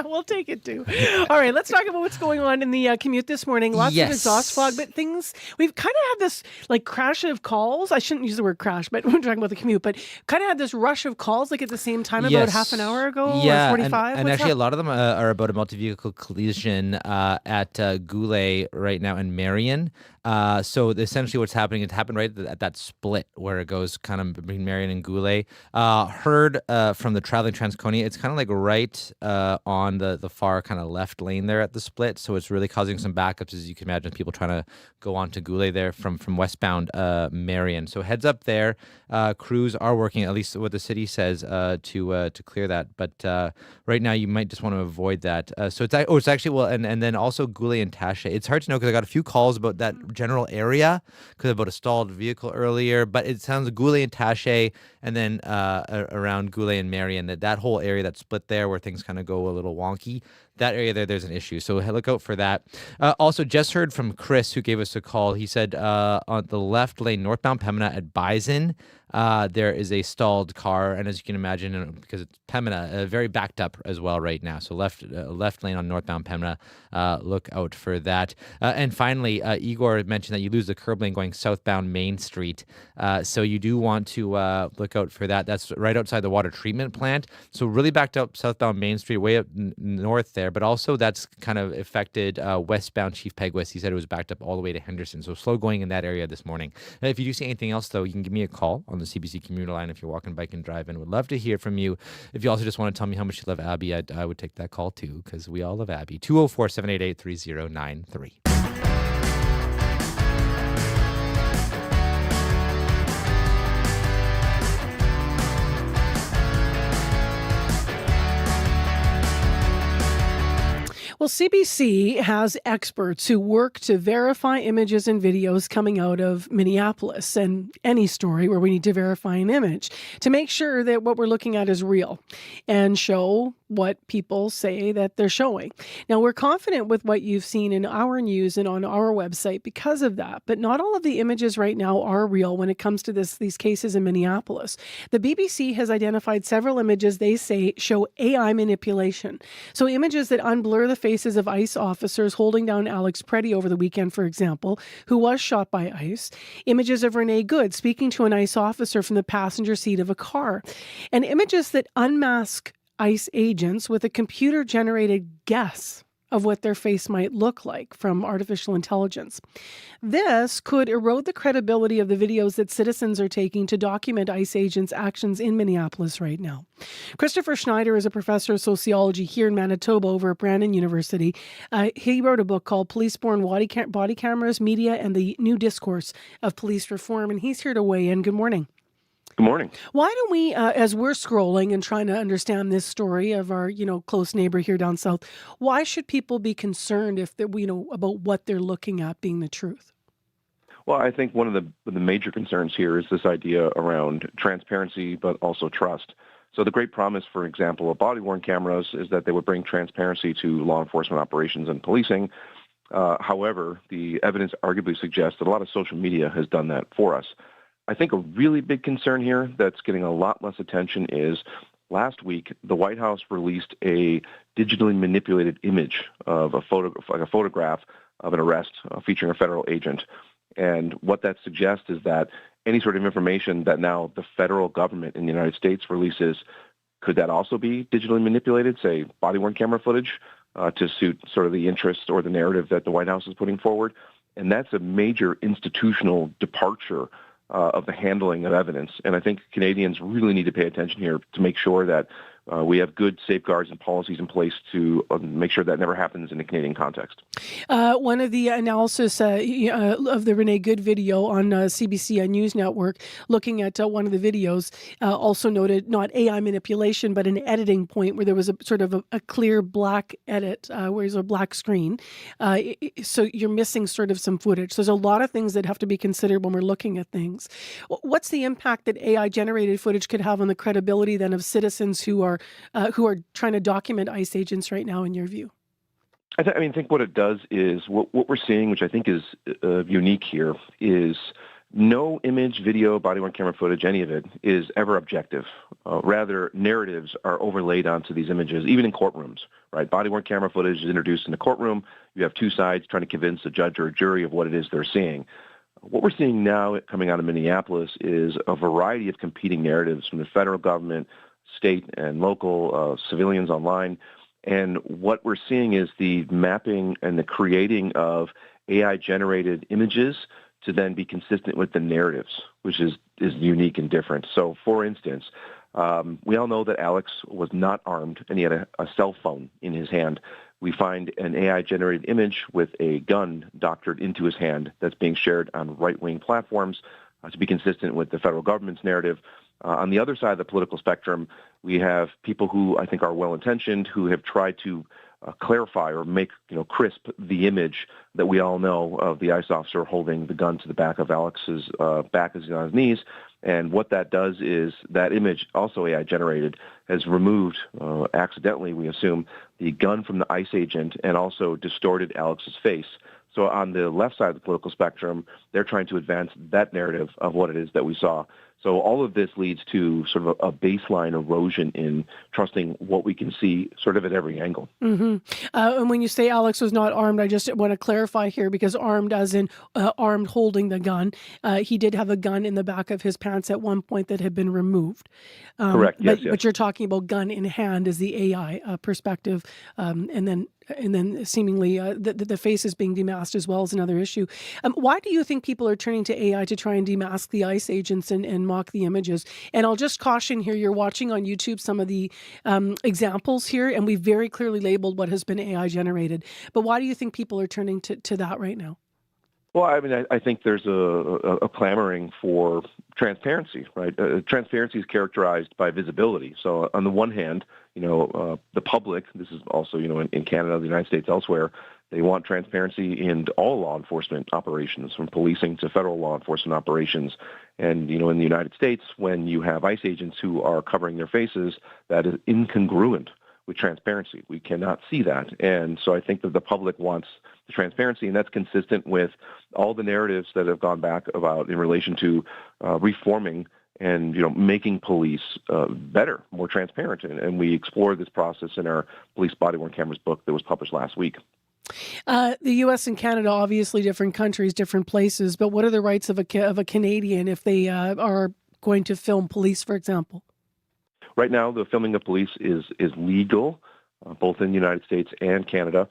We'll take it too. All right, let's talk about what's going on in the commute this morning. Lots Yes. of exhaust fog, but we've kind of had this like crash of calls. I shouldn't use the word crash, but we're talking about the commute, but kind of had this rush of calls like at the same time about Yes. half an hour ago Yeah, or 45. and What's actually up? a lot of them are about a multi-vehicle collision at Goulet right now in Marion. So essentially what's happening, it happened right at that split where it goes kind of between Marion and Goulet. Heard from the traveling Transconia, it's kind of like right on the far kind of left lane there at the split. So it's really causing some backups, as you can imagine, people trying to go on to Goulet there from westbound Marion. So heads up there. Crews are working, at least what the city says, to clear that. But right now you might just want to avoid that. So it's actually, well, and then also Goulet and Taché. It's hard to know because I got a few calls about that general area because about a stalled vehicle earlier, but it sounds Goulet and Taché and then around Goulet and Marion, that whole area, that split there where things kind of go a little wonky. That area there's an issue. So look out for that. Also, just heard from Chris, who gave us a call. He said on the left lane, northbound Pembina at Bison, there is a stalled car. And as you can imagine, because it's Pembina, very backed up as well right now. So left lane on northbound Pembina, look out for that. And finally, Igor mentioned that you lose the curb lane going southbound Main Street. So you do want to look out for that. That's right outside the water treatment plant. So really backed up southbound Main Street, way up north there. But also that's kind of affected westbound Chief Peguis. He said it was backed up all the way to Henderson. So slow going in that area this morning. And if you do see anything else, though, you can give me a call on the CBC commuter line if you're walking, bike, and driving. Would love to hear from you. If you also just want to tell me how much you love Abby, I would take that call too, because we all love Abby. 204-788-3093. Well, CBC has experts who work to verify images and videos coming out of Minneapolis and any story where we need to verify an image to make sure that what we're looking at is real and show what people say that they're showing. Now, we're confident with what you've seen in our news and on our website because of that, but not all of the images right now are real when it comes to these cases in Minneapolis. The BBC has identified several images they say show AI manipulation. So images that unblur the faces of ICE officers holding down Alex Preddy over the weekend, for example, who was shot by ICE. Images of Renee Good speaking to an ICE officer from the passenger seat of a car. And images that unmask ICE agents with a computer-generated guess of what their face might look like from artificial intelligence. This could erode the credibility of the videos that citizens are taking to document ICE agents' actions in Minneapolis right now. Christopher Schneider is a professor of sociology here in Manitoba over at Brandon University. He wrote a book called Police-Borne Body Cameras, Media, and the New Discourse of Police Reform, and he's here to weigh in. Good morning. Good morning. Why don't we, as we're scrolling and trying to understand this story of our, close neighbor here down south, why should people be concerned if they, about what they're looking at being the truth? Well, I think one of the major concerns here is this idea around transparency, but also trust. So the great promise, for example, of body-worn cameras is that they would bring transparency to law enforcement operations and policing. However, the evidence arguably suggests that a lot of social media has done that for us. I think a really big concern here that's getting a lot less attention is last week, the White House released a digitally manipulated image of a photograph of an arrest featuring a federal agent. And what that suggests is that any sort of information that now the federal government in the United States releases, could that also be digitally manipulated, say body-worn camera footage, to suit sort of the interest or the narrative that the White House is putting forward? And that's a major institutional departure of the handling of evidence. And I think Canadians really need to pay attention here to make sure that we have good safeguards and policies in place to make sure that never happens in the Canadian context. One of the analysis of the Renee Good video on CBC News Network, looking at one of the videos, also noted not AI manipulation, but an editing point where there was a sort of a clear black edit, where there's a black screen. So you're missing sort of some footage. So there's a lot of things that have to be considered when we're looking at things. What's the impact that AI generated footage could have on the credibility then of citizens who are trying to document ICE agents right now, in your view? I think what it does is what we're seeing, which I think is unique here, is no image, video, body-worn camera footage, any of it is ever objective. Rather, narratives are overlaid onto these images, even in courtrooms, right? Body-worn camera footage is introduced in the courtroom. You have two sides trying to convince a judge or a jury of what it is they're seeing. What we're seeing now coming out of Minneapolis is a variety of competing narratives from the federal government, state and local, civilians online. And what we're seeing is the mapping and the creating of AI-generated images to then be consistent with the narratives, which is unique and different. So, for instance, we all know that Alex was not armed and he had a cell phone in his hand. We find an AI-generated image with a gun doctored into his hand that's being shared on right-wing platforms to be consistent with the federal government's narrative. On the other side of the political spectrum, we have people who I think are well-intentioned, who have tried to clarify or make crisp the image that we all know of the ICE officer holding the gun to the back of Alex's back as he's on his knees. And what that does is that image, also AI generated, has removed, accidentally we assume, the gun from the ICE agent and also distorted Alex's face. So on the left side of the political spectrum, they're trying to advance that narrative of what it is that we saw. So all of this leads to sort of a baseline erosion in trusting what we can see sort of at every angle. Mm-hmm. And when you say Alex was not armed, I just want to clarify here, because armed as in armed holding the gun. He did have a gun in the back of his pants at one point that had been removed. Correct, yes. But you're talking about gun in hand as the AI perspective, and then seemingly the face is being demasked as well as another issue. Why do you think people are turning to AI to try and demask the ICE agents and mock the images? And I'll just caution here, you're watching on YouTube some of the examples here, and we've very clearly labeled what has been AI generated. But why do you think people are turning to that right now? Well, I think there's a clamoring for transparency, right? Transparency is characterized by visibility. So on the one hand, the public, this is also, in Canada, the United States, elsewhere, they want transparency in all law enforcement operations, from policing to federal law enforcement operations. And, in the United States, when you have ICE agents who are covering their faces, that is incongruent with transparency. We cannot see that. And so I think that the public wants the transparency, and that's consistent with all the narratives that have gone back about in relation to reforming and making police better, more transparent. And we explored this process in our Police Body-Worn Cameras book that was published last week. The U.S. and Canada, obviously different countries, different places, but what are the rights of a Canadian if they are going to film police, for example? Right now, the filming of police is legal, both in the United States and Canada.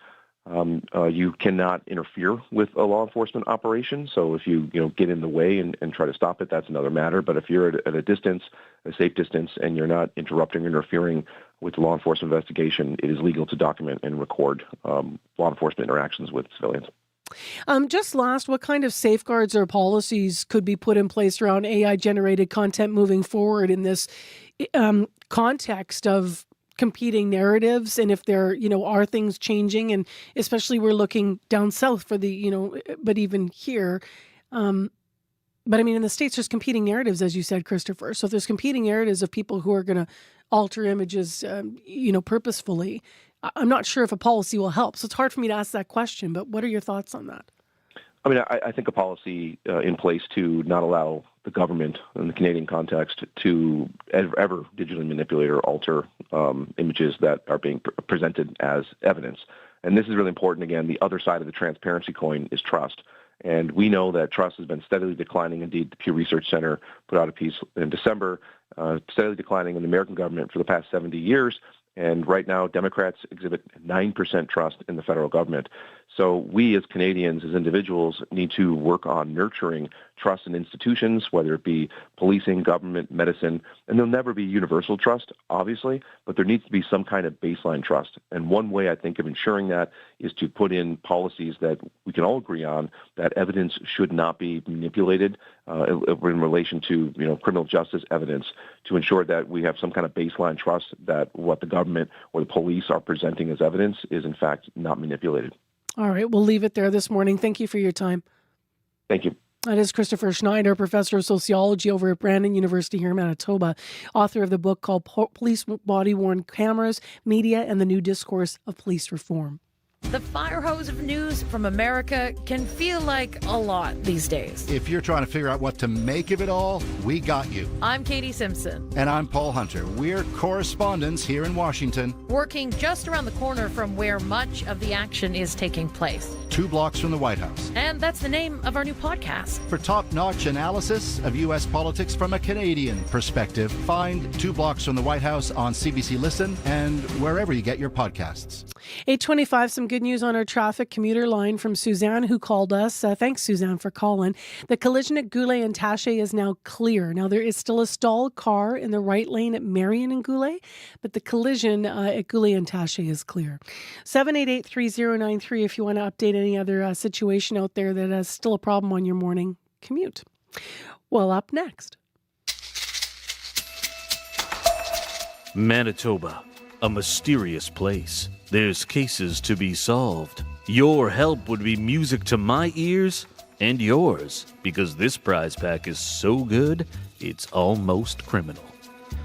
You cannot interfere with a law enforcement operation. So if you get in the way and try to stop it, that's another matter. But if you're at a distance, a safe distance, and you're not interrupting or interfering with the law enforcement investigation, it is legal to document and record law enforcement interactions with civilians. Just last, what kind of safeguards or policies could be put in place around AI-generated content moving forward in this context of competing narratives, and if there, are things changing, and especially we're looking down south for the, but even here, but I mean, in the States, there's competing narratives, as you said, Christopher. So if there's competing narratives of people who are going to alter images, purposefully, I'm not sure if a policy will help. So it's hard for me to ask that question, but what are your thoughts on that? I mean, I think a policy in place to not allow the government in the Canadian context to ever digitally manipulate or alter images that are being presented as evidence. And this is really important. Again, the other side of the transparency coin is trust. And we know that trust has been steadily declining. Indeed, the Pew Research Center put out a piece in December, steadily declining in the American government for the past 70 years. And right now, Democrats exhibit 9% trust in the federal government. So we as Canadians, as individuals, need to work on nurturing trust in institutions, whether it be policing, government, medicine, and there'll never be universal trust, obviously, but there needs to be some kind of baseline trust. And one way I think of ensuring that is to put in policies that we can all agree on, that evidence should not be manipulated in relation to criminal justice evidence, to ensure that we have some kind of baseline trust that what the government or the police are presenting as evidence is in fact not manipulated. All right, we'll leave it there this morning. Thank you for your time. Thank you. That is Christopher Schneider, professor of sociology over at Brandon University here in Manitoba, author of the book called Police Body-Worn Cameras, Media and the New Discourse of Police Reform. The fire hose of news from America can feel like a lot these days. If you're trying to figure out what to make of it all, we got you. I'm Katie Simpson. And I'm Paul Hunter. We're correspondents here in Washington. Working just around the corner from where much of the action is taking place. 2 blocks from the White House. And that's the name of our new podcast. For top-notch analysis of U.S. politics from a Canadian perspective, find 2 blocks from the White House on CBC Listen and wherever you get your podcasts. 8:25, some good news on our traffic commuter line from Suzanne, who called us. Thanks, Suzanne, for calling. The collision at Goulet and Taché is now clear. Now, there is still a stalled car in the right lane at Marion and Goulet, but the collision at Goulet and Taché is clear. 788-3093 if you want to update any other situation out there that is still a problem on your morning commute. Well, up next. Manitoba, a mysterious place. There's cases to be solved. Your help would be music to my ears and yours, because this prize pack is so good, it's almost criminal.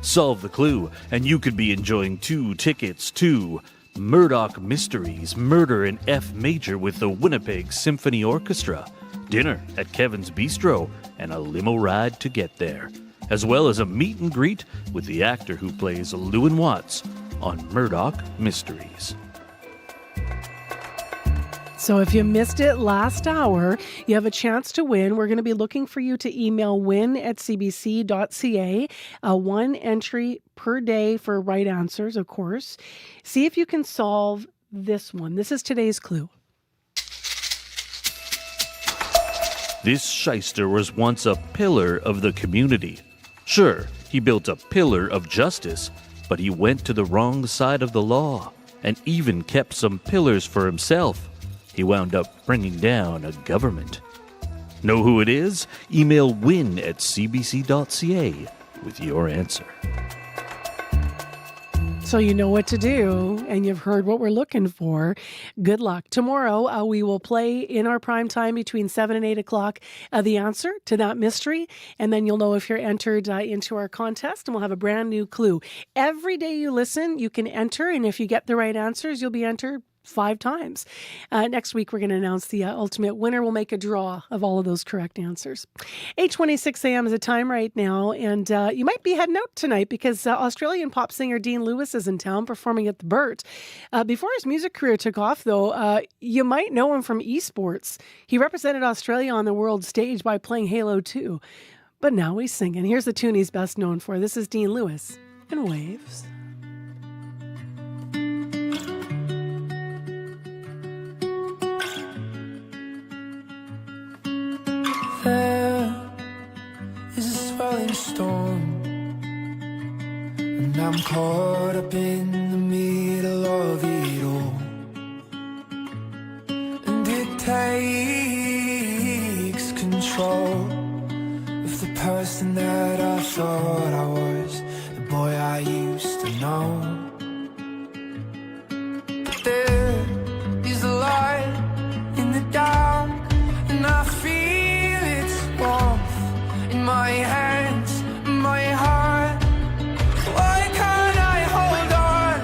Solve the clue, and you could be enjoying 2 tickets to Murdoch Mysteries, Murder in F Major with the Winnipeg Symphony Orchestra, dinner at Kevin's Bistro, and a limo ride to get there, as well as a meet and greet with the actor who plays Lewin Watts on Murdoch Mysteries. So if you missed it last hour, you have a chance to win. We're going to be looking for you to email win@cbc.ca, 1 entry per day for right answers, of course. See if you can solve this one. This is today's clue. This shyster was once a pillar of the community. Sure, he built a pillar of justice, but he went to the wrong side of the law and even kept some pillars for himself. He wound up bringing down a government. Know who it is? Email win@cbc.ca with your answer. So you know what to do, and you've heard what we're looking for. Good luck. Tomorrow, we will play in our prime time between 7 and 8 o'clock the answer to that mystery, and then you'll know if you're entered into our contest, and we'll have a brand new clue. Every day you listen, you can enter, and if you get the right answers, you'll be entered 5 times. Next week, we're going to announce the ultimate winner. We'll make a draw of all of those correct answers. 8:26 a.m. is the time right now, and you might be heading out tonight because Australian pop singer Dean Lewis is in town performing at the Burt. Before his music career took off, though, you might know him from esports. He represented Australia on the world stage by playing Halo 2. But now he's singing. Here's the tune he's best known for. This is Dean Lewis and Waves. There is a swelling storm, and I'm caught up in the middle of it all. And it takes control of the person that I thought I was, the boy I used to know. But there is a light in the dark, and I feel in my hands, my heart. Why can't I hold on?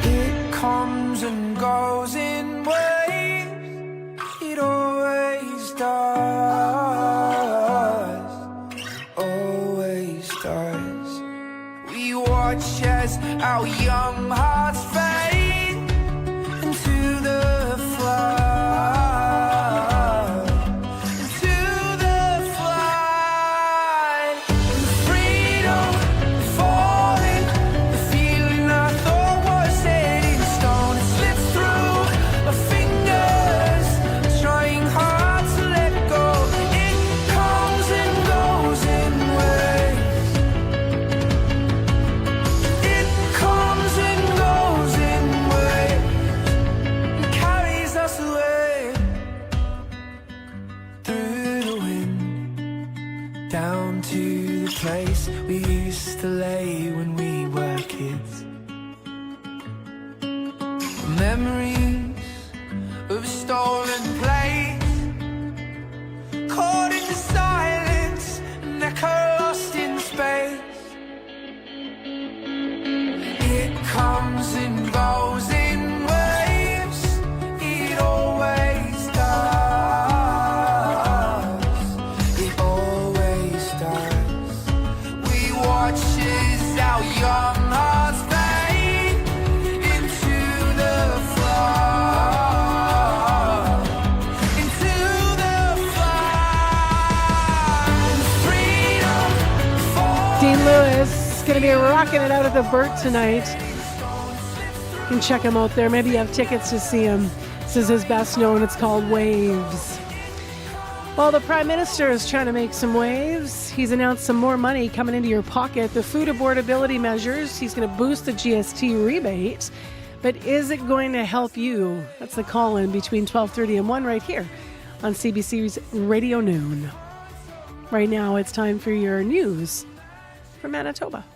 It comes and goes in waves. It always does. Always does. We watch as our young hearts fade into the flood. Through memories of a stolen place, caught in the silence, an echo lost in space. It comes and goes in waves, it always does, it always does. We watch as our young hearts fade into the flood, into the flood. Freedom for Dean Lewis is going to be rocking it out at the Burt tonight. You can check him out there. Maybe you have tickets to see him. This is his best known. It's called Waves. Well, the Prime Minister is trying to make some waves. He's announced some more money coming into your pocket. The food affordability measures, he's going to boost the GST rebate. But is it going to help you? That's the call-in between 12:30 and 1 right here on CBC's Radio Noon. Right now, it's time for your news from Manitoba.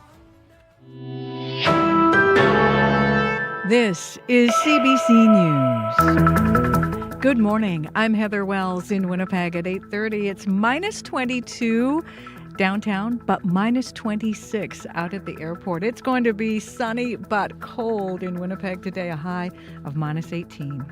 This is CBC News. Good morning. I'm Heather Wells in Winnipeg at 8:30. It's minus 22 downtown, but minus 26 out at the airport. It's going to be sunny but cold in Winnipeg today, a high of minus 18.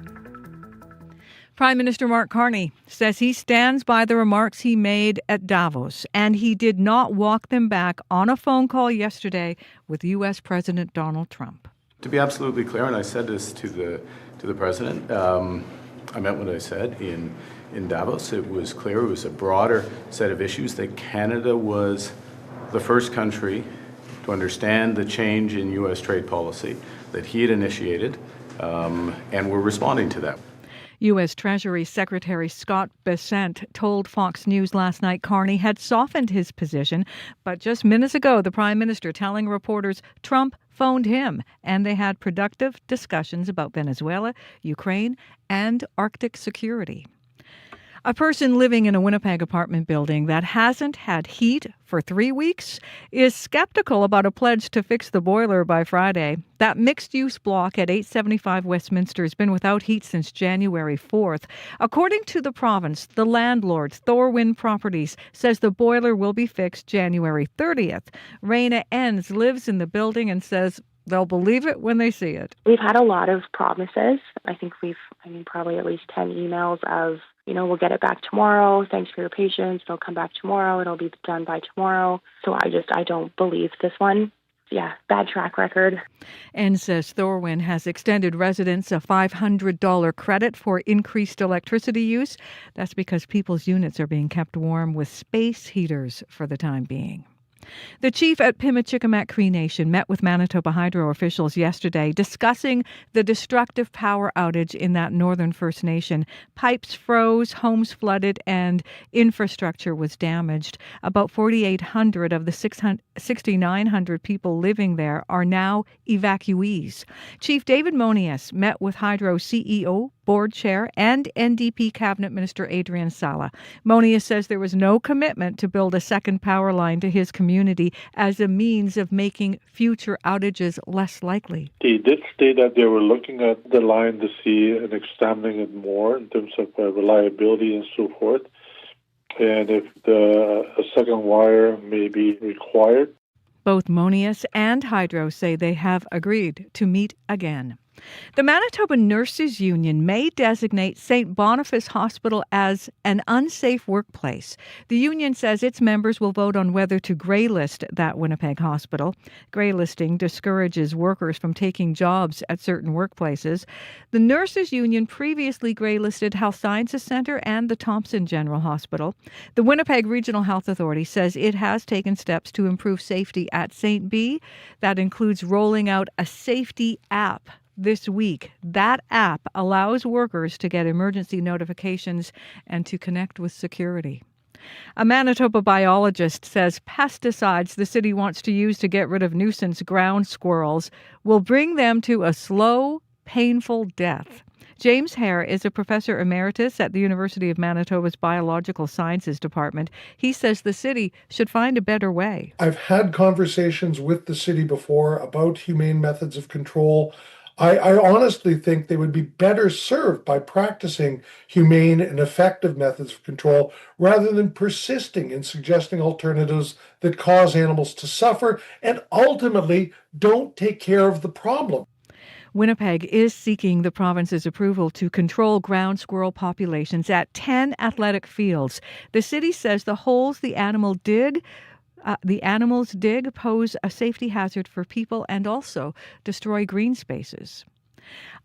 Prime Minister Mark Carney says he stands by the remarks he made at Davos, and he did not walk them back on a phone call yesterday with U.S. President Donald Trump. To be absolutely clear, and I said this to the president, I meant what I said in Davos. It was clear, it was a broader set of issues, that Canada was the first country to understand the change in U.S. trade policy that he had initiated, and we're responding to that. U.S. Treasury Secretary Scott Bessent told Fox News last night Carney had softened his position, but just minutes ago, the Prime Minister telling reporters Trump phoned him, and they had productive discussions about Venezuela, Ukraine, and Arctic security. A person living in a Winnipeg apartment building that hasn't had heat for 3 weeks is skeptical about a pledge to fix the boiler by Friday. That mixed-use block at 875 Westminster has been without heat since January 4th. According to the province, the landlord, Thorwin Properties, says the boiler will be fixed January 30th. Raina Enns lives in the building and says they'll believe it when they see it. We've had a lot of promises. I think probably at least 10 emails of, we'll get it back tomorrow. Thanks for your patience. It'll come back tomorrow. It'll be done by tomorrow. So I don't believe this one. Yeah, bad track record. And says Thorwin has extended residents a $500 credit for increased electricity use. That's because people's units are being kept warm with space heaters for the time being. The chief at Pimachikamak Cree Nation met with Manitoba Hydro officials yesterday discussing the destructive power outage in that northern First Nation. Pipes froze, homes flooded, and infrastructure was damaged. About 4,800 of the 6,900 people living there are now evacuees. Chief David Monias met with Hydro CEO, board chair, and NDP cabinet minister Adrian Sala. Monias says there was no commitment to build a second power line to his community as a means of making future outages less likely. They did state that they were looking at the line to see and examining it more in terms of reliability and so forth, and if a second wire may be required. Both Monias and Hydro say they have agreed to meet again. The Manitoba Nurses Union may designate St. Boniface Hospital as an unsafe workplace. The union says its members will vote on whether to grey-list that Winnipeg hospital. Grey-listing discourages workers from taking jobs at certain workplaces. The Nurses Union previously grey-listed Health Sciences Centre and the Thompson General Hospital. The Winnipeg Regional Health Authority says it has taken steps to improve safety at St. B. That includes rolling out a safety app this week. That app allows workers to get emergency notifications and to connect with security. A Manitoba biologist says pesticides the city wants to use to get rid of nuisance ground squirrels will bring them to a slow, painful death. James Hare is a professor emeritus at the University of Manitoba's Biological Sciences Department. He says the city should find a better way. I've had conversations with the city before about humane methods of control. I honestly think they would be better served by practicing humane and effective methods of control rather than persisting in suggesting alternatives that cause animals to suffer and ultimately don't take care of the problem. Winnipeg is seeking the province's approval to control ground squirrel populations at 10 athletic fields. The city says the holes the animals dig pose a safety hazard for people and also destroy green spaces.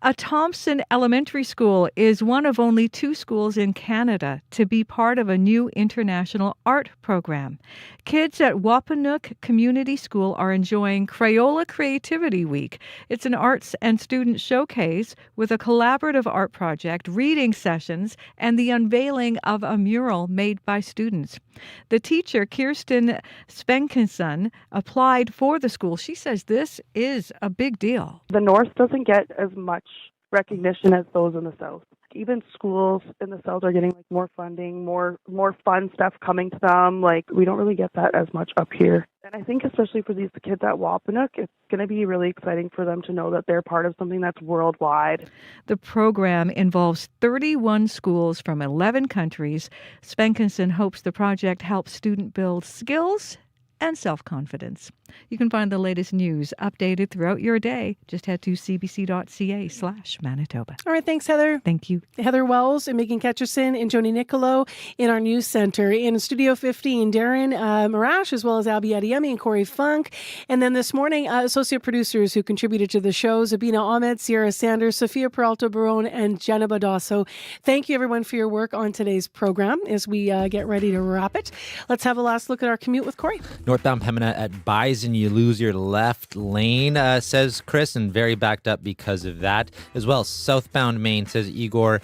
A Thompson Elementary School is one of only 2 schools in Canada to be part of a new international art program. Kids at Wapanook Community School are enjoying Crayola Creativity Week. It's an arts and student showcase with a collaborative art project, reading sessions, and the unveiling of a mural made by students. The teacher, Kirsten Spenkinson, applied for the school. She says this is a big deal. The North doesn't get as much recognition as those in the South. Even schools in the South are getting more funding, more fun stuff coming to them. We don't really get that as much up here. And I think especially for these kids at Wapanook, it's going to be really exciting for them to know that they're part of something that's worldwide. The program involves 31 schools from 11 countries. Spenkinson hopes the project helps students build skills and self-confidence. You can find the latest news updated throughout your day. Just head to cbc.ca/Manitoba. All right, thanks, Heather. Thank you. Heather Wells and Megan Ketcherson and Joni Nicolo in our news center. In Studio 15, Darren Marash, as well as Albie Adiemi and Corey Funk. And then this morning, associate producers who contributed to the show, Zabina Ahmed, Sierra Sanders, Sophia Peralta-Barone, and Jenna Badasso. Thank you, everyone, for your work on today's program as we get ready to wrap it. Let's have a last look at our commute with Corey. Northbound Pembina at Bison, you lose your left lane, says Chris, and very backed up because of that. As well, southbound Main, says Igor,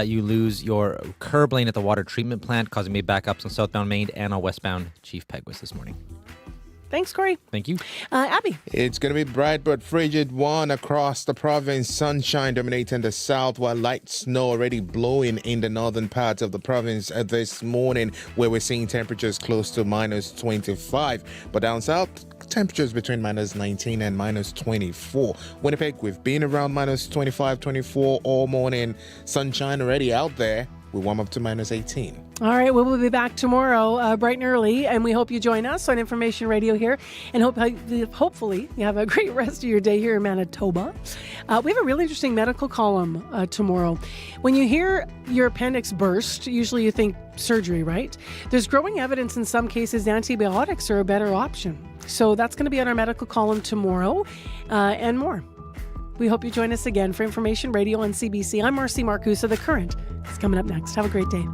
you lose your curb lane at the water treatment plant, causing me backups on southbound Main and on westbound Chief Peguis this morning. Thanks, Corey. Thank you. Abby. It's going to be bright but frigid one across the province. Sunshine dominating the south, while light snow already blowing in the northern parts of the province this morning, where we're seeing temperatures close to minus 25. But down south, temperatures between minus 19 and minus 24. Winnipeg, we've been around minus 25, 24 all morning. Sunshine already out there. We warm up to minus 18. All right, well, we'll be back tomorrow bright and early, and we hope you join us on Information Radio here, and hopefully you have a great rest of your day here in Manitoba. We have a really interesting medical column tomorrow. When you hear your appendix burst, usually you think surgery, right? There's growing evidence in some cases antibiotics are a better option. So that's going to be on our medical column tomorrow and more. We hope you join us again for Information Radio on CBC. I'm Marcy Marcusa. The Current is coming up next. Have a great day.